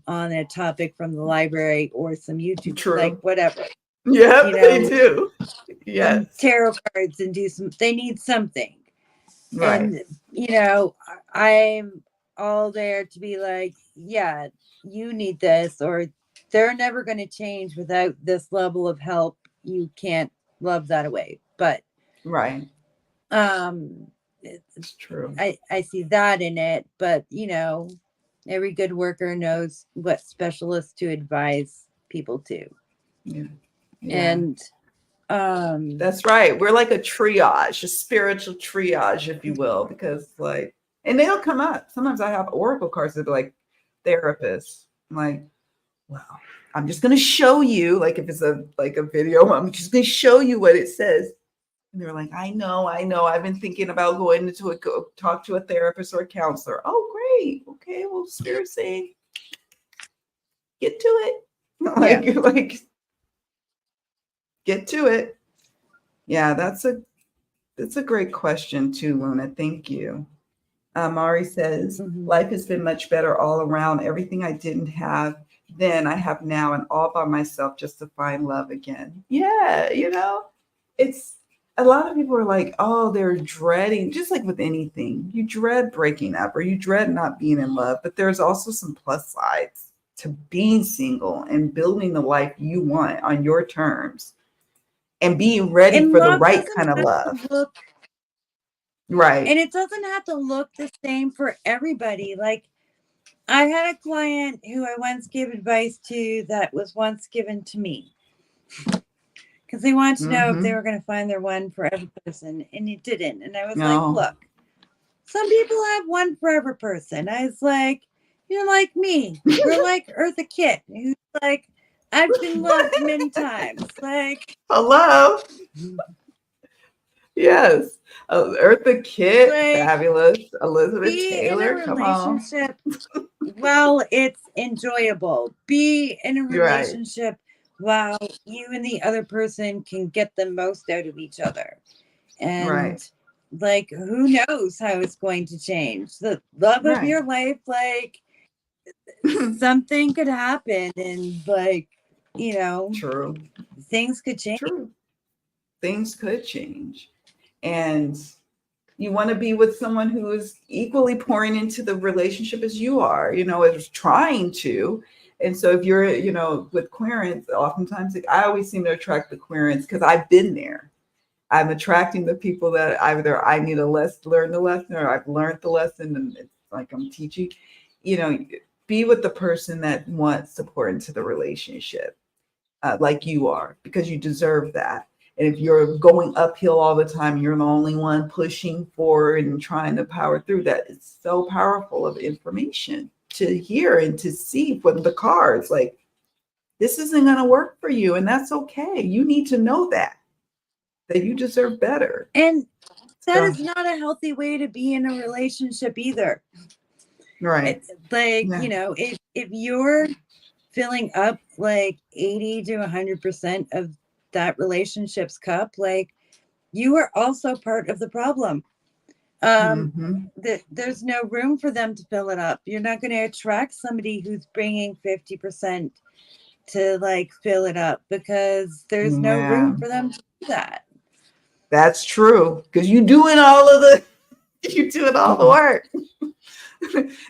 on a topic from the library or some YouTube, like True. whatever, Yep, you they know, do. some Yes. tarot cards and do some, they need something. Right. And, I'm all there to be like, yeah, you need this, or they're never going to change without this level of help. You can't love that away. But Right. um, It's true. I see that in it. But, every good worker knows what specialists to advise people to. Yeah. Yeah. And, um, That's right. We're like a triage, a spiritual triage, if you will, because like, and they'll come up. Sometimes I have oracle cards that are like therapists. I'm like, well, I'm just gonna show you, like if it's a video, I'm just gonna show you what it says. And they're like, I know. I've been thinking about going into go talk to a therapist or a counselor. Oh, great. Okay, well, spirit saying, get to it. yeah. like get to it. Yeah, that's a great question too, Luna. Thank you. Mari says, Mhm. life has been much better all around. Everything I didn't have then, I have now, and all by myself just to find love again. Yeah, it's a lot of people are like, oh, they're dreading, just like with anything, you dread breaking up or you dread not being in love. But there's also some plus sides to being single and building the life you want on your terms and being ready And for the love right doesn't kind of have love. to look Right. And it doesn't have to look the same for everybody. Like, I had a client who I once gave advice to that was once given to me because they wanted to know if they Mm-hmm. were going to find their one forever person, and it didn't. And I was like, No. look, some people have one forever person. I was like, you're like me. We're like Eartha Kitt, who's like, I've been loved many times. Like, Hello. Yes. Eartha Kitt, like fabulous. Elizabeth be in a Taylor, come on. relationship while it's enjoyable. Be in a You're right. relationship while you and the other person can get the most out of each other. And Right. like, who knows how it's going to change? The love of Right. your life, like, something could happen, and like, you know, True. things could change. True. Things could change. And you want to be with someone who is equally pouring into the relationship as you are, is trying to. And so if you're, with queerance, oftentimes like, I always seem to attract the queerance because I've been there. I'm attracting the people that either I need to learn the lesson, or I've learned the lesson and it's like I'm teaching. You know, be with the person that wants to pour into the relationship, like you are, because you deserve that. And if you're going uphill all the time, you're the only one pushing forward and trying to power through that. It's so powerful of information to hear and to see from the cards. Like, this isn't going to work for you, and that's okay. You need to know that you deserve better. And that So, is not a healthy way to be in a relationship either. right. It's like, Yeah. if you're filling up like 80 to 100% of that relationship's cup, like, you are also part of the problem. There's no room for them to fill it up. You're not going to attract somebody who's bringing 50% to like fill it up, because there's no Yeah. room for them to do that. That's true. Because you're doing all the work.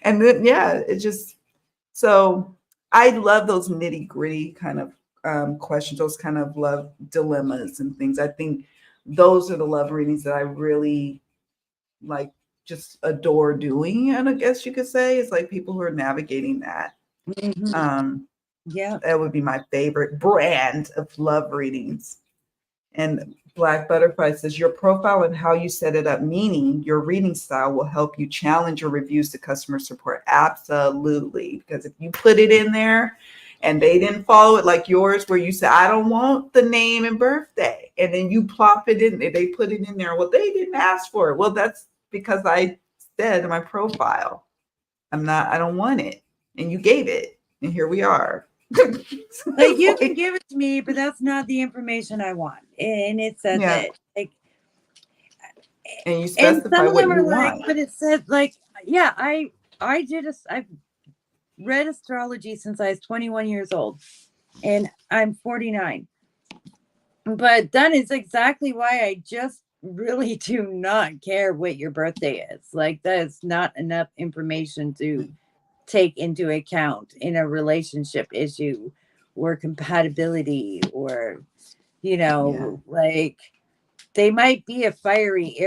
And then, yeah, it just, so I love those nitty gritty kind of questions, those kind of love dilemmas and things. I think those are the love readings that I really like, just adore doing. And I guess you could say it's like people who are navigating that. Yeah. That would be my favorite brand of love readings. And Black Butterfly says your profile and how you set it up, meaning your reading style, will help you challenge your reviews to customer support. Absolutely. Because if you put it in there and they didn't follow it, like yours, where you say, I don't want the name and birthday, and then you plop it in there, they put it in there. Well, they didn't ask for it. Well, that's because I said in my profile, I don't want it. And you gave it. And here we are. Like, you can give it to me, but that's not the information I want. And it says it. Like, and you specify some of what them you are like, want. but it said like, yeah, I've read astrology since I was 21 years old, and I'm 49. But that is exactly why I just really do not care what your birthday is. Like, that is not enough information to take into account in a relationship issue or compatibility, or like, they might be a fiery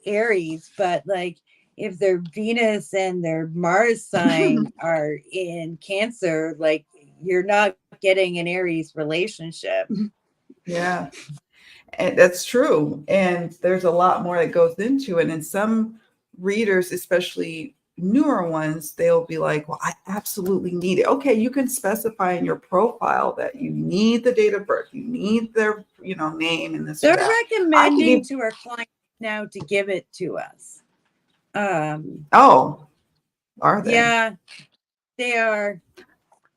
Aries, but like, if their Venus and their Mars sign are in Cancer, like, you're not getting an Aries relationship. Yeah, and that's true. And there's a lot more that goes into it. And some readers, especially newer ones, they'll be like, well, I absolutely need it. Okay, you can specify in your profile that you need the date of birth, you need their, name and this or They're that. recommending to our clients now to give it to us. Oh, are they? Yeah, they are.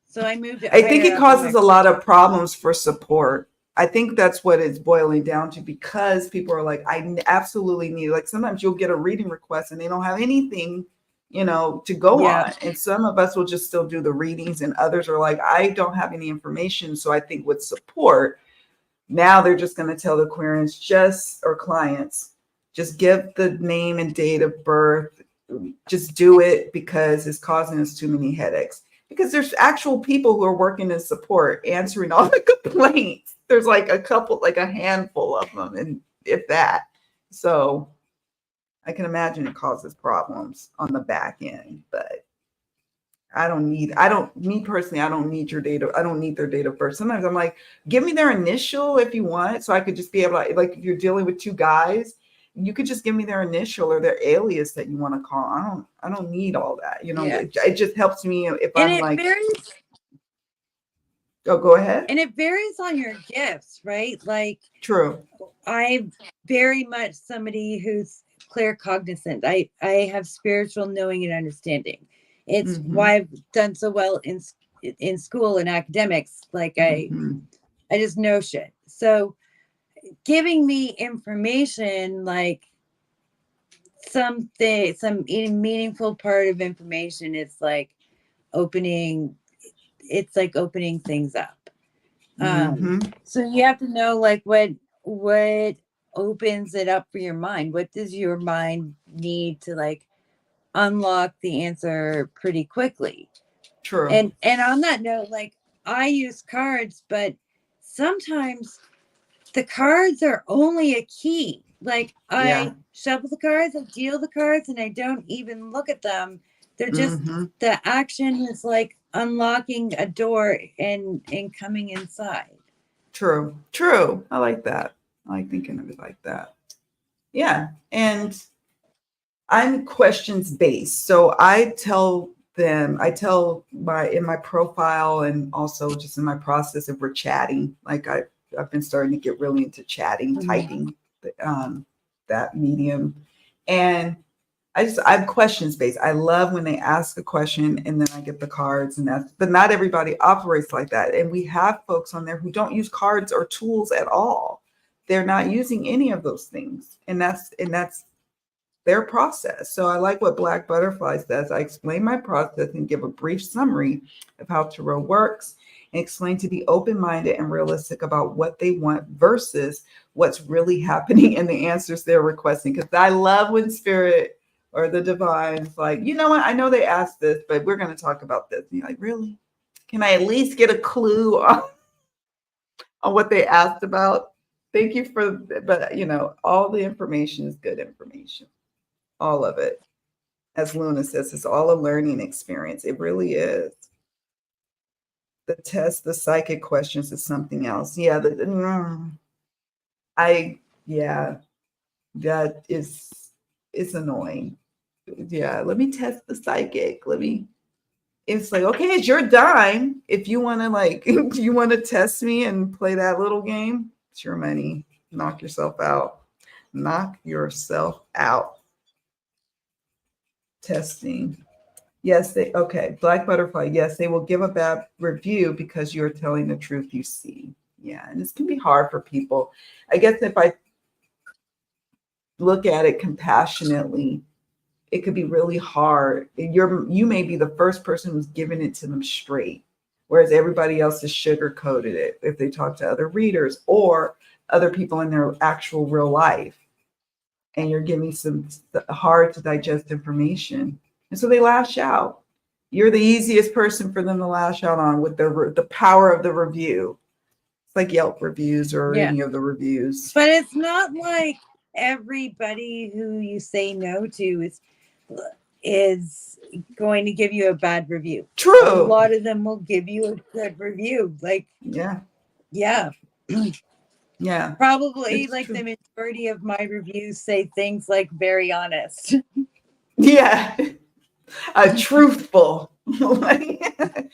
So I moved it I think higher it up in causes my. a lot of problems for support. I think that's what it's boiling down to, because people are like, I absolutely need, like, sometimes you'll get a reading request and they don't have anything, to go on. And some of us will just still do the readings, and others are like, I don't have any information. So I think with support, now they're just going to tell the queries, or clients, just give the name and date of birth. Just do it, because it's causing us too many headaches. Because there's actual people who are working in support answering all the complaints. There's like a handful of them, and if that. So I can imagine it causes problems on the back end, but me personally, I don't need I don't need their date of birth. Sometimes I'm like, give me their initial if you want, so I could just be able to, like, if you're dealing with two guys, you could just give me their initial or their alias that you want to call. I don't need all that. It just helps me if And I'm it like, varies. oh, go ahead. And it varies on your gifts, right? Like, True. I'm very much somebody who's claircognizant. I have spiritual knowing and understanding. It's why I've done so well in school and academics. Like, I just know shit. So giving me information, like some meaningful part of information, it's like opening things up. So you have to know, like, what opens it up for your mind. What does your mind need to, like, unlock the answer pretty quickly? True. And on that note, like, I use cards, but sometimes the cards are only a key. Like Yeah. I shuffle the cards, I deal the cards, and I don't even look at them. They're just Mm-hmm. the action is like unlocking a door and coming inside. True. True. I like that. I like thinking of it like that. Yeah. And I'm questions based. So I tell my in my profile and also just in my process if we're chatting, like I've been starting to get really into chatting, typing, um, that medium. And I'm questions based. I love when they ask a question and then I get the cards and that's, but not everybody operates like that. And we have folks on there who don't use cards or tools at all. They're not using any of those things. And that's their process. So I like what Black Butterfly says. I explain my process and give a brief summary of how tarot works and explain to be open-minded and realistic about what they want versus what's really happening and the answers they're requesting. Because I love when spirit or the divine's like, you know what? I know they asked this, but we're going to talk about this. And you're like, really? Can I at least get a clue on what they asked about? Thank you for, but all the information is good information. All of it. As Luna says, it's all a learning experience. It really is. The test, the psychic questions is something else. Yeah, yeah, that is, it's annoying. Yeah, let me test the psychic. It's like, okay, it's your dime. If you want to if you want to test me and play that little game, it's your money. Knock yourself out. Knock yourself out. Testing. Yes, okay. Black Butterfly. Yes, they will give a bad review because you're telling the truth you see. Yeah, and this can be hard for people. I guess if I look at it compassionately, it could be really hard. You may be the first person who's given it to them straight, whereas everybody else has sugar coated it if they talk to other readers or other people in their actual real life. And you're giving some hard to digest information. And so they lash out. You're the easiest person for them to lash out on with the power of the review. It's like Yelp reviews or any of the reviews. But it's not like everybody who you say no to is going to give you a bad review. True. A lot of them will give you a good review. Like, yeah. Yeah. Probably it's like true. The majority of my reviews say things like very honest. Yeah. Truthful. Yeah.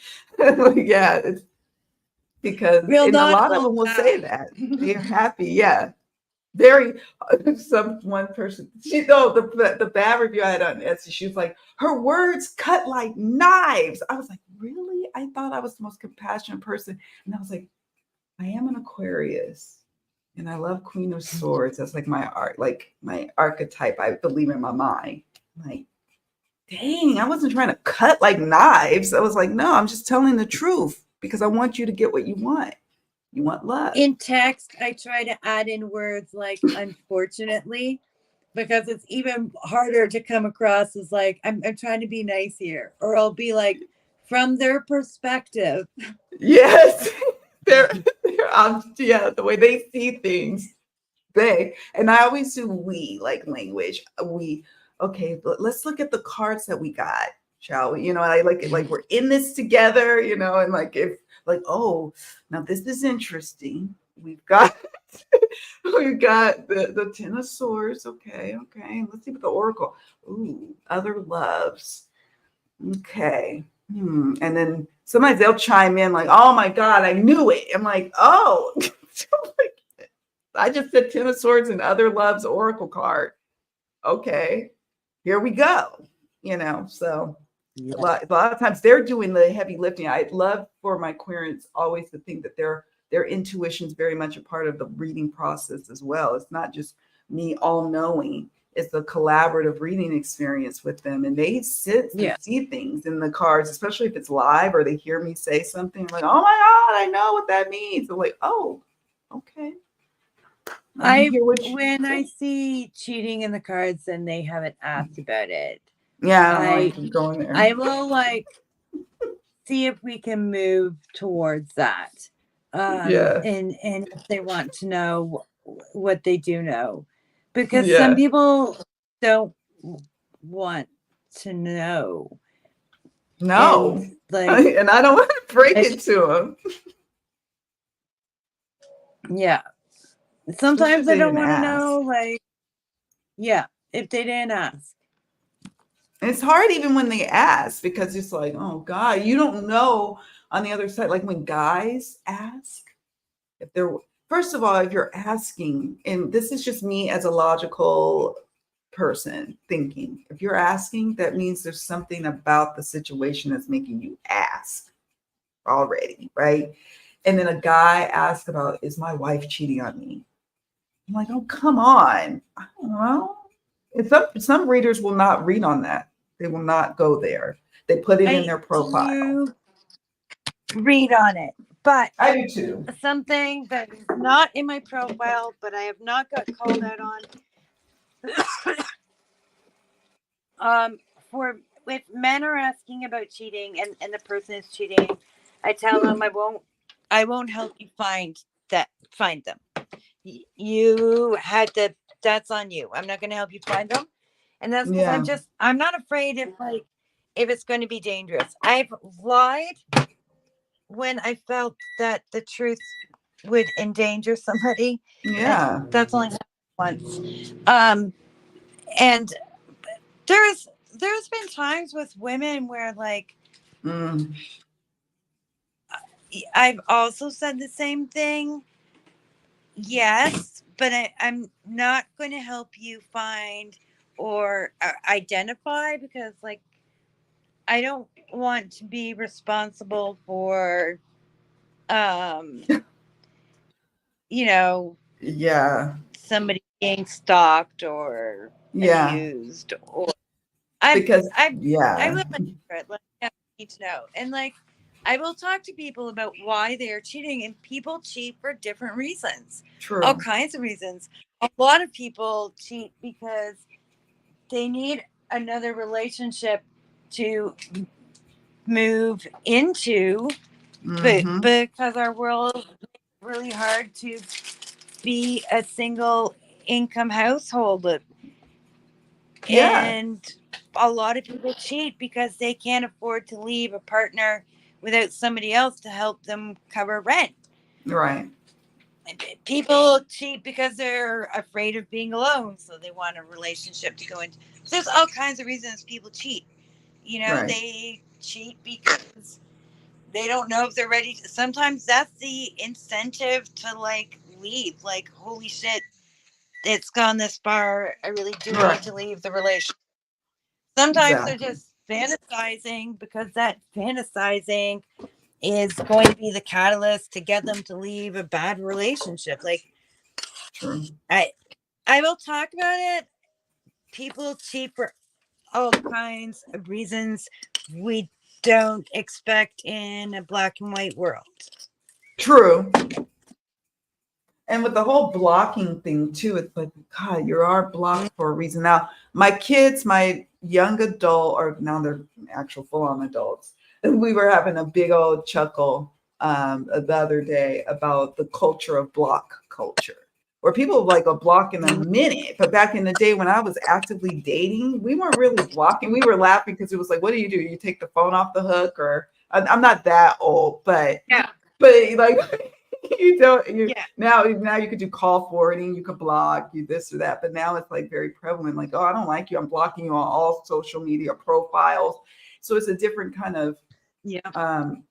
It's because and a lot of them will say that. They're happy. Yeah. Very one person the bad review I had on Etsy, she was like, her words cut like knives. I was like, really? I thought I was the most compassionate person. And I was like, I am an Aquarius. And I love Queen of Swords. That's like my art, like my archetype. I believe in my mind. I'm like, dang, I wasn't trying to cut like knives. I was like, no, I'm just telling the truth because I want you to get what you want. You want love. In text, I try to add in words like unfortunately, because it's even harder to come across as like, I'm trying to be nice here. Or I'll be like, from their perspective. Yes. they're the way they see things. And I always do we, like language. Okay, let's look at the cards that we got, shall we? And I like it like we're in this together, and like if like, oh, now this is interesting. We've got the Ten of Swords. Okay. Let's see what the Oracle. Ooh, other loves. Okay. And then sometimes they'll chime in like, oh my God, I knew it. I'm like, oh, I just said Ten of Swords and other loves Oracle card. Okay, here we go. So a lot of times they're doing the heavy lifting. I'd love for my querents always to think that their intuition is very much a part of the reading process as well. It's not just me all knowing. It's a collaborative reading experience with them, and they sit and see things in the cards, especially if it's live or they hear me say something like, "Oh my God, I know what that means." I'm like, "Oh, okay." When I see cheating in the cards and they haven't asked about it, I go in there. I will like see if we can move towards that. Yeah. and if they want to know what they do know, because some Yeah. people don't want to know, and No. like, And I don't want to break I it to them. yeah, Especially if sometimes I they don't didn't want to ask. know, like, yeah, if they didn't ask. It's hard even when they ask because it's like, oh God, you don't know on the other side. Like when guys ask, if they're, first of all, if you're asking, and this is just me as a logical person thinking, if you're asking, that means there's something about the situation that's making you ask already, right? And then a guy asks about, is my wife cheating on me? I'm like, oh, come on. I don't know. Some readers will not read on that. They will not go there. They put it in I their profile. do read on it, but I do too. something that is not in my profile, but I have not got called out on. For if men are asking about cheating and the person is cheating, I tell them I won't help you find them. You had to. That's on you. I'm not going to help you find them, and that's because Yeah. I'm not afraid if it's going to be dangerous. I've lied when I felt that the truth would endanger somebody. Yeah. That's only happened once. And there's been times with women where like Mm. I've also said the same thing. Yes, but I'm not going to help you find or identify, because like I don't want to be responsible for um you know Yeah. somebody being stalked or Yeah. abused, or I'm Because, I yeah, live my secret. Like, I need to know, and like I will talk to people about why they are cheating, and people cheat for different reasons, all true. kinds of reasons. A lot of people cheat because they need another relationship to move into, but Mm-hmm. because our world is really hard to be a single income household, Yeah. and a lot of people cheat because they can't afford to leave a partner without somebody else to help them cover rent. Right. People cheat because they're afraid of being alone, so they want a relationship to go into. There's all kinds of reasons people cheat. Right. They cheat because they don't know if they're ready. Sometimes that's the incentive to like leave. Like, holy shit, it's gone this far. I really do need Right. to leave the relationship. Sometimes they're Exactly. just fantasizing because that fantasizing is going to be the catalyst to get them to leave a bad relationship. Like, True. I I will talk about it. People cheat for all kinds of reasons we don't expect in a black and white world. True. And with the whole blocking thing too, it's like, God, you are blocked for a reason. Now, my kids, my young adult, or now they're actual full-on adults, and we were having a big old chuckle the other day about the culture of block culture, where people like a block in a minute. But back in the day when I was actively dating, we weren't really blocking. We were laughing because it was like, what do? You take the phone off the hook, or I'm not that old, Yeah. but like you don't you Yeah. now you could do call forwarding, you could block, you this or that, but now it's like very prevalent, like, oh, I don't like you, I'm blocking you on all social media profiles. So it's a different kind of Yeah. um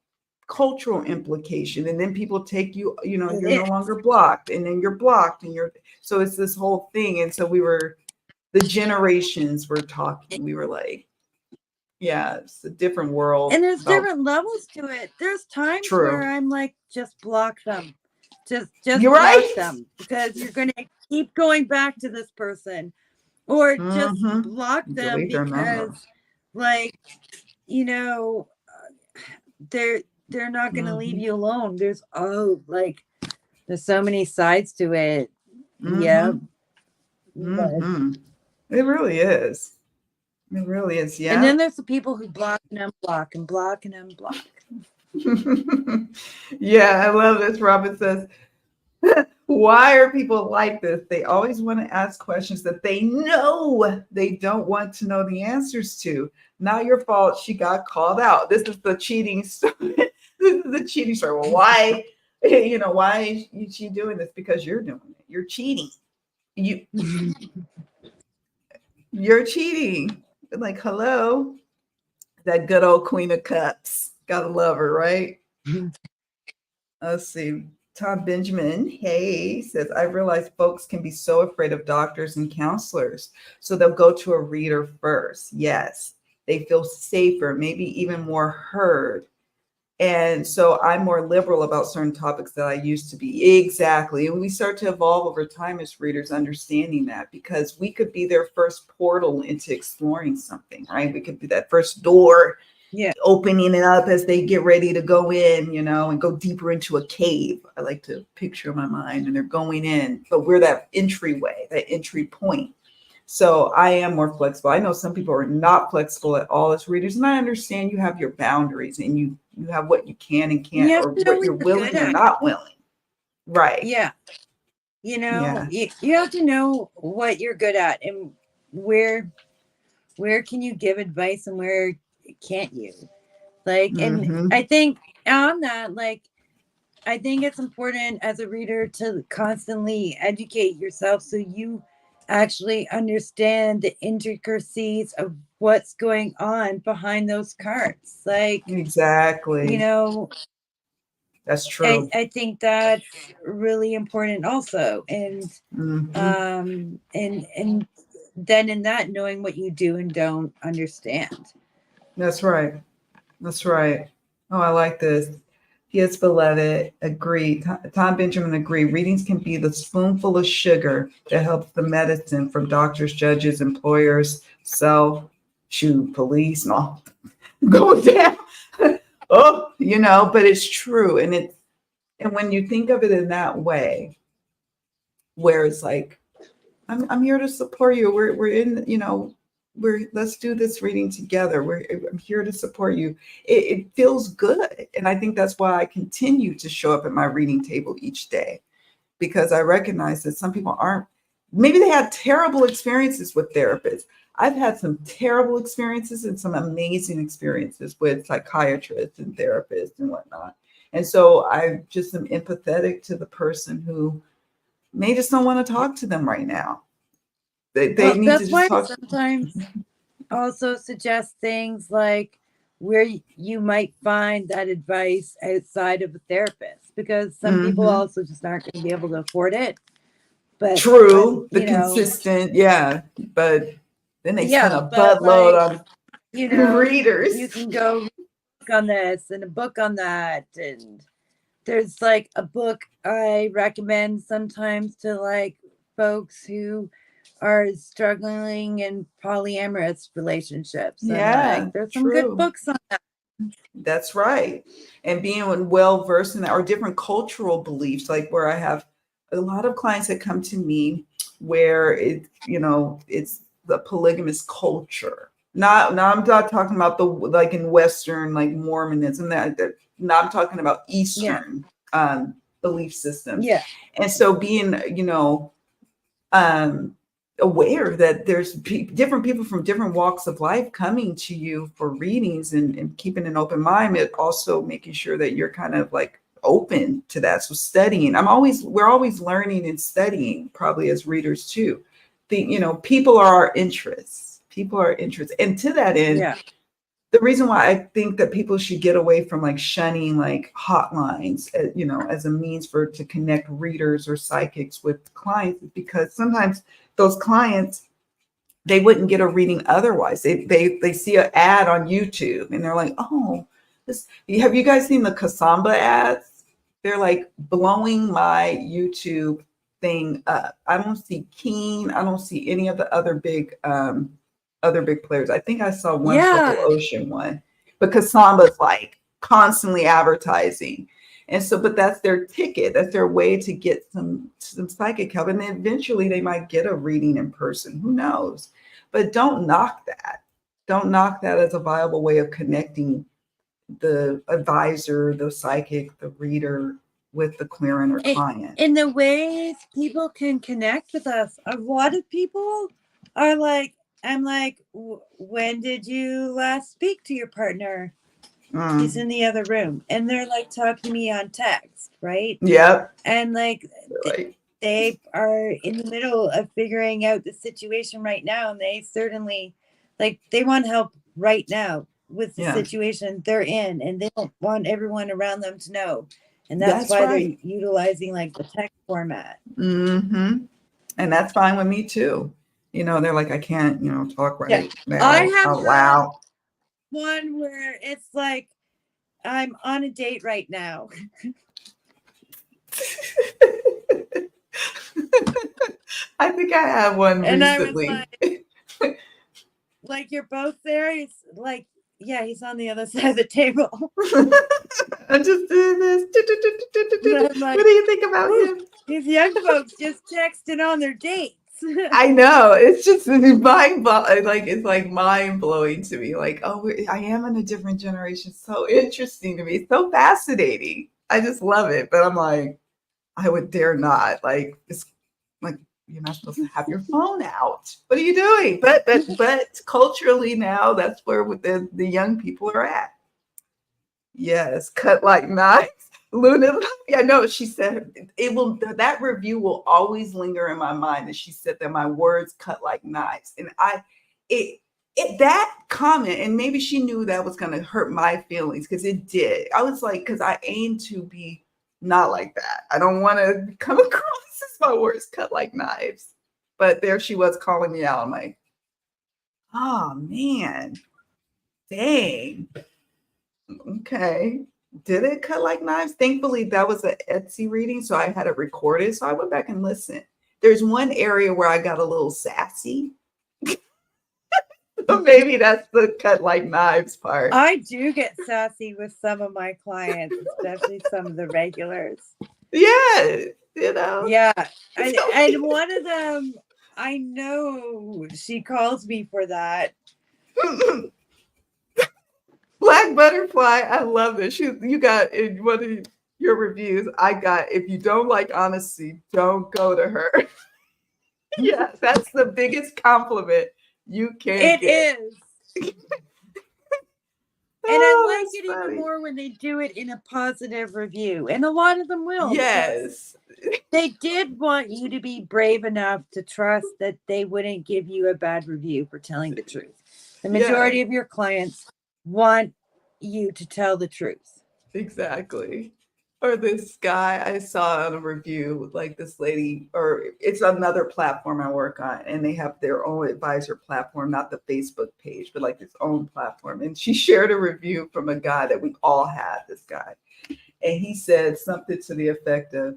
cultural implication, and then people take you, you're no It, longer blocked, and then you're blocked, and you're, so it's this whole thing. And so the generations were talking, we were like, yeah, it's a different world and there's about. different levels to it. There's times where True. I'm like, just block them. Just You're block right. them, because you're gonna keep going back to this person. Or just Mm-hmm. block them Delete their number. because like, you know, they're they're not gonna leave Mm-hmm. you alone. There's so many sides to it. Yeah. Mm-hmm. But Mm-hmm. It really is. It really is. And then Yeah. there's the people who block and unblock and block and unblock. Yeah, I love this. Robin says, why are people like this? They always want to ask questions that they know they don't want to know the answers to. Not your fault. She got called out. This is the cheating story. This is the cheating story. Well, why? Why is she doing this? Because you're doing it. You're cheating. You you're cheating. Like, hello, that good old Queen of Cups. Gotta love her, right? Let's see. Tom Benjamin, hey, says, I realize folks can be so afraid of doctors and counselors. So they'll go to a reader first. Yes. They feel safer, maybe even more heard. And so I'm more liberal about certain topics that I used to be. Exactly. And we start to evolve over time as readers, understanding that, because we could be their first portal into exploring something, right? We could be that first door, Yeah. opening it up as they get ready to go in, and go deeper into a cave. I like to picture in my mind, and they're going in, but we're that entryway, that entry point. So I am more flexible. I know some people are not flexible at all as readers, and I understand you have your boundaries and you have what you can and You can't, have or to know what what you're you're good willing or at. not willing. Right. Yeah. Yeah. You have to know what you're good at and where can you give advice and where can't you? Like, and Mm-hmm. I think on that, like, I think it's important as a reader to constantly educate yourself so you actually understand the intricacies of what's going on behind those cards. Like, you Exactly. know, That's I, true. I think that's really important also. And Mm-hmm. and then in that knowing what you do and don't understand. That's right. That's right. Oh, I like this. Yes, beloved. Agree. Tom Benjamin agree. Readings can be the spoonful of sugar that helps the medicine from doctors, judges, employers, self, shoot, police, and all go down. Oh, but it's true. And when you think of it in that way, where it's like, I'm here to support you. We're in, let's do this reading together. I'm here to support you. It feels good. And I think that's why I continue to show up at my reading table each day, because I recognize that some people aren't, maybe they had terrible experiences with therapists. I've had some terrible experiences and some amazing experiences with psychiatrists and therapists and whatnot. And so I just am empathetic to the person who may just don't want to talk to them right now. They Well, need to that's just why I talk. sometimes also suggest things like where you might find that advice outside of a therapist, because some people Mm-hmm. also just aren't going to be able to afford it. But True, the consistent, yeah, but then they spend yeah, a but buttload like, on you readers. can go book on this and a book on that, and there's like a book I recommend sometimes to like folks who are struggling in polyamorous relationships. I'm like, Yeah, there's some good true. books on that. That's right. And being well versed in that, or different cultural beliefs, like where I have a lot of clients that come to me where it's the polygamous culture. Not now I'm not talking about the, like in Western, like Mormonism, that now I'm talking about Yeah, Eastern belief systems. yeah, And so being, um, aware that there's different people from different walks of life coming to you for readings, and keeping an open mind, but also making sure that you're kind of like open to that. So studying, we're always learning and studying, probably as readers too. People are our interests. People are interests. And to that end, yeah, the reason why I think that people should get away from like shunning like hotlines, as a means to connect readers or psychics with clients, is because sometimes those clients, they wouldn't get a reading otherwise. They see an ad on YouTube and they're like, oh, this. Have you guys seen the Kasamba ads? They're like blowing my YouTube thing up. I don't see Keen. I don't see any of the other big players. I think I saw one Purple yeah, Ocean one, but Kasamba's like constantly advertising. And so, but that's their ticket. That's their way to get some psychic help. And then eventually they might get a reading in person. Who knows? But don't knock that. don't knock that as a viable way of connecting the advisor, the psychic, the reader with the clearing or client. In the ways people can connect with us, a lot of people are like, I'm like, when did you last speak to your partner? He's in the other room. And they're like talking to me on text, right? Yep. And like, they are in the middle of figuring out the situation right now. And they certainly, like, they want help right now with the situation they're in. And they don't want everyone around them to know. And that's why they're utilizing like the text format. And that's fine with me too. You know, they're like, I can't, you know, talk right now I have out loud. One where it's like, I'm on a date right now. I think I have one and recently. I was like, you're both there? He's like, yeah, he's on the other side of the table. I'm just doing this. Like, what do you think about him? These young folks just texting on their dates. I know. It's just it's like mind blowing to me. Like, oh, I am in a different generation. So interesting to me. So fascinating. I just love it. But I'm like, I would dare not. Like, it's like you're not supposed to have your phone out. What are you doing? But culturally now, that's where the young people are at. Yes, cut like knives. Luna, I know she said it will. That review will always linger in my mind. That she said that my words cut like knives, and that comment, and maybe she knew that was going to hurt my feelings because it did. I was like, because I aim to be not like that. I don't want to come across as my words cut like knives. But there she was calling me out. I'm like, oh man, dang. Okay. Did it cut like knives? Thankfully, that was an Etsy reading, so I had it recorded. So I went back and listened. There's one area where I got a little sassy. So maybe that's the cut like knives part. I do get sassy with some of my clients, especially some of the regulars. Yeah, you know. Yeah. And one of them, I know she calls me for that. Black Butterfly, I love this. You got in one of your reviews, I got, if you don't like honesty, don't go to her. Yeah, that's the biggest compliment you can get. It is. And I like it even more when they do it in a positive review. And a lot of them will. Yes. They did want you to be brave enough to trust that they wouldn't give you a bad review for telling the truth. The majority of your clients want you to tell the truth. Exactly. Or this guy I saw on a review, like this lady, or it's another platform I work on, and they have their own advisor platform, not the Facebook page, but like its own platform. And she shared a review from a guy that we all had, this guy. And he said something to the effect of,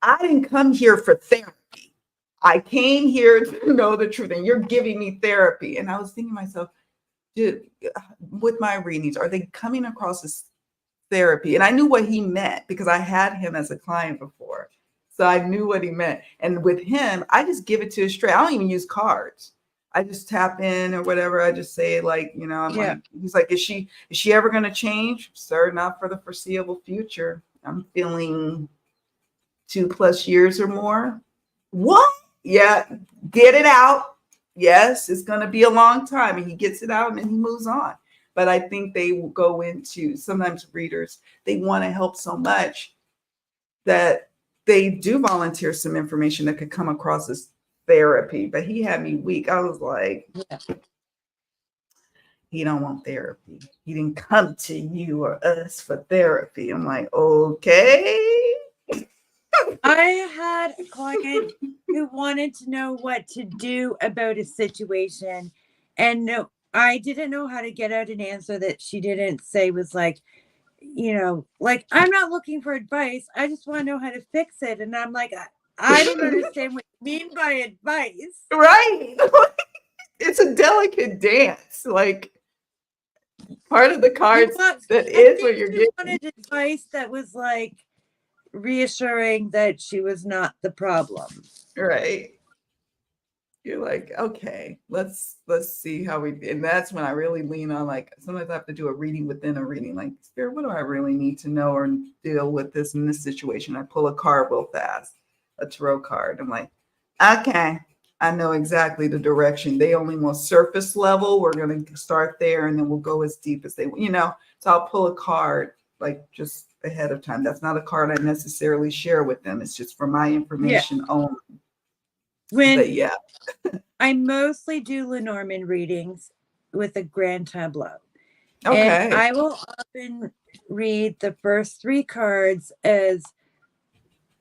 I didn't come here for therapy. I came here to know the truth, and you're giving me therapy. And I was thinking to myself, dude, with my readings, are they coming across as therapy? And I knew what he meant because I had him as a client before. So I knew what he meant. And with him, I just give it to him straight. I don't even use cards. I just tap in or whatever. I just say, like, you know, I'm like, he's like, is she ever going to change? Sir, not for the foreseeable future. I'm feeling 2+ years or more. What? Yeah, get it out. Yes, it's going to be a long time. And he gets it out and then he moves on. But I think they will go into, sometimes readers, they want to help so much that they do volunteer some information that could come across as therapy. But he had me weak. I was like, he don't want therapy. He didn't come to you or us for therapy. I'm like, okay. I had a client who wanted to know what to do about a situation. And no, I didn't know how to get out an answer that she didn't say was like, you know, like, I'm not looking for advice. I just want to know how to fix it. And I'm like, I don't understand what you mean by advice. Right. It's a delicate dance. Like, part of the cards that is what you're getting. She wanted advice that was like reassuring that she was not the problem. Right. You're like, okay, let's see how we, and that's when I really lean on, like, sometimes I have to do a reading within a reading, like, Spirit, what do I really need to know or deal with this in this situation? I pull a card real fast, a tarot card. I'm like, okay, I know exactly the direction. They only want surface level. We're going to start there and then we'll go as deep as they want, So I'll pull a card like just ahead of time. That's not a card I necessarily share with them. It's just for my information only. But yeah. I mostly do Lenormand readings with a grand tableau. Okay. And I will often read the first 3 cards as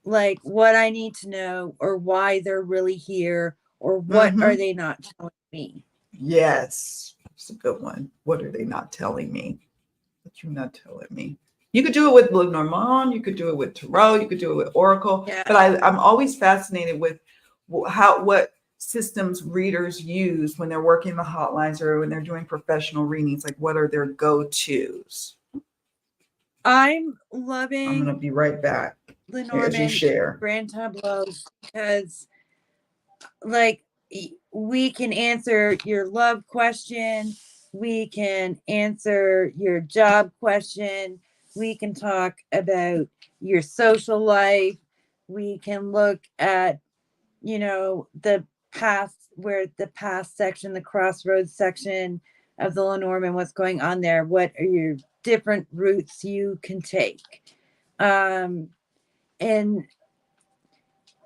like what I need to know or why they're really here or what are they not telling me. Yes, it's a good one. What are they not telling me? What you're not telling me. You could do it with Lenormand, you could do it with Tarot, you could do it with Oracle. Yeah. But I'm always fascinated with what systems readers use when they're working the hotlines or when they're doing professional readings. Like, what are their go-tos? I'm loving. I'm gonna be right back. Lenormand as you share grand tableaus because, like, we can answer your love question, we can answer your job question, we can talk about your social life, we can look at, the past, where the past section, the crossroads section of the Lenormand, what's going on there, what are your different routes you can take. And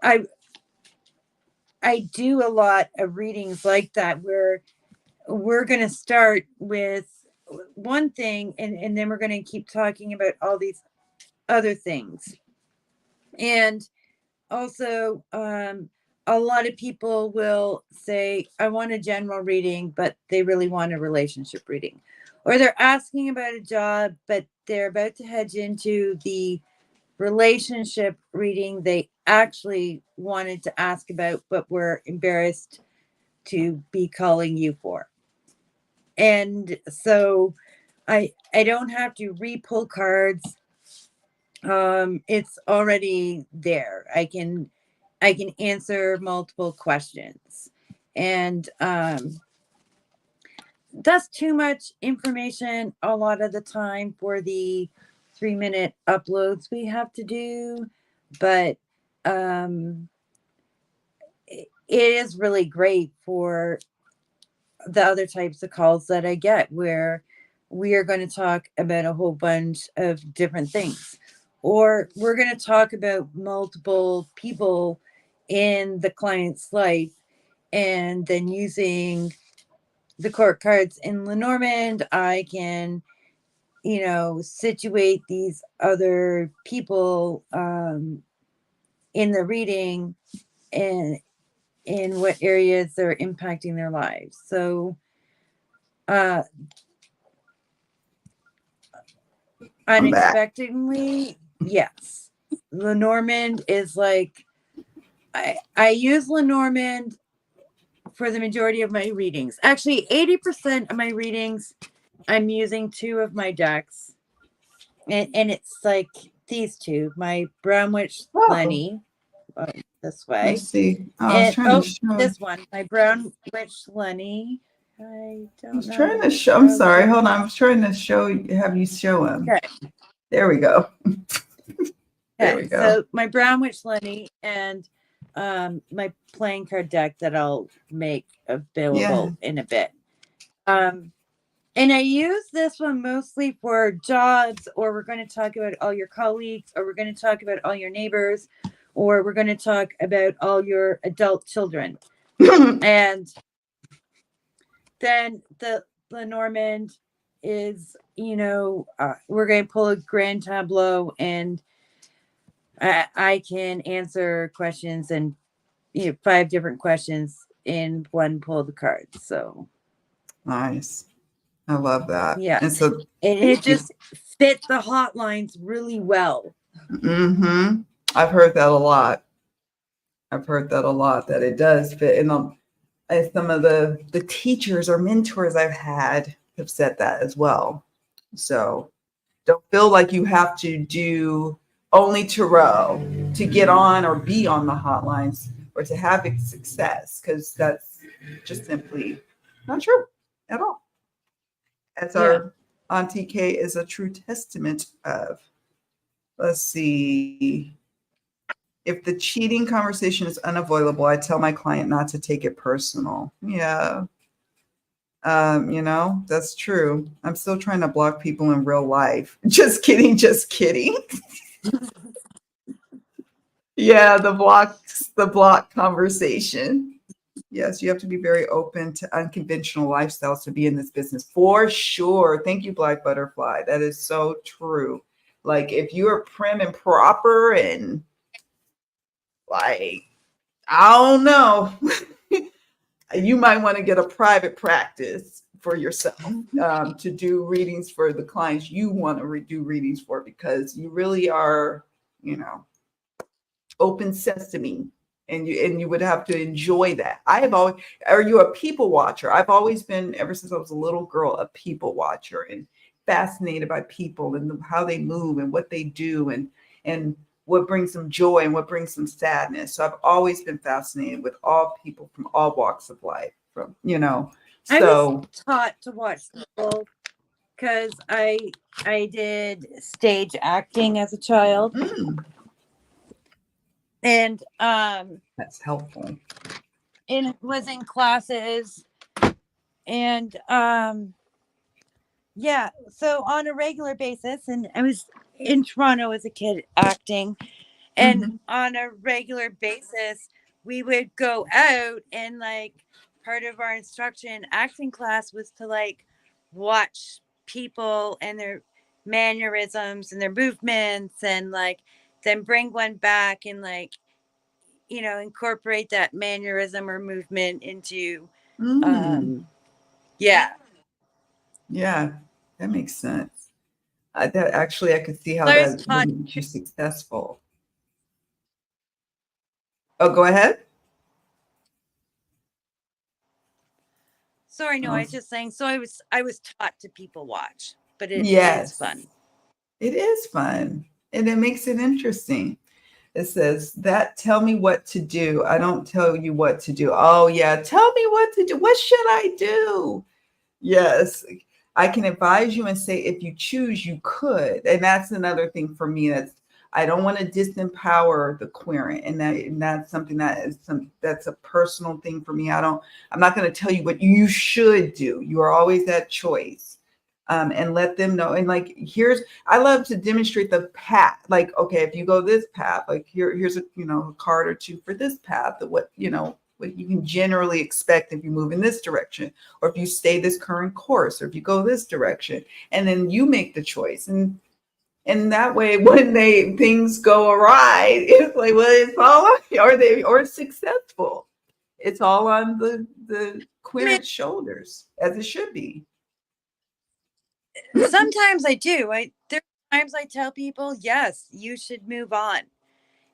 I do a lot of readings like that where we're going to start with one thing and then we're going to keep talking about all these other things. And also, a lot of people will say, I want a general reading, but they really want a relationship reading. Or they're asking about a job, but they're about to hedge into the relationship reading they actually wanted to ask about, but were embarrassed to be calling you for. And so I don't have to re-pull cards. It's already there. I can answer multiple questions. And that's too much information a lot of the time for the 3-minute uploads we have to do, but it is really great for the other types of calls that I get where we are going to talk about a whole bunch of different things, or we're going to talk about multiple people in the client's life, and then using the court cards in Lenormand, I can, situate these other people in the reading and in what areas they're impacting their lives. So unexpectedly, yes, Lenormand is like, I use Lenormand for the majority of my readings. Actually, 80% of my readings, I'm using 2 of my decks. And it's like these 2, my Brown Witch Lenny, this way. Let's see. I was trying to show this one, my Brown Witch Lenny. I was trying to show. I'm sorry. Hold on. I was trying to have you show him. Okay. There we go. There we go. So my Brown Witch Lenny and my playing card deck that I'll make available in a bit. And I use this one mostly for jobs, or we're going to talk about all your colleagues, or we're going to talk about all your neighbors, or we're going to talk about all your adult children. And then the Lenormand is, we're going to pull a grand tableau, and I can answer questions and 5 different questions in one pull of the cards. So nice. I love that. Yeah. And so it just fit the hotlines really well. I've heard that a lot. That it does fit. And some of the teachers or mentors I've had have said that as well. So don't feel like you have to do only tarot to get on or be on the hotlines, or to have success, because that's just simply not true at all. As Yeah. our Aunty K is a true testament of. Let's see. If the cheating conversation is unavoidable, I tell my client not to take it personal. Yeah. That's true. I'm still trying to block people in real life. Just kidding, just kidding. Yeah, the block conversation. Yes, you have to be very open to unconventional lifestyles to be in this business for sure. Thank you, Black Butterfly. That is so true. Like if you are prim and proper and like, I don't know, you might want to get a private practice for yourself to do readings for the clients you want to do readings for, because you really are, open sesame, and you would have to enjoy that. I have always, are you a people watcher? I've always been, ever since I was a little girl, a people watcher and fascinated by people and how they move and what they do and what brings them joy and what brings them sadness. So I've always been fascinated with all people from all walks of life, I so was taught to watch people because I did stage acting as a child, and that's helpful. it was in classes, and yeah, so on a regular basis, and I was in Toronto as a kid acting, and on a regular basis we would go out, and like part of our instruction acting class was to like watch people and their mannerisms and their movements, and like then bring one back and like incorporate that mannerism or movement into yeah. Yeah, that makes sense. That actually, I could see how I was that taught. would make you successful. Oh, go ahead. Sorry, no, I Oh, was just saying. So I was taught to people watch, but it is yes, fun. it is fun, and it makes it interesting. It says that tell me what to do. I don't tell you what to do. Oh yeah, tell me what to do. What should I do? Yes, I can advise you and say if you choose, you could. And that's another thing for me. I don't want to disempower the querent, and that's something that's a personal thing for me. I'm not going to tell you what you should do. You are always that choice. And let them know. And like, I love to demonstrate the path. Like, okay, if you go this path, like here's a card or two for this path, what you can generally expect if you move in this direction, or if you stay this current course, or if you go this direction, and then you make the choice. And that way, when things go awry, it's like, well, it's all, or successful. It's all on the querent's shoulders, as it should be. Sometimes I do. There's times I tell people, yes, you should move on.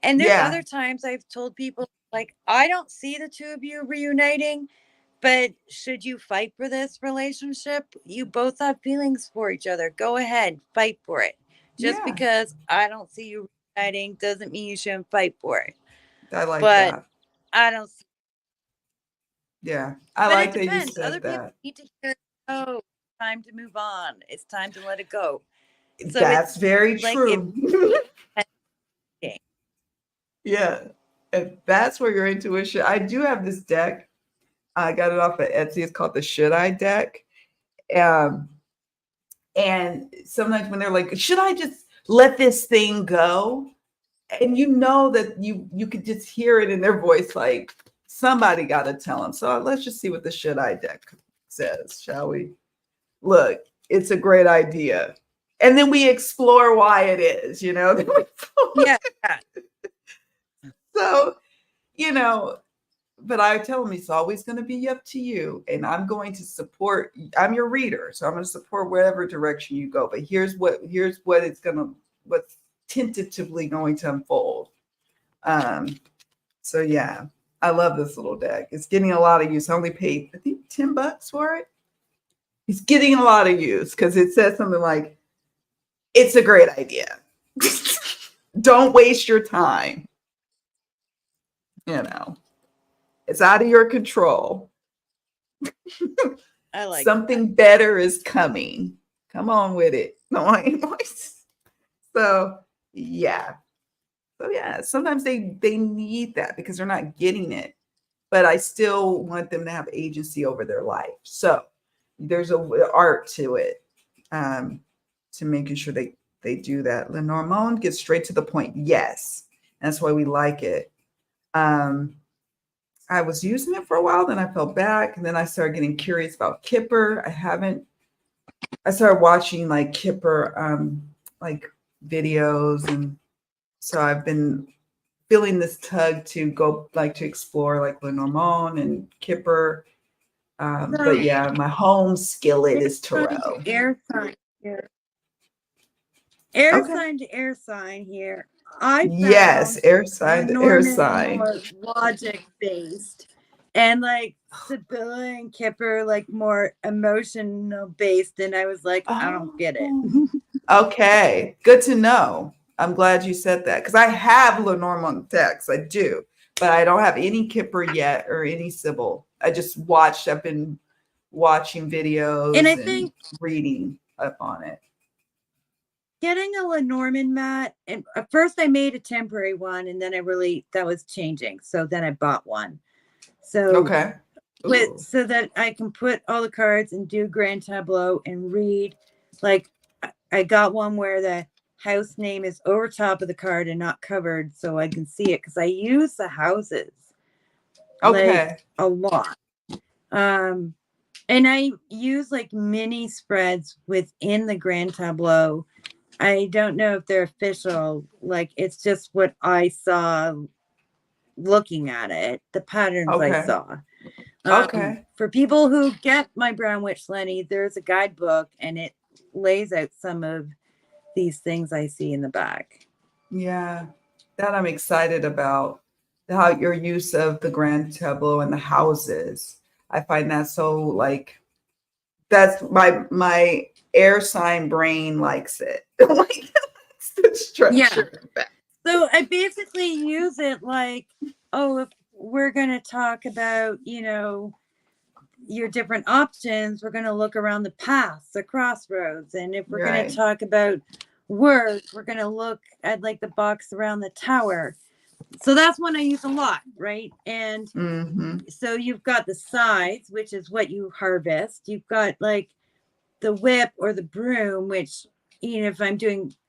And there's Yeah. other times I've told people, like, I don't see the two of you reuniting, but should you fight for this relationship? You both have feelings for each other. Go ahead, fight for it. Just Yeah. because I don't see you reuniting doesn't mean you shouldn't fight for it. I like But that. I don't see. Yeah. I But it like that you depends. said Other people that. need to hear, oh, it's time to move on. It's time to let it go. So That's it's very like it. true. Yeah. And that's where your intuition. I do have this deck. I got it off of Etsy. It's called the Should I deck. Um, and sometimes when they're like, should I just let this thing go? And that you could just hear it in their voice, like somebody got to tell them. So let's just see what the Should I deck says, shall we? Look, it's a great idea. And then we explore why it is, Yeah. So, you know, but I tell them it's always going to be up to you. And I'm going to support, I'm your reader. So I'm going to support wherever direction you go. But here's what what's tentatively going to unfold. So yeah, I love this little deck. It's getting a lot of use. I only paid, I think, $10 for it. It's getting a lot of use because it says something like, it's a great idea. Don't waste your time. It's out of your control. I like Something better is coming. Come on with it. No, so yeah. So yeah, sometimes they need that because they're not getting it. But I still want them to have agency over their life. So there's a art to it, to making sure they do that. Lenormand gets straight to the point. Yes, that's why we like it. I was using it for a while, then I fell back, and then I started getting curious about Kipper. I started watching like Kipper like videos, and so I've been feeling this tug to go like to explore like Lenormand and Kipper. But yeah, my home skillet is Tarot. air sign here. Air Okay. sign to air sign here. I Yes, found air sign to air Lenormand sign. more logic based, and like Sibylla and Kipper like more emotional based. And I was like, I don't get it. Oh, okay. Good to know. I'm glad you said that because I have Lenormand decks. I do, but I don't have any Kipper yet or any Sybil. I've been watching videos And I and think reading up on it. getting a Lenormand mat, and at first I made a temporary one, and then that was changing. So then I bought one. So Okay. Ooh. so that I can put all the cards and do grand tableau and read. Like I got one where the house name is over top of the card and not covered, so I can see it because I use the houses like Okay. a lot. And I use like mini spreads within the grand tableau. I don't know if they're official. Like it's just what I saw looking at it, the patterns I Okay. saw. Okay. For people who get my Brown Witch Lenny, there's a guidebook and it lays out some of these things I see in the back. Yeah. That I'm excited about. How your use of the grand tableau and the houses. I find that so like that's my air sign brain likes it. Like it's the structure. Yeah. So I basically use it like, oh, if we're going to talk about, your different options, we're going to look around the paths, the crossroads. And if we're going to talk about words, we're going to look at like the box around the tower. So that's one I use a lot, right? And so you've got the sides, which is what you harvest. You've got like the whip or the broom, which, if I'm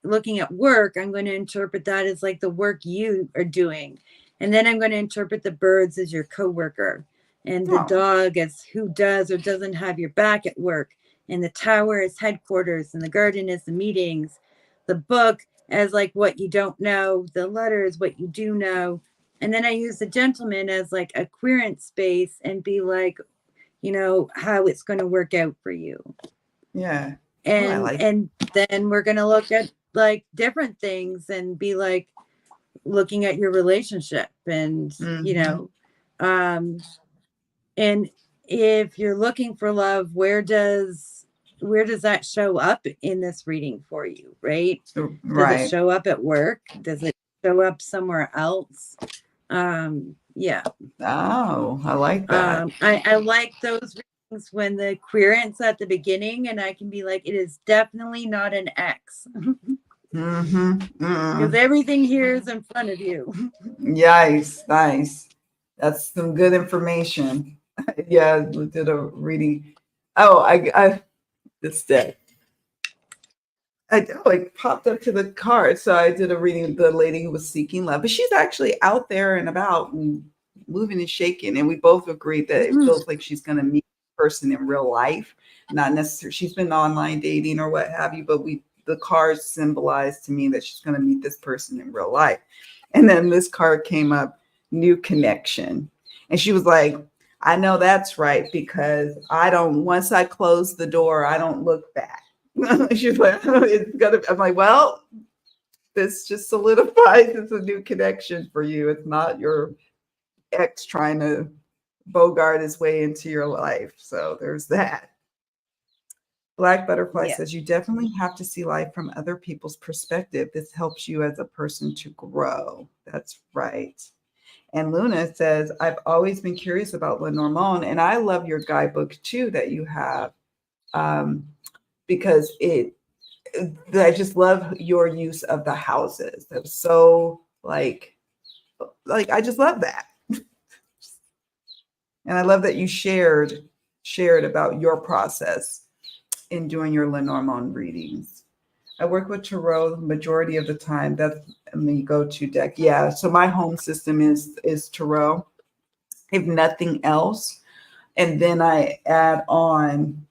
looking at work, I'm going to interpret that as like the work you are doing. And then I'm going to interpret the birds as your coworker, and the dog as who does or doesn't have your back at work. And the tower is headquarters, and the garden is the meetings. The book as like what you don't know. The letter is what you do know. And then I use the gentleman as like a querent space and be like, how it's going to work out for you. Yeah. And then we're going to look at like different things and be like looking at your relationship and and if you're looking for love, where does that show up in this reading for you, right? Does it show up at work? Does it show up somewhere else? Yeah. Oh, I like that. I like those readings when the querent's at the beginning, and I can be like, it is definitely not an X. Because everything here is in front of you. Nice. That's some good information. Yeah, we did a reading. Oh, I this day. It popped up to the card. So I did a reading of the lady who was seeking love, but she's actually out there and about and moving and shaking. And we both agreed that it feels like she's going to meet a person in real life, not necessarily. She's been online dating or what have you, but the cards symbolize to me that she's going to meet this person in real life. And then this card came up, new connection. And she was like, I know that's right, because once I close the door, I don't look back. She's like, it's gonna. I'm like, well, this just solidifies it's a new connection for you. It's not your ex trying to bogart his way into your life. So there's that. Black Butterfly says you definitely have to see life from other people's perspective. This helps you as a person to grow. That's right. And Luna says, I've always been curious about Lenormand, and I love your guidebook too that you have, because I just love your use of the houses. That's so like I just love that. And I love that you shared about your process in doing your Lenormand readings. I work with tarot the majority of the time. That's my go-to deck. Yeah. So my home system is tarot, if nothing else. And then I add on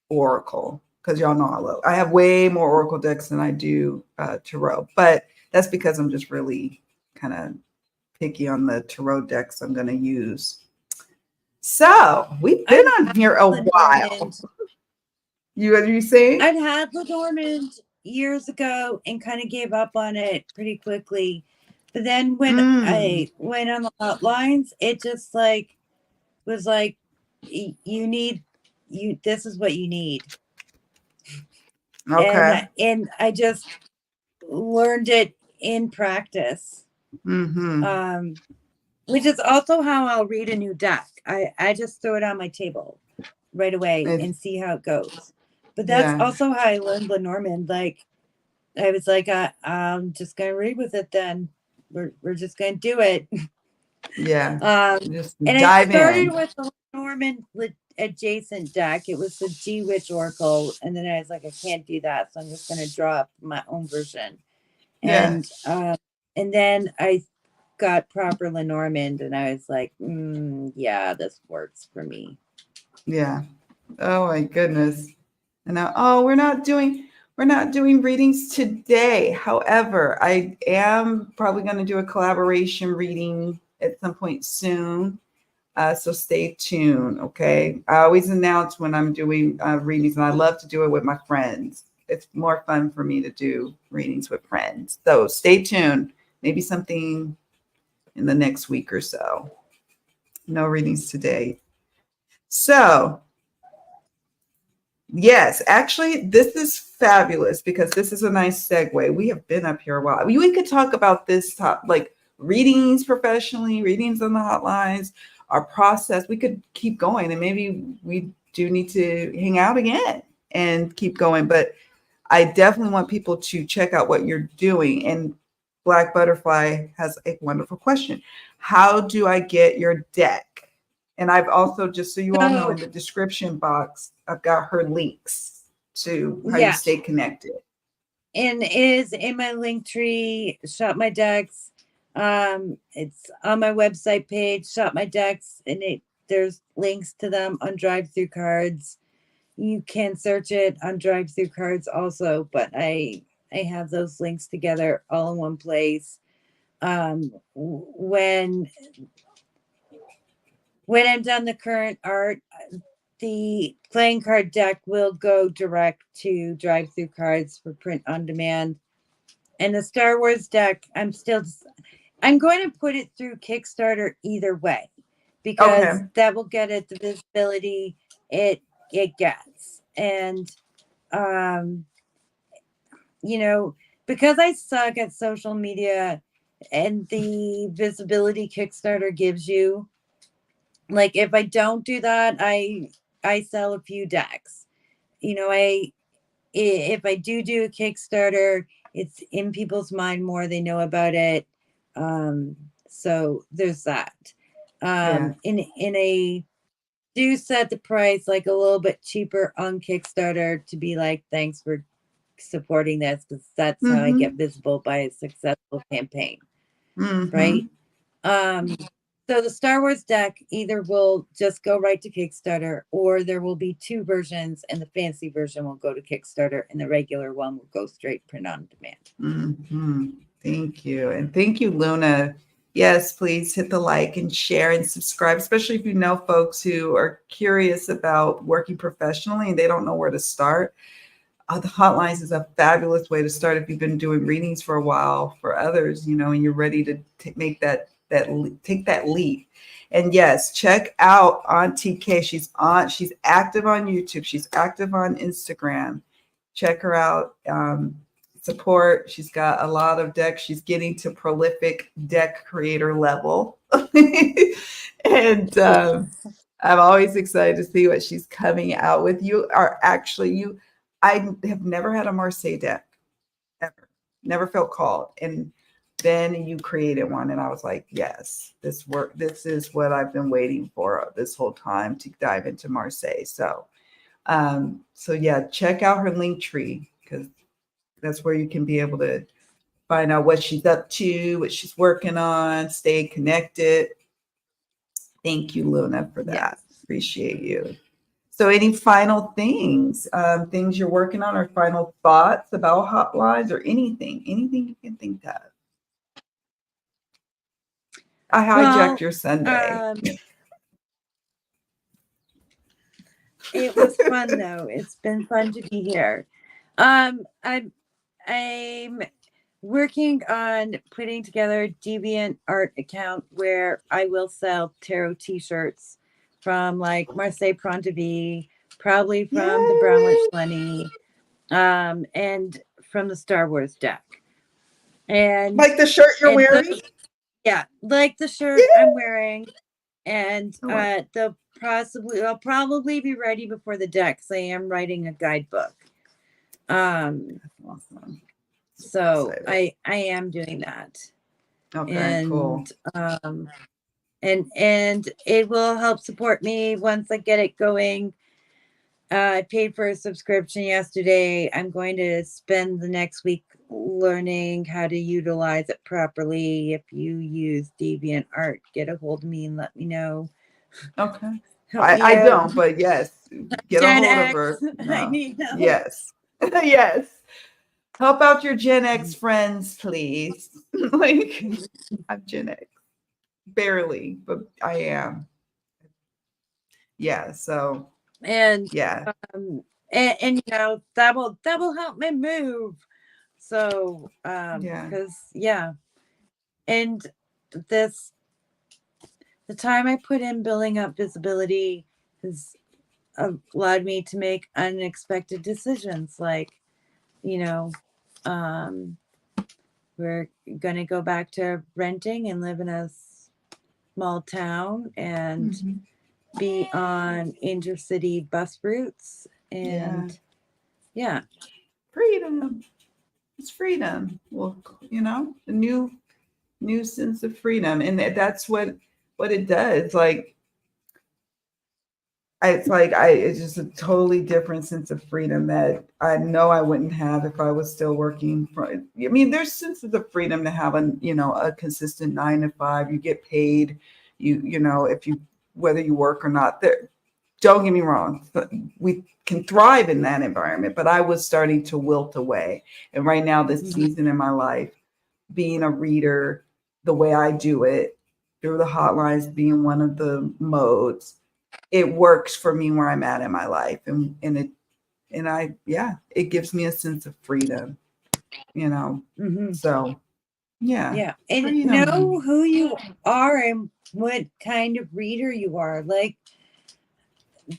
Oracle, because y'all know I have way more Oracle decks than I do tarot. But that's because I'm just really kind of picky on the tarot decks I'm going to use. So we've been on here a while. You saying? I've had Lenormand years ago and kind of gave up on it pretty quickly. But then when I went on the hotlines, it just like was like, this is what you need. Okay. And I just learned it in practice. Which is also how I'll read a new deck. I just throw it on my table right away and see how it goes. But that's also how I learned Lenormand. Like, I was like, I'm just gonna read with it. Then we're just gonna do it. Yeah. Just and dive I started in. with the Lenormand adjacent deck. It was the G Witch Oracle, and then I was like, I can't do that, so I'm just gonna draw up my own version. And then I got proper Lenormand, and I was like, yeah, this works for me. Yeah. Oh my goodness. And now, we're not doing readings today. However, I am probably going to do a collaboration reading at some point soon. So stay tuned. Okay. I always announce when I'm doing readings, and I love to do it with my friends. It's more fun for me to do readings with friends. So stay tuned. Maybe something in the next week or so. No readings today. So, yes, actually, this is fabulous because this is a nice segue. We have been up here a while. We could talk about this like readings professionally, readings on the hotlines, our process. We could keep going, and maybe we do need to hang out again and keep going. But I definitely want people to check out what you're doing. And Black Butterfly has a wonderful question. How do I get your deck? And I've also, just so you all know, in the description box, I've got her links to how you stay connected. And it is in my link tree, Shop My Decks. It's on my website page, Shop My Decks, and there's links to them on Drive-Thru Cards. You can search it on Drive-Thru Cards also, but I have those links together all in one place. When I'm done the current art, the playing card deck will go direct to Drive-Thru Cards for print on demand. And the Star Wars deck, I'm going to put it through Kickstarter either way, because that will get it the visibility it gets. And because I suck at social media and the visibility Kickstarter gives you, like, if I don't do that, I sell a few decks. If I do a Kickstarter, it's in people's mind more. They know about it. So there's that. Do set the price like a little bit cheaper on Kickstarter to be like, thanks for supporting this, because that's how I get visible by a successful campaign. Right? So the Star Wars deck either will just go right to Kickstarter, or there will be two versions, and the fancy version will go to Kickstarter, and the regular one will go straight print on demand. Thank you. And thank you, Luna. Yes, please hit the like and share and subscribe, especially if you know folks who are curious about working professionally and they don't know where to start. The hotlines is a fabulous way to start if you've been doing readings for a while for others, and you're ready to take that leap. And yes, check out Aunty K. She's active on YouTube. She's active on Instagram. Check her out. support. She's got a lot of decks. She's getting to prolific deck creator level. And I'm always excited to see what she's coming out with. I have never had a Marseille deck, ever. Never felt called. And then you created one, and I was like, yes, this is what I've been waiting for this whole time, to dive into Marseille. So yeah, check out her link tree, because that's where you can be able to find out what she's up to, what she's working on, stay connected. Thank you, Luna, for that. Yes. Appreciate you. So any final things you're working on, or final thoughts about Hotlines, or anything you can think of? I hijacked your Sunday. It was fun though. It's been fun to be here. I'm working on putting together a Deviant art account where I will sell tarot t-shirts from like Marseille Prontevi, probably from the Brown Witch Lenny, and from the Star Wars deck. And like the shirt you're wearing? Yeah, like the shirt I'm wearing. And they'll probably be ready before the deck, because I am writing a guidebook. Awesome. So I am doing that. Okay, and cool. And it will help support me once I get it going. I paid for a subscription yesterday. I'm going to spend the next week learning how to utilize it properly. If you use DeviantArt, get a hold of me and let me know. Okay. I don't, but yes, get a hold of her. No. I need help. Yes. Yes. Help out your Gen X friends, please. Like, I'm Gen X. Barely, but I am. Yeah, so and yeah. And you know, that will help me move. So because and the time I put in building up visibility has allowed me to make unexpected decisions, like, you know, we're gonna go back to renting and live in a small town and be on intercity bus routes, and freedom. It's freedom. Well, you know, a new sense of freedom, and that's what it does. It's just a totally different sense of freedom that I know I wouldn't have if I was still working I mean, there's senses of freedom to have a consistent 9 to 5. You get paid, you know, whether you work or not. Don't get me wrong, we can thrive in that environment, but I was starting to wilt away. And right now, this season in my life, being a reader the way I do it, through the hotlines being one of the modes, it works for me where I'm at in my life. It gives me a sense of freedom, you know? So yeah. And freedom. Know who you are and what kind of reader you are. Like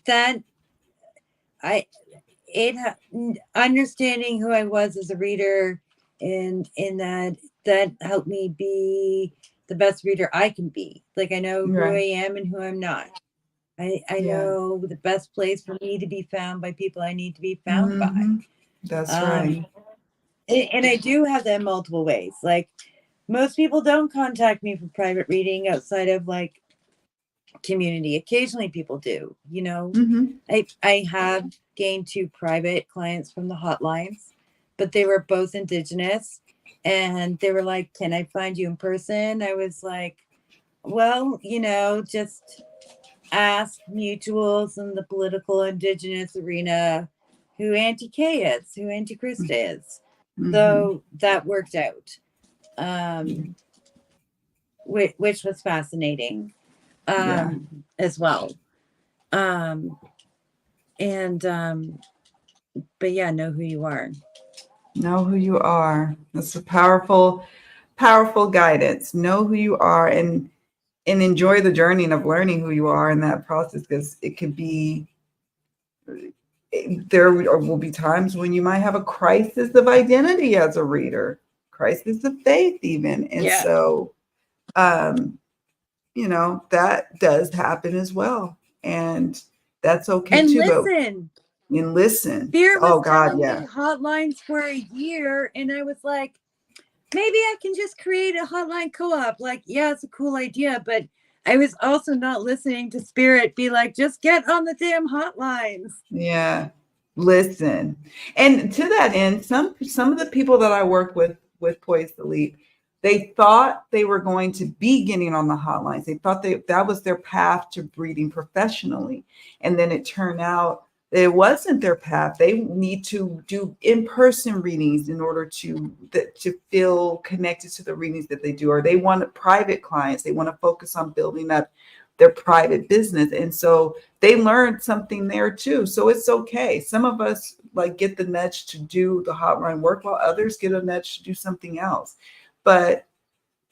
that, understanding who I was as a reader, and in that helped me be the best reader I can be. Like, I know who I am and who I'm not. I know the best place for me to be found by people I need to be found by. That's right. And I do have that in multiple ways. Like, most people don't contact me for private reading outside of like community. Occasionally people do, you know. I have gained 2 private clients from the hotlines, but they were both Indigenous, and they were like, can I find you in person? I was like, well, you know, just ask mutuals in the political Indigenous arena who Aunty K is, who Aunty Krista is. So that worked out, which was fascinating as well. But yeah, know who you are. Know who you are. That's a powerful guidance. Know who you are, and enjoy the journey of learning who you are in that process, because it there will be times when you might have a crisis of identity as a reader, crisis of faith even. And Yeah. so, that does happen as well. And that's okay And too. But listen, and listen. Fear was Oh God, telling yeah. me hotlines for a year, and I was like, maybe I can just create a hotline co-op. Like, yeah, it's a cool idea, but I was also not listening to Spirit be like, just get on the damn hotlines. Yeah. Listen. And to that end, some of the people that I work with Poised to Leap, they thought they were going to be getting on the hotlines. They thought that was their path to reading professionally. And then it turned out it wasn't their path. They need to do in-person readings in order to feel connected to the readings that they do, or they want private clients. They want to focus on building up their private business. And so they learned something there too. So it's okay. Some of us like get the nudge to do the hotline work while others get a nudge to do something else. But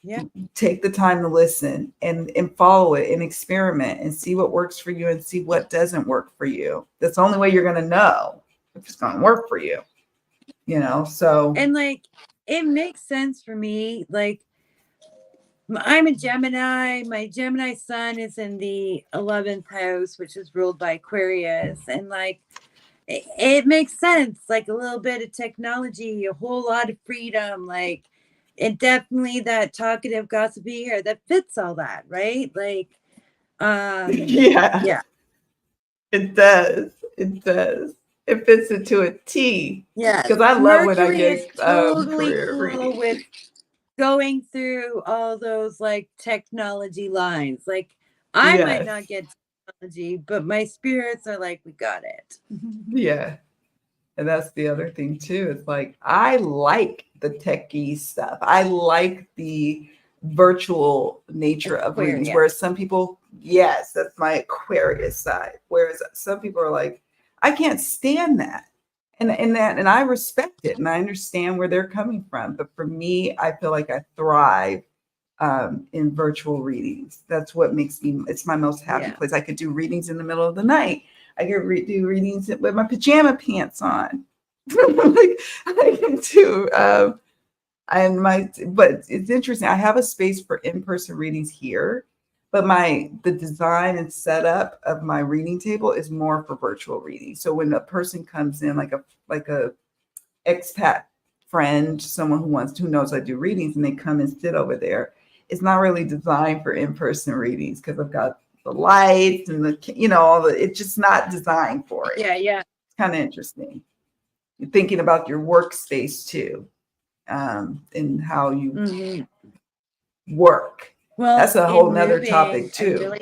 Yeah. take the time to listen and follow it and experiment and see what works for you and see what doesn't work for you. That's the only way you're going to know if it's going to work for you, so. And like, it makes sense for me. Like, I'm a Gemini. My Gemini sun is in the 11th house, which is ruled by Aquarius. And like, it makes sense. Like a little bit of technology, a whole lot of freedom. Like, and definitely that talkative, gossipy hair that fits all that, right? Like, Yeah, it does. It does. It fits it to a T. Yeah. Because I love when I Mercury get is totally career cool reading. with going through all those like technology lines. Like, I might Yes. not get technology, but my spirits are like, we got it. Yeah. And that's the other thing too. It's like I like the techie stuff. I like the virtual nature of readings. Aquarius. Whereas some people, yes, that's my Aquarius side. Whereas some people are like, I can't stand that. And I respect it and I understand where they're coming from. But for me, I feel like I thrive in virtual readings. That's what makes me, it's my most happy Yeah. place. I could do readings in the middle of the night. I could do readings with my pajama pants on. Like, I can do, but it's interesting. I have a space for in-person readings here, but the design and setup of my reading table is more for virtual readings. So when a person comes in, like a expat friend, someone who knows I do readings, and they come and sit over there, it's not really designed for in-person readings because I've got the lights and it's just not designed for it. Yeah. It's kind of interesting. You're thinking about your workspace too, and how you work. Well, That's a whole nother topic too.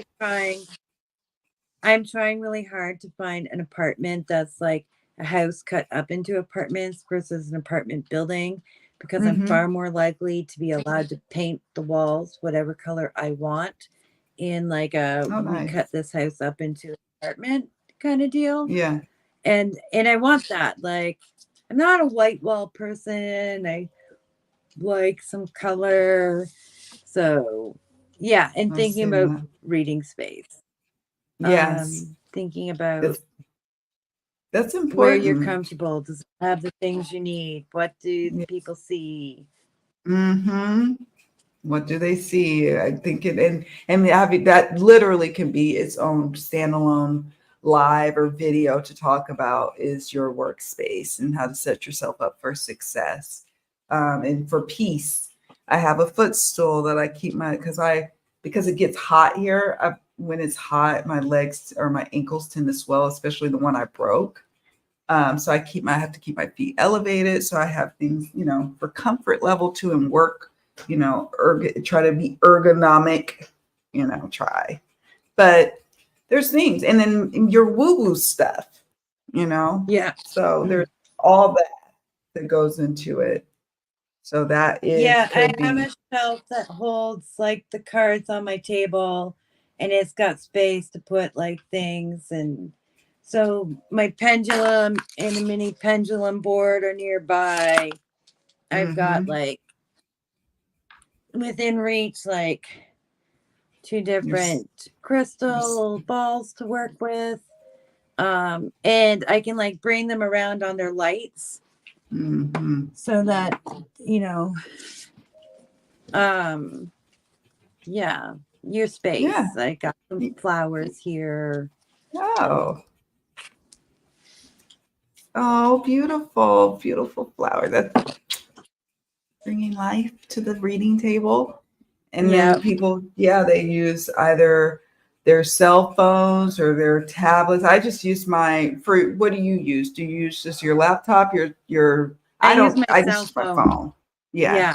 I'm trying really hard to find an apartment that's like a house cut up into apartments versus an apartment building, because I'm far more likely to be allowed to paint the walls whatever color I want in like a Nice. we cut this house up into an apartment kind of deal. Yeah. And I want that. Like, I'm not a white wall person. I like some color. So yeah, and thinking about reading space. Yes. Thinking about that's important. Where you're comfortable. Does it have the things you need? What do the people see? What do they see? I think and having that literally can be its own standalone live or video to talk about is your workspace and how to set yourself up for success and for peace. I have a footstool that I keep because it gets hot here. When it's hot, my legs or my ankles tend to swell, especially the one I broke. So I have to keep my feet elevated. So I have things, for comfort level too, and work, try to be ergonomic, try. But there's things, and then your woo-woo stuff, Yeah. So there's all that goes into it. So that is, I have a shelf that holds like the cards on my table, and it's got space to put like things. And so my pendulum and a mini pendulum board are nearby. I've got like within reach, like 2 different crystal balls to work with. And I can like bring them around on their lights so that, yeah, your space. Yeah. I got some flowers here. Oh, beautiful, beautiful flower. That's bringing life to the reading table. And then people, they use either their cell phones or their tablets. I just use what do you use? Do you use just your laptop? I just use my phone. Yeah.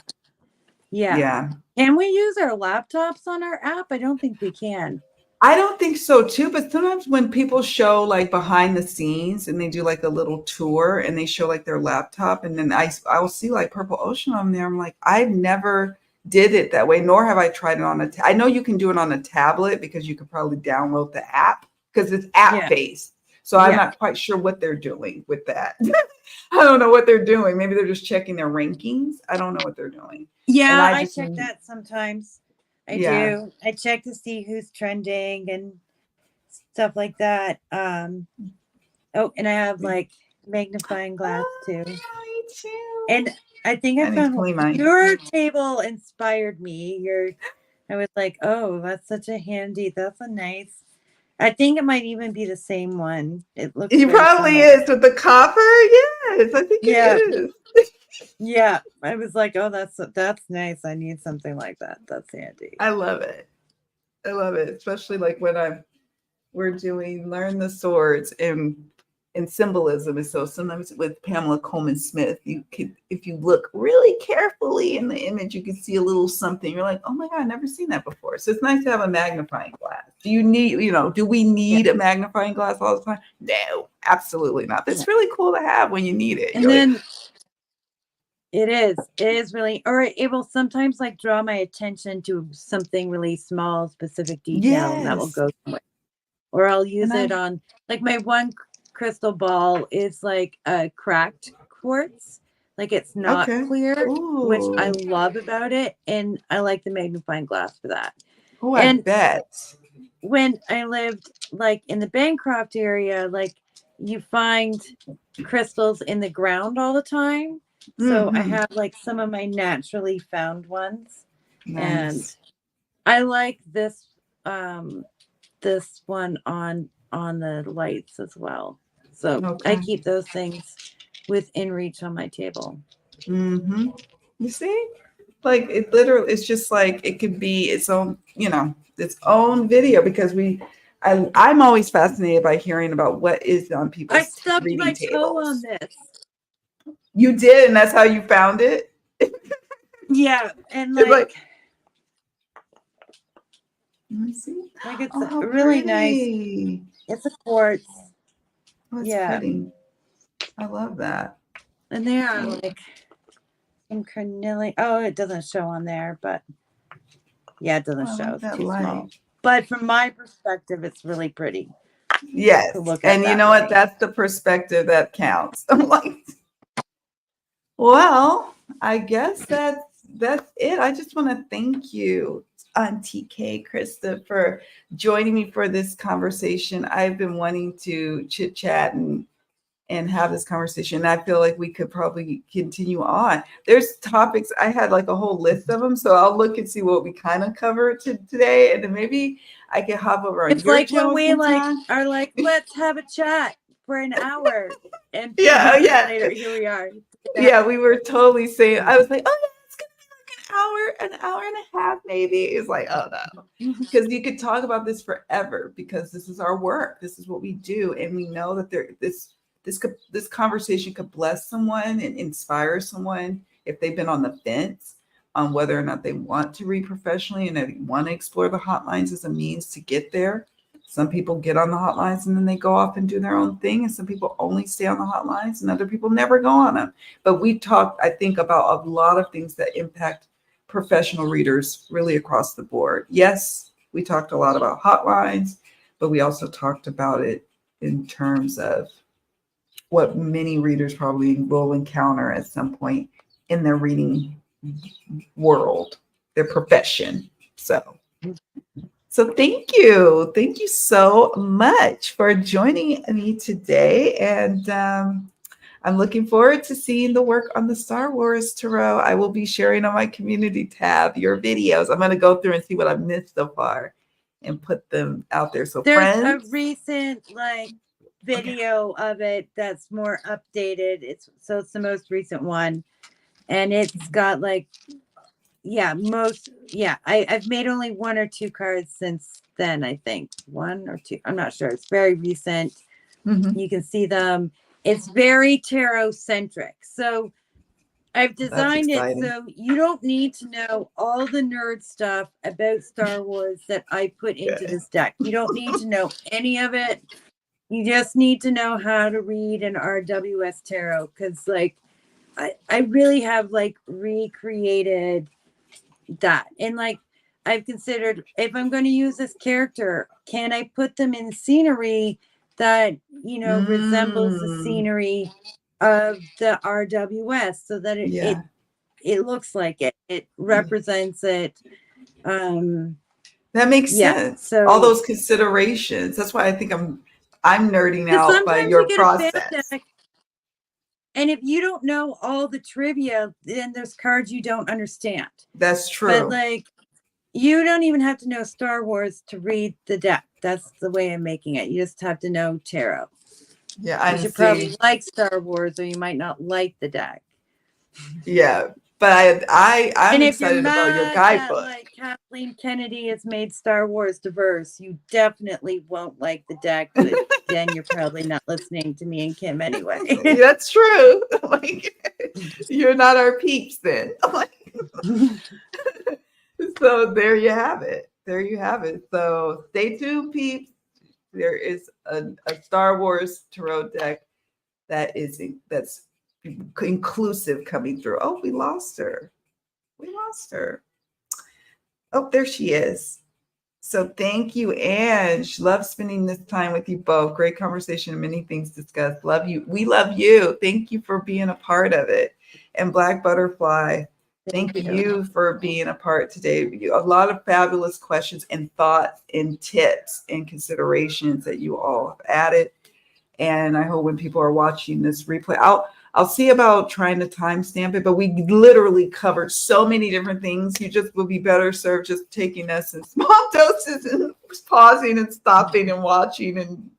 Can we use our laptops on our app? I don't think we can. I don't think so too, but sometimes when people show like behind the scenes and they do like a little tour and they show like their laptop, and then I'll see like Purple Ocean on there. I'm like, I've never did it that way, nor have I tried it on I know you can do it on a tablet because you could probably download the app because it's app based. So I'm not quite sure what they're doing with that. I don't know what they're doing. Maybe they're just checking their rankings. I don't know what they're doing. Yeah, I check that sometimes. I do. I check to see who's trending and stuff like that. And I have like magnifying glass too. Me too. And I think I found your table inspired me. I was like, oh, that's such a handy. That's a nice. I think it might even be the same one. It looks. It probably is with the copper. Yes, I think it is. Yeah, I was like, oh, that's nice. I need something like that. That's handy. I love it. I love it, especially like when we're doing Learn the Swords and symbolism. And so sometimes with Pamela Coleman Smith, if you look really carefully in the image, you can see a little something. You're like, oh my God, I've never seen that before. So it's nice to have a magnifying glass. Do we need a magnifying glass all the time? No, absolutely not. It's really cool to have when you need it. And then it is really, or it will sometimes like draw my attention to something really small, specific detail, and that will go somewhere. Or I'll use it on, like my one crystal ball is like a cracked quartz. Like it's not clear, which I love about it. And I like the magnifying glass for that. Oh, I bet. When I lived like in the Bancroft area, like you find crystals in the ground all the time. So I have like some of my naturally found ones. And I like this this one on the lights as well. So I keep those things within reach on my table. You see, like it's just like it could be its own, its own video because I'm always fascinated by hearing about what is on people's I stubbed my toe on this. You did, and that's how you found it? Yeah, and like let me see. Like it's really nice. It's a quartz. Oh, it's pretty. I love that. And they are like some carnelian. Oh, it doesn't show on there, but yeah, it doesn't show. It's too small. But from my perspective, it's really pretty. Yes. And you know what? That's the perspective that counts. I'm like, well, I guess that's it. I just want to thank you, Aunty K, Krista, for joining me for this conversation. I've been wanting to chit chat and have this conversation. I feel like we could probably continue on. There's topics, I had like a whole list of them. So I'll look and see what we kind of covered today. And then maybe I can hop over on it's your like when we are like, let's have a chat for an hour. And later, here we are. Yeah, we were totally saying, I was like, oh yeah, it's going to be like an hour and a half, maybe. It's like, oh no, because you could talk about this forever because this is our work. This is what we do. And we know that this conversation could bless someone and inspire someone if they've been on the fence on whether or not they want to read professionally and they want to explore the hotlines as a means to get there. Some people get on the hotlines and then they go off and do their own thing. And some people only stay on the hotlines and other people never go on them. But we talked, I think, about a lot of things that impact professional readers really across the board. Yes, we talked a lot about hotlines, but we also talked about it in terms of what many readers probably will encounter at some point in their reading world, their profession. So So thank you. Thank you so much for joining me today. And I'm looking forward to seeing the work on the Star Wars Tarot. I will be sharing on my community tab your videos. I'm going to go through and see what I've missed so far and put them out there. So There's friends. a recent video of it that's more updated. It's the most recent one. And it's got I've made only 1 or 2 cards since then, I think. 1 or 2. I'm not sure. It's very recent. Mm-hmm. You can see them. It's very tarot centric. So I've designed it so you don't need to know all the nerd stuff about Star Wars that I put into this deck. You don't need to know any of it. You just need to know how to read an RWS tarot, because I really have recreated that. And I've considered, if I'm going to use this character, can I put them in scenery that resembles the scenery of the RWS, so that it looks like it represents it. That makes sense. So all those considerations. That's why I think I'm nerding out by sometimes your you get process. a bad deck, and if you don't know all the trivia, then there's cards you don't understand. That's true. But you don't even have to know Star Wars to read the deck. That's the way I'm making it. You just have to know tarot. Yeah, you should probably like Star Wars, or you might not like the deck. Yeah, but I'm excited about your guidebook. That, Kathleen Kennedy has made Star Wars diverse, you definitely won't like the deck, but then you're probably not listening to me and Kim anyway. That's true. You're not our peeps then. So there you have it. There you have it. So stay tuned, peeps. There is a Star Wars tarot deck that's inclusive coming through. Oh, we lost her. Oh, there she is. So thank you, Ange. Love spending this time with you both. Great conversation and many things discussed. Love you. We love you. Thank you for being a part of it. And Black Butterfly, thank you for being a part today. A lot of fabulous questions and thoughts and tips and considerations that you all have added. And I hope when people are watching this replay, I'll see about trying to timestamp it, but we literally covered so many different things. You just will be better served just taking us in small doses and pausing and stopping and watching. And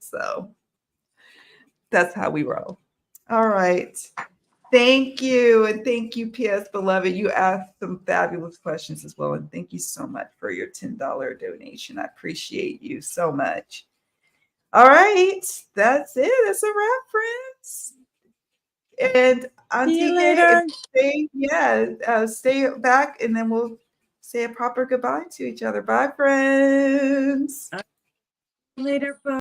so that's how we roll. All right. Thank you. And thank you, PS Beloved. You asked some fabulous questions as well. And thank you so much for your $10 donation. I appreciate you so much. All right, that's it. That's a wrap, friends. And Aunty K, stay back, and then we'll say a proper goodbye to each other. Bye, friends. Later, folks.